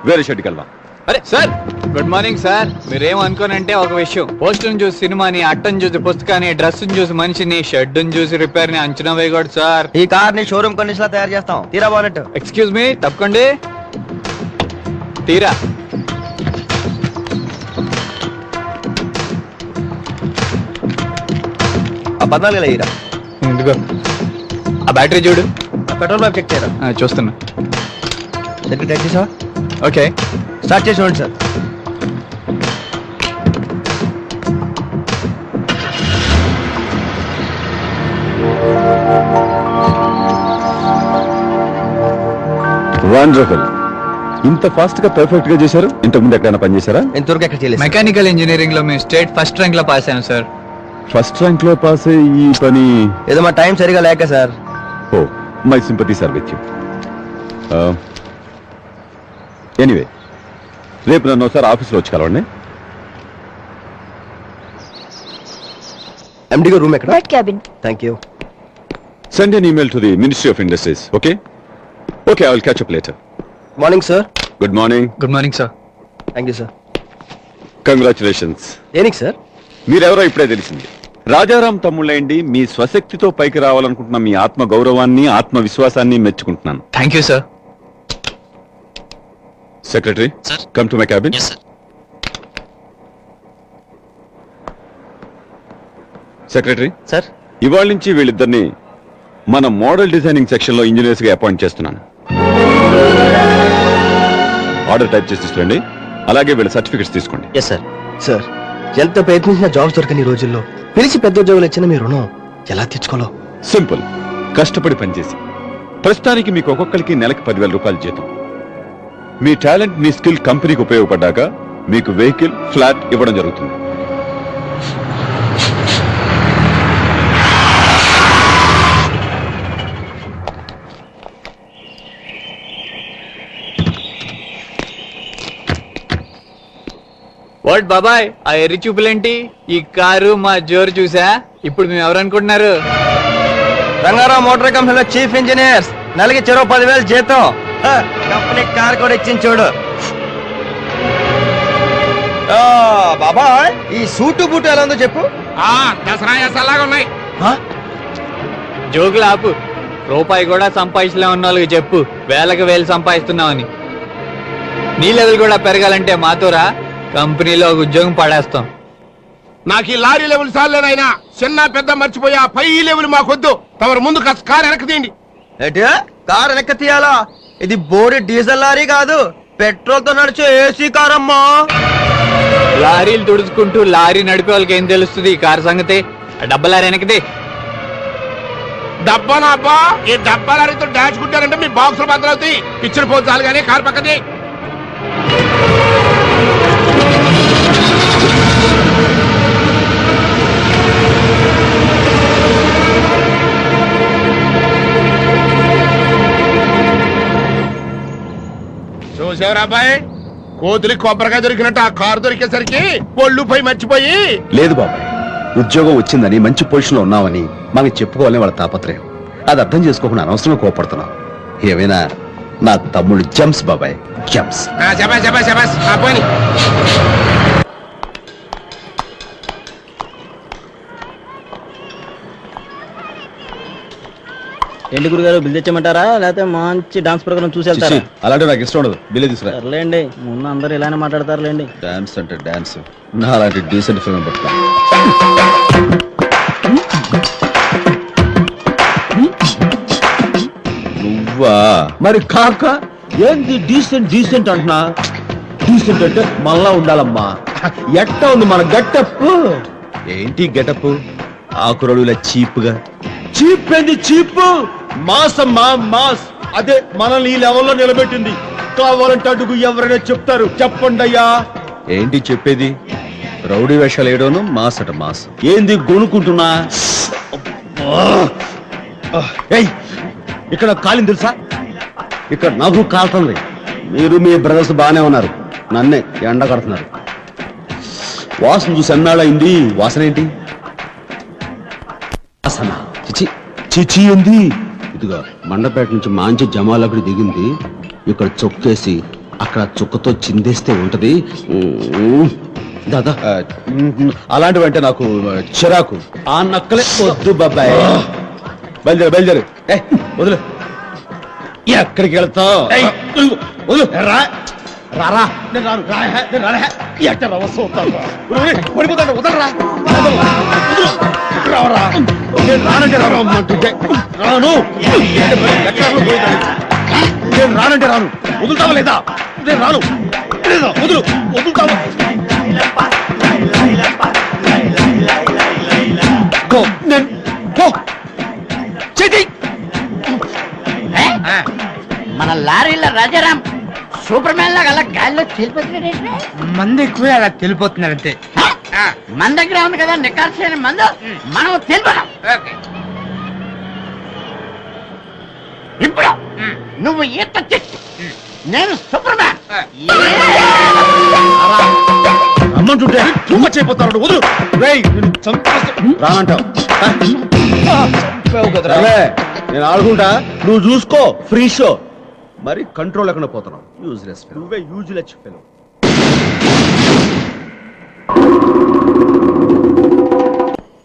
వేరే షెడ్కి వెళ్దాం. అరే సార్, గుడ్ మార్నింగ్ సార్. మీరేం అనుకోనంటే ఒక విషయం, పోస్టర్ చూసి సినిమాని, అట్టను చూసి పుస్తకాన్ని, డ్రెస్ చూసి మనిషిని, షెడ్ చూసి రిపేర్ ని అంచనా వేయకూడదు సార్. ఈ కార్ ని షోరూమ్ కండిషన్ లో తయారు చేస్తాం. తీరా బానట్టు. Excuse me, తప్పకండి. తీరా. ఆ 14 ఇరా. ఎందుకో ఆ బ్యాటరీ చూడు. పెట్రోల్ పంప్ చెక్ చేయరా. చూస్తున్నా. చెక్ చేసావా? ఓకే, స్టార్ట్ చేసి చూడండి సార్. వండర్ఫుల్. ఇంత ఫాస్ట్ గా పర్ఫెక్ట్ గా చేశారు. ఇంతకు ముందు ఎక్కడైనా పనిచేశారా? ఎంతవరకు ఎక్కడ చేయలేదు. మెకానికల్ ఇంజనీరింగ్ లో మేము స్టేట్ ఫస్ట్ ర్యాంక్ లో పాస్ అయ్యాను సార్. ఫస్ట్ ర్యాంక్ లో పాస్ అయ్యి ఈ పని? ఏదో మా టైం సరిగా లేక sir. Oh, my sympathy sir with you. Anyway, రేపు నన్ను ఒకసారి ఆఫీస్లో వచ్చి కలవండి. ఎండి గారు రూమ్ ఎక్కడ? Bed cabin. Thank you. Send an email to the ministry of industries. Okay okay, I will catch up later. Morning sir. Good morning. Good morning sir. Thank you sir. Congratulations. దేనికి sir? మీరెవరో ఇప్పుడే తెలిసింది. రాజారాం తమ్ముళ్ళేండి, మీ స్వశక్తితో పైకి రావాలనుకుంటున్న మీ ఆత్మ గౌరవాన్ని, ఆత్మవిశ్వాసాన్ని మెచ్చుకుంటున్నాను. Thank you sir. Secretary, come to my cabin. Secretary sir. ఇవాళ నుంచి వీళ్ళిద్దరిని మన మోడల్ డిజైనింగ్ సెక్షన్ లో ఇంజనీర్స్ గా అపాయింట్ చేస్తున్నాను. ఆర్డర్ టైప్ చేసి తీసుకురండి. అలాగే వీళ్ళ సర్టిఫికెట్స్ తీసుకోండి. Yes sir. సార్, ఎంత ప్రయత్నించినా జాబ్స్ దొరకని ఈ రోజుల్లో పిలిచి పెద్ద ఉద్యోగులు ఇచ్చిన మీ రుణం ఎలా తీర్చుకోలో? సింపుల్, కష్టపడి పనిచేసి ప్రస్తుతానికి మీకు ఒక్కొక్కరికి నెలకి 10,000 రూపాయలు జీతం. మీ టాలెంట్, మీ స్కిల్ కంపెనీకి ఉపయోగపడ్డాక మీకు వెహికల్, ఫ్లాట్ ఇవ్వడం జరుగుతుంది. వాట్ బాబాయ్, ఆ ఎర్రి చూపులేంటి? ఈ కారు మా జోరు చూసా. ఇప్పుడు మేము ఎవరు అనుకుంటున్నారు? రంగారావు మోటార్ కంపెనీలో చీఫ్ ఇంజనీర్స్. నెలకి 10,000 జీతం. కంపెనీ కార్ కూడా ఇచ్చింది చూడు. బాబాయ్, ఈ సూటు బూటు ఎలా ఉందో చెప్పు. దసరా ఎసలాగా ఉన్నాయి. జోకులు ఆపు. రూపాయి కూడా సంపాదించలే ఉన్న వాళ్ళకి చెప్పు, వేలకు వేలు సంపాదిస్తున్నామని. నీ లెవెల్ కూడా పెరగాలంటే మాతోరా, కంపెనీలో ఒక ఉద్యోగం పడేస్తాం. నాకు ఈ లారీ లెవెల్ సార్లేనైనా చిన్న పెద్ద మర్చిపోయా. పై లెవెల్ మాకొద్దు. తమరు ముందు కారు వెనక్కి తీయండి. కారు వెనక్కి తీయాలా? ఇది బోడి డీజిల్ లారీ కాదు, పెట్రోల్ తో నడిచే ఏసీ కార్ అమ్మా. లారీలు తుడుచుకుంటూ లారీ నడిపే వాళ్ళకి ఏం తెలుస్తుంది ఈ కారు సంగతి? డబ్బా లారీ వెనక్కిది. డబ్బానా అబ్బా? ఈ డబ్బా లారీతో డాష్ కుట్టారంటే మీ బాక్సులు బద్దలవుతాయి. ఇచ్చిన పోతు చాలు కానీ కారు పక్కది. చూసావరా అబ్బాయి, కోతులకి కొబ్బరికాయ దొరికినట్టు ఆ కారు దొరికేసరికి ఒళ్ళు పోయి మర్చిపోయి. లేదు బాబాయ్, ఉద్యోగం వచ్చిందని మంచి పొజిషన్ లో ఉన్నామని మనకి చెప్పుకోవాలని వాళ్ళ తాపత్రయం. అది అర్థం చేసుకోకుండా అనవసరంగా కోపడుతున్నావు. ఏమైనా నా తమ్ముడు జంప్స్ బాబాయ్, జంప్స్. శబాష్ శబాష్ శబాష్. పోనీ ఏంటి గురుగారు బిల్ తెచ్చమంటారా లేకపోతే మంచి డాన్స్ ప్రోగ్రామ్ చూసి వెళ్తారా? అలాంటి నాకు ఇష్టం ఉండదు. బిల్లు తీసుకురా. సర్లేండి, ముందు అందరూ ఇలానే మాట్లాడతారులేండి. డాన్స్ అంటే డాన్స్, నా అలాంటి డీసెంట్ ఫిల్మ్ పట్టుకో. నువ్వా మరి కాక ఏంది డీసెంట్ డీసెంట్ అంటున్నా? డీసెంట్ అంటే మళ్ళా ఉండాలమ్మా. ఎట్ట ఉంది మన గెటప్? ఏంటి గెటప్? ఆకురడు ఇలా చీప్ గా. చీప్ ఏంది చీప్? మాస్ అమ్మా మాస్. అదే మనల్ని ఈ లెవెల్లో నిలబెట్టింది. కావాలంటే అడుగు ఎవరైనా చెప్తారు. చెప్పండి అయ్యా. ఏంటి చెప్పేది? రౌడీ వేషాలు వేయడం మాస్ అట మాస్. ఏంది గొనుక్కుంటున్నా? ఏయ్, ఇక్కడ కాలింది తెలుసా? ఇక్కడ నాకు కాలుతుంది. మీరు మీ బ్రదర్స్ బాగానే ఉన్నారు, నన్నే ఎండ కడుతున్నారు. వాసన చూసి అన్నాడైంది. వాసన ఏంటి? వాసన చిచి చిచి ఉంది. ఇదిగా మండపేట నుంచి మంచి జమాలకుడి దిగింది. ఇక్కడ చొక్కేసి అక్కడ చుక్కతో చిందేస్తే ఉంటది. దాదా అలాంటివంటే నాకు చిరాకు. ఆ నక్కలే వద్దు బాబాయ్. బయలుదేరు బయలుదేరు. వదిలే. ఎక్కడికి వెళ్తావు? వదిలు. రారా. నేను రాను. నేను రాలే. ఎక్కడ పడిపోతాను. వదలరా. రావరా. నేను రానంటే రామంటుంటే రాను. నేను రానంటే రాను. వదులుతావా లేదా? నేను రాను. లేదా వదులు. వదులుతావా? మన లారీల రాజారాం సూపర్ మ్యాన్ లాగా అలా గాల్లో తెలిపోతున్నాడు. మంది ఎక్కువ అలా తెలిపోతున్నారు అంతే. మన దగ్గర ఉంది కదా నికార్సైన మందు, మనం తెలిపోదాం. ఇప్పుడు నువ్వు ఈత చెట్టు, నేను సూపర్ మ్యాన్. రమ్మంటుంటే తుమ్మ చేయపోతాడు. వదులు. రానంటావు. నేను ఆడుకుంటా, నువ్వు చూసుకో. Free show. మరి కంట్రోల్ లేకుండా పోతున్నావు. యూజ్లెస్. నువ్వే useless fellow.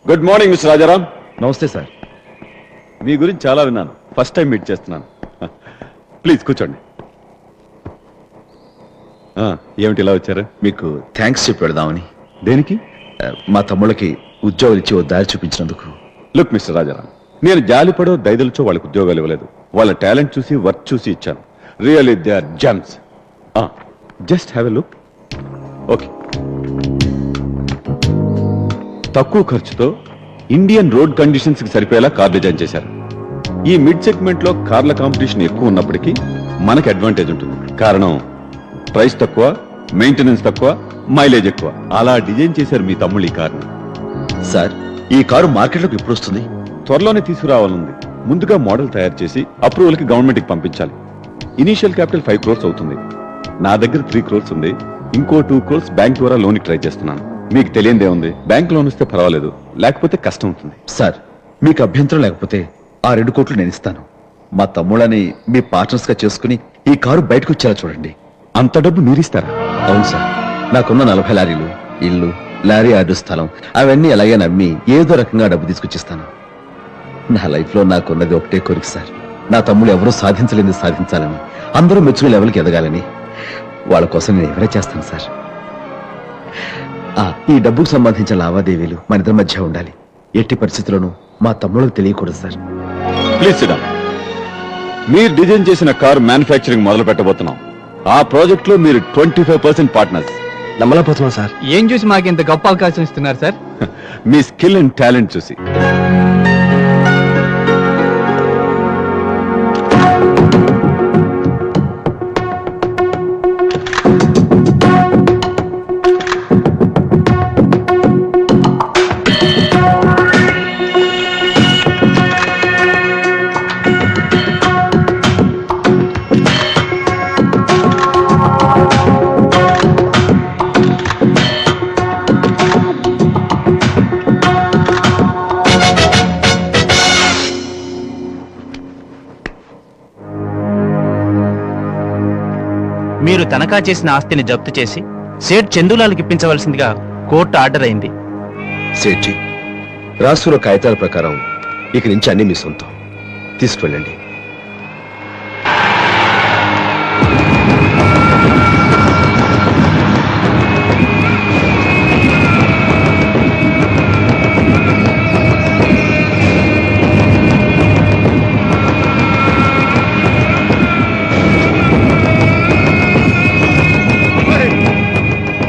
Good morning mister Rajaram. నమస్తే సార్. మీ గురించి చాలా విన్నాను. ఫస్ట్ టైం మీట్ చేస్తున్నాను. ప్లీజ్ కూర్చోండి. ఏమిటి ఇలా వచ్చారు? మీకు థ్యాంక్స్ చెప్పి పెడదామని. దేనికి? మా తమ్ముళ్ళకి ఉద్యోగాలు ఇచ్చి ఓ దారి చూపించినందుకు. లుక్ మిస్టర్ రాజారాం, నేను జాలిపడో దైదలచో వాళ్ళకి ఉద్యోగాలు ఇవ్వలేదు. వాళ్ళ టాలెంట్ చూసి వర్క్ చూసి ఇచ్చాను. Really they are gems. Just have a look. Okay. తక్కువ ఖర్చుతో ఇండియన్ రోడ్ కండిషన్స్ కి సరిపోయేలా కార్ డిజైన్ చేశారు. ఈ మిడ్ సెగ్మెంట్ లో కార్ల కాంపిటీషన్ ఎక్కువ ఉన్నప్పటికీ మనకి అడ్వాంటేజ్ ఉంటుంది. కారణం ప్రైస్ తక్కువ, మెయింటెనెన్స్ తక్కువ, మైలేజ్ ఎక్కువ. అలా డిజైన్ చేశారు మీ తమ్ముళ్ళు ఈ కార్ని. సార్, ఈ కారు మార్కెట్లోకి ఎప్పుడు వస్తుంది? త్వరలోనే తీసుకురావాలనుంది. ముందుగా మోడల్ తయారు చేసి అప్రూవల్ కి గవర్నమెంట్ కి పంపించాలి. ఇనీషియల్ క్యాపిటల్ 5 crores అవుతుంది. నా దగ్గర 3 crores ఉంది. ఇంకో 2 crores బ్యాంక్ ద్వారా లోన్ ట్రై చేస్తున్నాను. మీకు తెలియందే ఉంది, బ్యాంక్ లోన్ ఇస్తే పర్వాలేదు, లేకపోతే కష్టం అవుతుంది. సార్, మీకు అభ్యంతరం లేకపోతే ఆ 2 కోట్లు నేను ఇస్తాను. మా తమ్ముళ్ళని మీ పార్ట్నర్స్ గా చేసుకుని ఈ కారు బయటకు వచ్చేలా చూడండి. అంత డబ్బు మీరిస్తారా? అవును సార్. నాకున్న 40 లారీలు, ఇల్లు, లారీ ఆర్డు స్థలం అవన్నీ అలాగే నమ్మి ఏదో రకంగా డబ్బు తీసుకొచ్చిస్తాను. నా లైఫ్ లో నాకున్నది ఒకటే కోరిక సార్. నా తమ్ముడు ఎవరూ సాధించలేని సాధించాలని, అందరూ మెచ్చుకునే లెవెల్కి ఎదగాలని. వాళ్ళ కోసం నేను ఎవరే చేస్తాను సార్. ఈ డబ్బుకు సంబంధించిన లావాదేవీలు మన ఇద్దరి మధ్య ఉండాలి. ఎట్టి పరిస్థితుల్లోనూ మా తమ్ముళ్ళకి తెలియకూడదు సార్. Please SIT down. మీరు డిజైన్ చేసిన కారు మ్యానుఫ్యాక్చరింగ్ మొదలు పెట్టబోతున్నాం. ఆ ప్రాజెక్ట్ లో మీరు 25% పార్ట్నర్స్. నమ్మలేకపోతున్నాం సార్. ఏం చూసి మాకు ఇంత గొప్ప అవకాశం ఇస్తున్నారు sir? Me skill and talent చూసి. తనఖా చేసిన ఆస్తిని జప్తు చేసి సేట్ చందులాల్కి ఇప్పించవలసిందిగా కోర్టు ఆర్డర్ అయింది. సేట్జీ, రాసుల కాగితాల ప్రకారం ఇక నుంచి అన్ని మీ సొంతం. తీసుకువెళ్ళండి.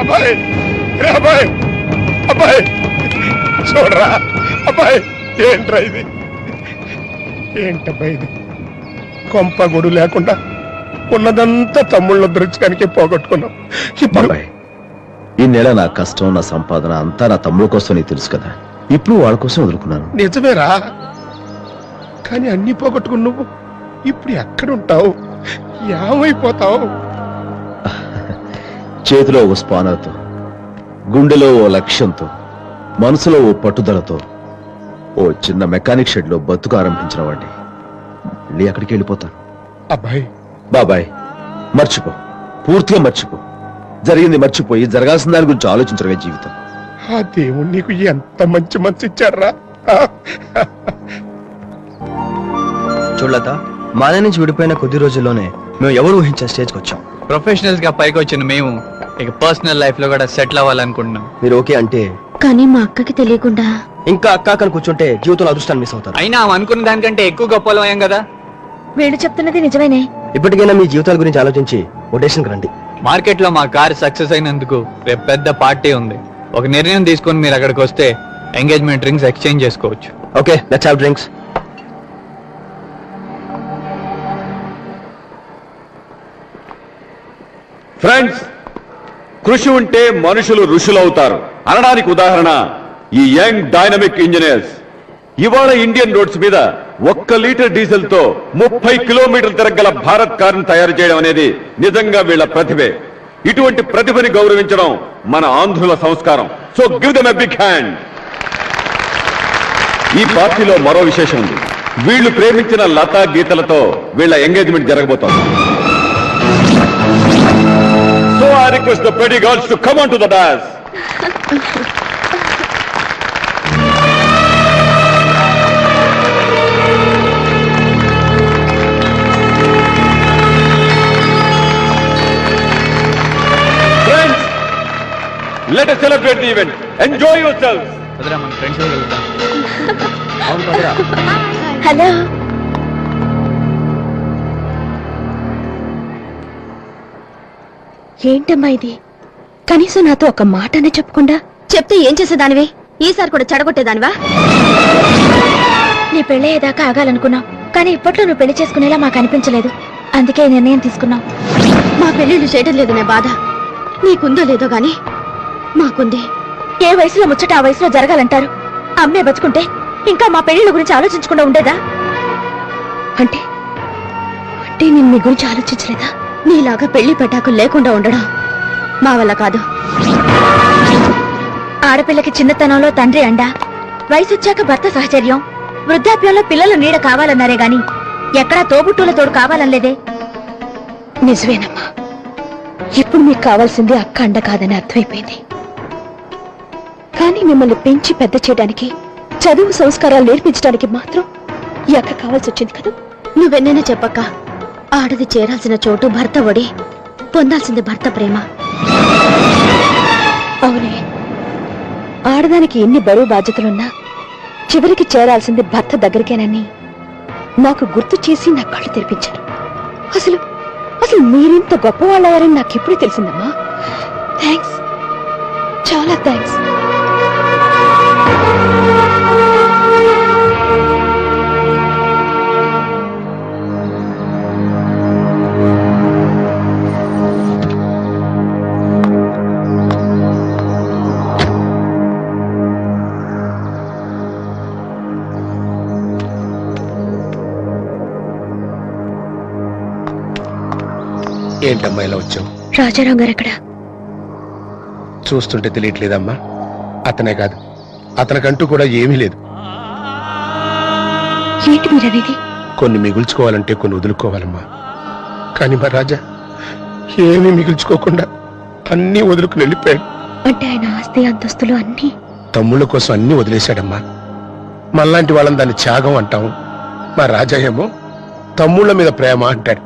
అబ్బాయి రే అబ్బాయి, అబ్బాయి చూడరా అబ్బాయి, ఏంట్రా ఇది? ఏంటబ్బాయి ఇది? కొంప గుడు లేకుండా ఉన్నదంతా తమ్ముళ్ళ దృశ్యానికి పోగొట్టుకున్నాం. ఇప్పుడు బాబాయ్, ఈ నెల నా కష్టం, నా సంపాదన అంతా నా తమ్ముడు కోసం నీకు తెలుసు కదా. ఇప్పుడు వాళ్ళ కోసం వదులుకున్నాను. నిజమేరా, కానీ అన్ని పోగొట్టుకుని నువ్వు ఇప్పుడు ఎక్కడుంటావు? ఏమైపోతావు? చేతిలో ఓ స్పానర్తో, గుండెలో ఓ లక్ష్యంతో, మనసులో ఓ పట్టుదలతో ఓ చిన్న మెకానిక్ షెడ్ లో బతుకు ఆరంభించిన వాడిని మళ్ళీ అక్కడికి వెళ్ళిపోతాను. అబ్బాయి బాబాయ్, మర్చిపో, పూర్తిగా మర్చిపో. జరిగింది మర్చిపోయి జరగాల్సిన దాని గురించి ఆలోచించడమే జీవితం. ఆ దేవుడు నీకు ఎంత మంచి మనసు ఇచ్చారా? చూడలత, మాదే నుంచి విడిపోయిన కొద్ది రోజుల్లోనే మేము ఎవరు ఊహించే స్టేజ్కి వచ్చాం. ప్రొఫెషనల్స్ గా పైకి వచ్చిన మేము ఇక పర్సనల్ లైఫ్ లో కూడా సెటిల్ అవ్వాలనుకుంటున్నాం. మీరు ఓకే అంటే కానీ మా అక్కకి తెలియకుండా ఇంకా అక్కాకని కూర్చుంటే జీవితంలో అదృష్టాన్ని మిస్ అవుతారు. అయినా అనుకున్న దానికంటే ఎక్కువ గొప్పలం అయ్యాం కదా. వీడు చెప్తున్నది నిజమేనే. ఇప్పటికైనా మీ జీవితాల గురించి ఆలోచించి ఒటేషన్కి రండి. మార్కెట్ లో మా కార్ సక్సెస్ అయినందుకు రేపు పెద్ద పార్టీ ఉంది. ఒక నిర్ణయం తీసుకొని మీరు అక్కడికి వస్తే ఎంగేజ్మెంట్ రింగ్స్ ఎక్స్చేంజ్ చేసుకోవచ్చు. Okay, let's have drinks. Friends, కృషి ఉంటే మనుషులు ఋషులవుతారు అనడానికి ఉదాహరణ ఈ యంగ్ డైనమిక్ ఇంజనీర్స్. ఇవాళ ఇండియన్ రోడ్స్ మీద 1 లీటర్ డీజిల్ తో 30 కిలోమీటర్ల తిరగల భారత్ కారును తయారు చేయడం అనేది నిజంగా వీళ్ళ ప్రతిభే. ఇటువంటి ప్రతిభని గౌరవించడం మన ఆంధ్రుల సంస్కారం. So give them a big hand. ఈ పార్టీలో మరో విశేషం ఉంది. వీళ్ళు ప్రేమించిన లతా గీతలతో వీళ్ళ ఎంగేజ్మెంట్ జరగబోతోంది. So I request the pretty girls to come on to the dance. Friends, let us celebrate the event. Enjoy yourselves. వదిరా, మన ఫ్రెండ్స్ వెళ్తాం. హలో, ఏంటమ్మా ఇది? కనీసం నాతో ఒక మాటనే చెప్పకుండా. చెప్తే ఏం చేసేదానివి? ఈసారి కూడా చెడగొట్టేదానివా? నీ పెళ్ళయ్యేదాకా ఆగాలనుకున్నావు, కానీ ఇప్పట్లో నువ్వు పెళ్లి చేసుకునేలా మాకు అనిపించలేదు. అందుకే ఈ నిర్ణయం తీసుకున్నావు. మా పెళ్లిళ్ళు చేయడం లేదనే బాధ నీకుందో లేదో గాని మాకుంది. ఏ వయసులో ముచ్చట ఆ వయసులో జరగాలంటారు. అమ్మే బతుకుంటే ఇంకా మా పెళ్లిళ్ళ గురించి ఆలోచించకుండా ఉండేదా? అంటే అంటే నేను మీ గురించి ఆలోచించలేదా? నీలాగా పెళ్లి పెటాకులు లేకుండా ఉండడం మా వల్ల కాదు. ఆడపిల్లకి చిన్నతనంలో తండ్రి అండ, వయసు వచ్చాక భర్త సహచర్యం, వృద్ధాప్యంలో పిల్లల నీడ కావాలన్నారే గాని ఎక్కడా తోబుట్టుల తోడు కావాలనలేదే. నిజమేనమ్మా, ఇప్పుడు మీకు కావాల్సింది అక్క అండ కాదని అర్థమైపోయింది. కానీ మిమ్మల్ని పెంచి పెద్ద చేయడానికి, చదువు సంస్కారాలు నేర్పించడానికి మాత్రం ఈ అక్క కావాల్సి వచ్చింది కదా. నువ్వెన్నైనా చెప్పక్క, ఆడది చేరాల్సిన చోటు భర్త ఒడి, పొందాల్సింది భర్త ప్రేమ. అవునే, ఆడదానికి ఎన్ని బరువు బాధ్యతలున్నా చివరికి చేరాల్సింది భర్త దగ్గరికేనని నాకు గుర్తు చేసి నా కళ్ళు తెరిపించారు. అసలు అసలు మీరింత గొప్పవాళ్ళయ్యారని నాకెప్పుడు తెలిసిందమ్మా. థ్యాంక్స్, చాలా థ్యాంక్స్. ఏంటమ్మా ఇలా వచ్చావు? రాజారాం గారు ఎక్కడ? చూస్తుంటే తెలియట్లేదమ్మా. అతనే కాదు, అతనికంటూ కూడా ఏమీ లేదు. ఏంటి మీరనేది? కొన్ని మిగుల్చుకోవాలంటే కొన్ని వదులుకోవాలమ్మా. కానీ మా రాజా ఏమీ మిగిల్చుకోకుండా అన్నీ వదులుకుని వెళ్ళిపోయాడు. అంటే ఆయన ఆస్తి అంతస్తులు అన్నీ తమ్ముళ్ళ కోసం అన్నీ వదిలేశాడమ్మా. మళ్ళాంటి వాళ్ళని దాన్ని త్యాగం అంటాం. మా రాజా ఏమో తమ్ముళ్ళ మీద ప్రేమ అంటాడు.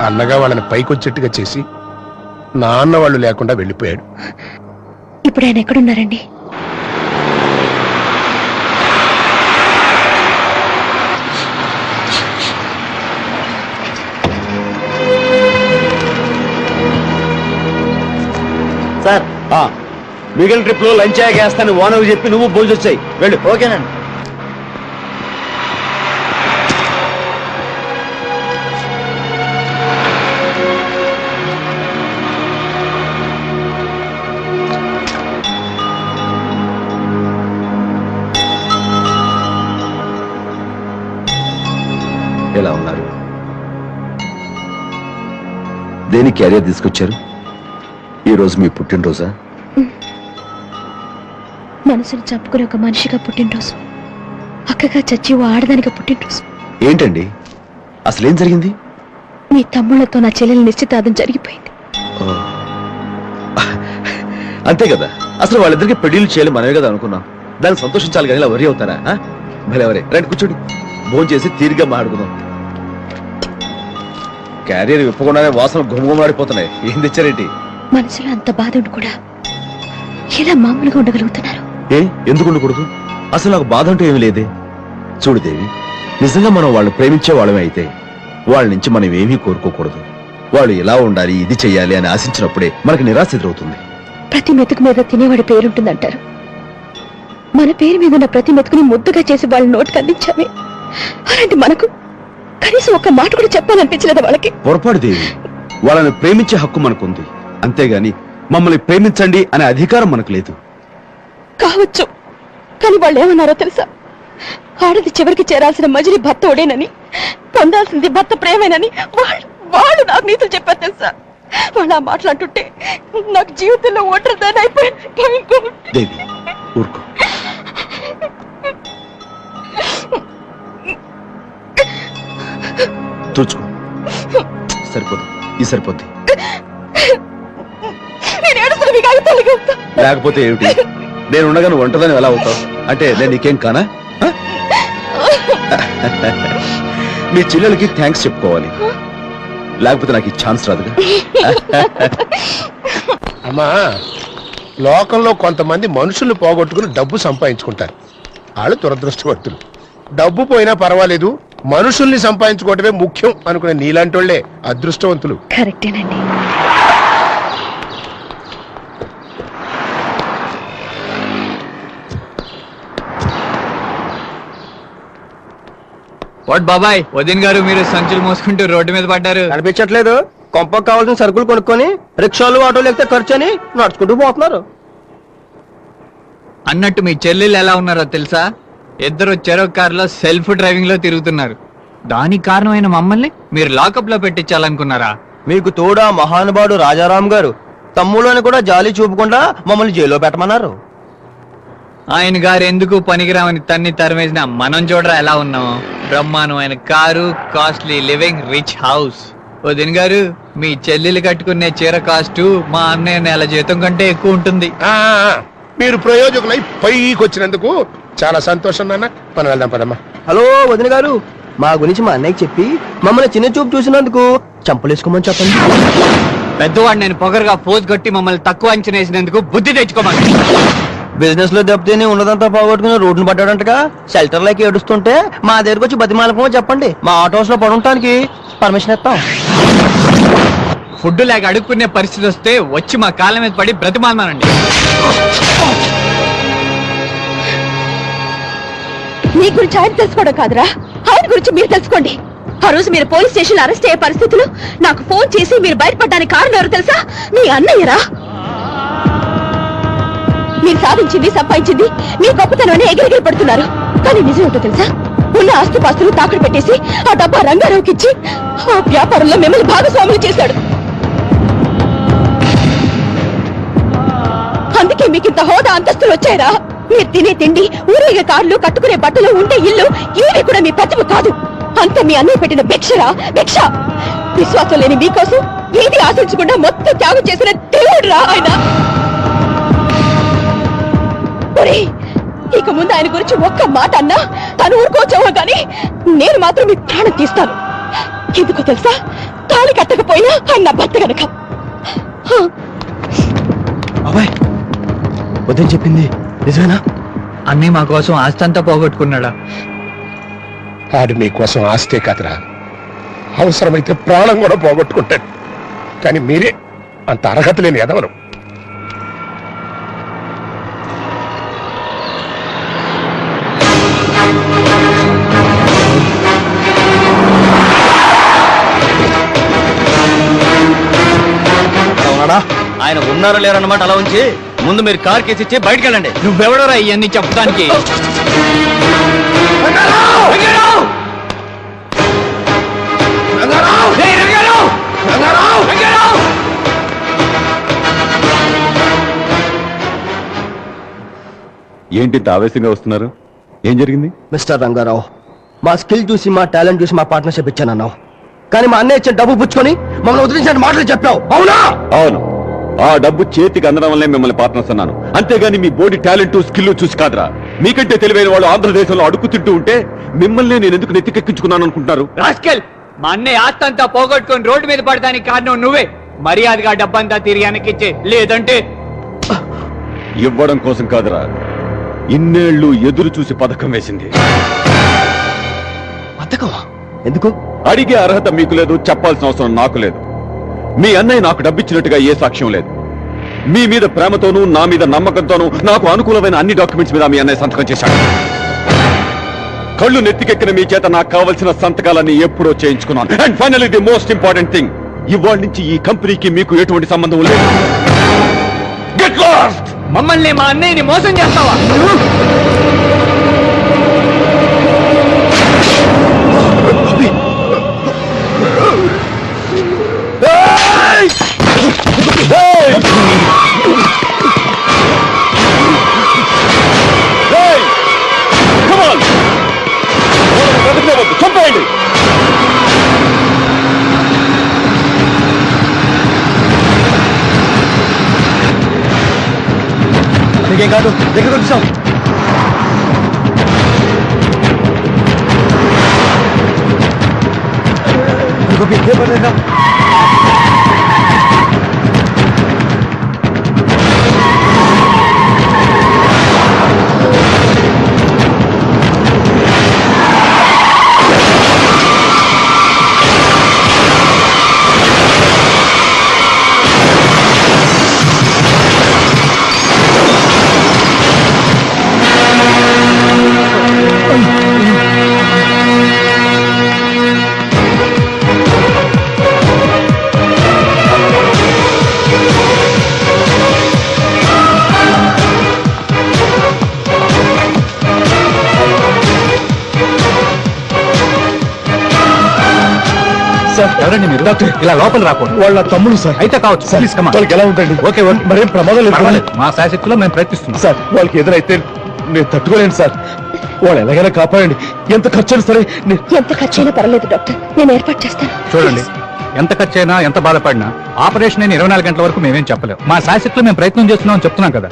అన్నగా వాళ్ళని పైకొచ్చేట్టుగా చేసి నాన్న వాళ్ళు లేకుండా వెళ్ళిపోయాడు. ఇప్పుడు ఆయన ఎక్కడున్నారండి? సార్ మిగిలిన ట్రిప్ లో లంచ్ అయ్యాకేస్తాను ఓనర్ చెప్పి నువ్వు భోజనం వచ్చాయి వెళ్ళు. ఓకేనండి. ఎలా ఉన్నారు? దేని క్యారియర్ తీసుకొచ్చారు? ఈ రోజు మీ పుట్టినరోజా? మనసును చంపుకుని ఒక మనిషిగా పుట్టినరోజు, అక్కగా చచ్చి ఓ ఆడదానిగా పుట్టినరోజు. ఏంటండి అసలేం జరిగింది? మీ తమ్ముళ్లతో నా చెల్లెల నిశ్చితార్థం జరిగిపోయింది. అంతే కదా, అసలు వాళ్ళిద్దరికి పెళ్లిళ్ళు చేయాలి మనమే కదా అనుకున్నాం. దానికి సంతోషించాలి కానీ ఇలా వరి అవుతారా? భలే వరే. రండి కూర్చోండి, భోజనం చేసి తీరిగా మాట్లాడుకుందాం. క్యారియర్ విప్పకుండానే వాసన గుమగుమలాడిపోతున్నాయి. ఏం తెచ్చారేంటి? మనసులో అంత బాధ ఉండి కూడా ఎలా మామూలుగా ఉండగలుగుతున్నారు? ఎందుకు ఉండకూడదు? అసలు నాకు బాధ అంటూ ఏమీ లేదే. చూడు దేవి, నిజంగా మనం వాళ్ళు ప్రేమించే వాళ్ళమే అయితే వాళ్ళ నుంచి మనం ఏమీ కోరుకోకూడదు. వాళ్ళు ఇలా ఉండాలి, ఇది చెయ్యాలి అని ఆశించినప్పుడే మనకి నిరాశ ఎదురవుతుంది. ప్రతి మెతుకు మీద తినేవాడి పేరుంటుందంటారు. మన పేరు మీద ఉన్న ప్రతి మెతుకుని ముద్దుగా చేసి వాళ్ళ నోటికి అందించామే. అలాంటి మనకు కనీసం ఒక్క మాట కూడా చెప్పాలనిపించలేదు వాళ్ళకి. పొరపాటు దేవి, వాళ్ళని ప్రేమించే హక్కు మనకుంది, అంతేగాని మమ్మల్ని ప్రేమించండి అనే అధికారం మనకు లేదు. కావచ్చు, కానీ వాళ్ళు ఏమన్నారో తెలుసా? ఆడది చివరికి చేరాల్సిన మజిలీ భర్త ఒడేనని, పొందాల్సింది భర్త ప్రేమేనని వాళ్ళు నాకు నీతులు చెప్పారు తెలుసా? వాళ్ళు ఆ మాట్లాడుతుంటే నాకు జీవితంలో ఒంటరిదాన్ని అయిపోయింది. దేవి ఊరుకో. తుడుచుకో, సరిపోదు. ఈ సరిపోద్ది. లేకపోతే ఏమిటి? నేను ఉండగా నువ్వు వంటదని ఎలా అవుతావు? అంటే నేను నీకేం కానా? మీ చెల్లెలకి థ్యాంక్స్ చెప్పుకోవాలి, లేకపోతే నాకు ఈ ఛాన్స్ రాదుగా. అమ్మా, లోకంలో కొంతమంది మనుషుల్ని పోగొట్టుకుని డబ్బు సంపాదించుకుంటారు. వాళ్ళు దురదృష్టవంతులు. డబ్బు పోయినా పర్వాలేదు, మనుషుల్ని సంపాదించుకోవటమే ముఖ్యం అనుకునే నీలాంటి వాళ్ళే అదృష్టవంతులు. కరెక్టేనండి. వాట్ బాబాయ్, వదిన్ గారు మీరు సంచులు మోసుకుంటూ రోడ్డు మీద పడ్డారు. అనిపించట్లేదు? కొంపకు కావాల్సిన సరుకులు కొనుక్కొని రిక్షాలు ఆటోలు ఎక్కితే ఖర్చు అని నడుచుకుంటూ పోతున్నారు. అన్నట్టు మీ చెల్లెళ్ళు ఎలా ఉన్నారో తెలుసా? ఇద్దరు చెరొక కారులో సెల్ఫ్ డ్రైవింగ్ లో తిరుగుతున్నారు. దానికి కారణమైన మమ్మల్ని మీరు లాకప్ లో పెట్టించాలనుకున్నారా? మీకు తోడా మహానుభావుడు రాజారాం గారు తమ్ముళ్ళని కూడా జాలి చూపకుండా మమ్మల్ని జైల్లో పెట్టమన్నారు. ఆయన గారు ఎందుకు పనికిరామని తన్ని తరిమేసిన మనం చూడరా ఎలా ఉన్నాం. బ్రహ్మాండమైన car, costly living, rich house. వదిన్ గారు, మీ చెల్లెలు కట్టుకునే చీర కాస్టు మా అన్నయ్య నెల జీతం కంటే ఎక్కువ ఉంటుంది. మీరు ప్రయోజకులై పైకి వచ్చినందుకు చాలా సంతోషం నాన్న. మనం వెళ్దాం పదమ్మా. హలో వదిన గారు, మా గురించి మా అన్నయ్యకి చెప్పి మమ్మల్ని చిన్న చూపు చూసినందుకు చంపలేసుకోమని చెప్పండి. పెద్దవాడు నేను పొగరుగా పోజ్ కొట్టి మమ్మల్ని తక్కువ అంచనా వేసినందుకు బుద్ధి తెచ్చుకోమని. బిజినెస్ లో దెబ్బతిని ఉన్నదంతా పోగొట్టుకుని రోడ్డును పడ్డాడంటగా. షెల్టర్ లైక్ ఏడుస్తుంటే మా దగ్గరకు వచ్చి బతిమాలకమో చెప్పండి. మా ఆటో హౌస్ లో పడుంటానికి పర్మిషన్ ఇస్తాం. ఫుడ్ లేక అడుక్కునే పరిస్థితి వస్తే వచ్చి మా కాళ్ళ మీద పడి బ్రతిమాలమానండి. మీ గురించి ఆయన తెలుసుకోవడం కాదురా, ఆయన గురించి మీరు తెలుసుకోండి. ఆ రోజు మీరు పోలీస్ స్టేషన్ అరెస్ట్ అయ్యే పరిస్థితులు నాకు ఫోన్ చేసి మీరు బయటపడడానికి కారణం ఎవరు తెలుసా? మీ అన్నయ్యరా. మీరు సాధించింది, సంపాదించింది మీ గొప్పతనమని ఎగిరెగిరి పడుతున్నారు. కానీ నిజం ఏంటో తెలుసా? ఉన్న ఆస్తిపాస్తులు తాకట్టు పెట్టేసి ఆ డబ్బా రంగారావుకి ఇచ్చి ఆ వ్యాపారంలో మిమ్మల్ని భాగస్వాములు చేశాడు. అందుకే మీకు ఇంత హోదా అంతస్తులు వచ్చాయరా. మీరు తినే తిండి, ఊరేగే కార్లు, కట్టుకునే బట్టలు, ఉండే ఇల్లు ఇవి కూడా మీ ప్రతిభ కాదు. అంత మీ అన్నయ్య పెట్టిన భిక్షరా భిక్ష. విశ్వాసం లేని మీకోసం ఏది ఆశించకుండా మొత్తం త్యాగం చేసిన దేవుడు రా ఆయన. ఒరేయ్, ఇక ముందు ఆయన గురించి ఒక్క మాట అన్నా తను ఊరుకోవచ్చావో గాని నేను మాత్రం మీ ప్రాణం తీస్తాను. ఎందుకో తెలుసా, తాళి కట్టకపోయినా ఆయన నా భర్త గనక. బాబాయ్ వద్దని చెప్పింది నిజమేనా? అన్నీ మా కోసం ఆస్తి అంతా పోగొట్టుకున్నాడా? ఆడు మీకోసం ఆస్తే కాదురా, అవసరమైతే ప్రాణం కూడా పోగొట్టుకుంటాడు. కానీ మీరే అంత అర్హత లేని ఎదవరు. ఆయన ఉన్నారో లేరన్నమాట అలా ఉంచి ముందు మీరు కార్ కేసి ఇచ్చి బయటికి వెళ్ళండి. నువ్వెవడరా ఇవన్నీ చెప్పడానికి? ఏంటి ఆవేశంగా వస్తున్నారు? ఏం జరిగింది? మిస్టర్ రంగారావు, మా స్కిల్ చూసి మా టాలెంట్ చూసి మా పార్ట్నర్షిప్ ఇచ్చానన్నావు, కానీ మా అన్నయ్య ఇచ్చిన డబ్బు పుచ్చుకొని మమ్మల్ని వదిలించిన మాటలు చెప్పావు, అవునా? అవును, ఆ డబ్బు చేతికి అందడం వల్లే మిమ్మల్ని పార్ట్నర్స్ అన్నాను. అంతేగాని మీ బోడీ టాలెంట్ స్కిల్ చూసి కాదురా. మీకంటే తెలివైన వాళ్ళు ఆంధ్రదేశంలో అడుగు తింటూ ఉంటే మిమ్మల్ని నేను ఎందుకు నెత్తికెక్కించుకున్నాను అనుకుంటున్నారు? రాస్కెల్, మా అన్నయ్య ఆస్తి అంతా పోగొట్టుకొని రోడ్డు మీద పడడానికి కారణం నువ్వే. మర్యాదగా డబ్బంతా తిరిగి వెనక్కిచ్చే, లేదంటే ఇవ్వడం కోసం కాదురా, ఇన్నేళ్లు ఎదురు చూసి పథకం వేసింది. పథకమా? ఎందుకు? అడిగే అర్హత మీకు లేదు, చెప్పాల్సిన అవసరం నాకు లేదు. మీ అన్నయ్య నాకు డబ్బిచ్చినట్టుగా ఏ సాక్ష్యం లేదు. మీ మీద ప్రేమతోనూ నా మీద నమ్మకంతోనూ నాకు అనుకూలమైన అన్ని డాక్యుమెంట్స్ మీద మీ అన్నయ్య సంతకం చేశాడు. కళ్ళు నెత్తికెక్కిన మీ చేత నాకు కావలసిన సంతకాలన్నీ ఎప్పుడో చేయించుకున్నాను. And finally the most important thing, ఇవాళ నుంచి ఈ కంపెనీకి మీకు ఎటువంటి సంబంధం లేదు. Get lost! మమ్మల్ని మా అన్నయ్యని మోసం చేస్తావా? చంపేయండి. నీకేం కాదు, దగ్గర వచ్చాం. ఎవరండి మీరు? డాక్టర్, ఇలా లోపల రాకూడదు. వాళ్ళ తమ్ముడు సార్. అయితే కావచ్చు. Please come on. వాళ్ళకి ఎలా ఉందండి? ఓకే మరేం ప్రమాదం లేదు. మా శాశక్తిలో మేము ప్రయత్నిస్తున్నాం. సార్, వాళ్ళకి ఎదురైతే నేను తట్టుకోలేను సార్. వాళ్ళు ఎలాగైనా కాపాడండి. ఎంత ఖర్చు సరే. ఎంత ఖర్చైనా పర్లేదు డాక్టర్, నేను ఏర్పాటు చేస్తాను. చూడండి, ఎంత ఖర్చైనా ఎంత బాధపడినా ఆపరేషన్ అయిన 24 గంటల వరకు మేమేం చెప్పలేం. మా శాశక్తిలో మేము ప్రయత్నం చేస్తున్నాం చెప్తున్నాం కదా.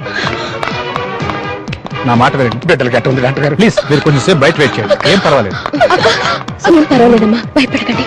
నా మాట వినండి. బిడ్డలు గట్ట ఉంది డాక్టర్ గారు. ప్లీజ్ మీరు కొంచెం సేపు బయట వెయిట్ చేయండి. ఏం పర్వాలేదు. ఏం పర్వాలేదమ్మా, భయపడకండి.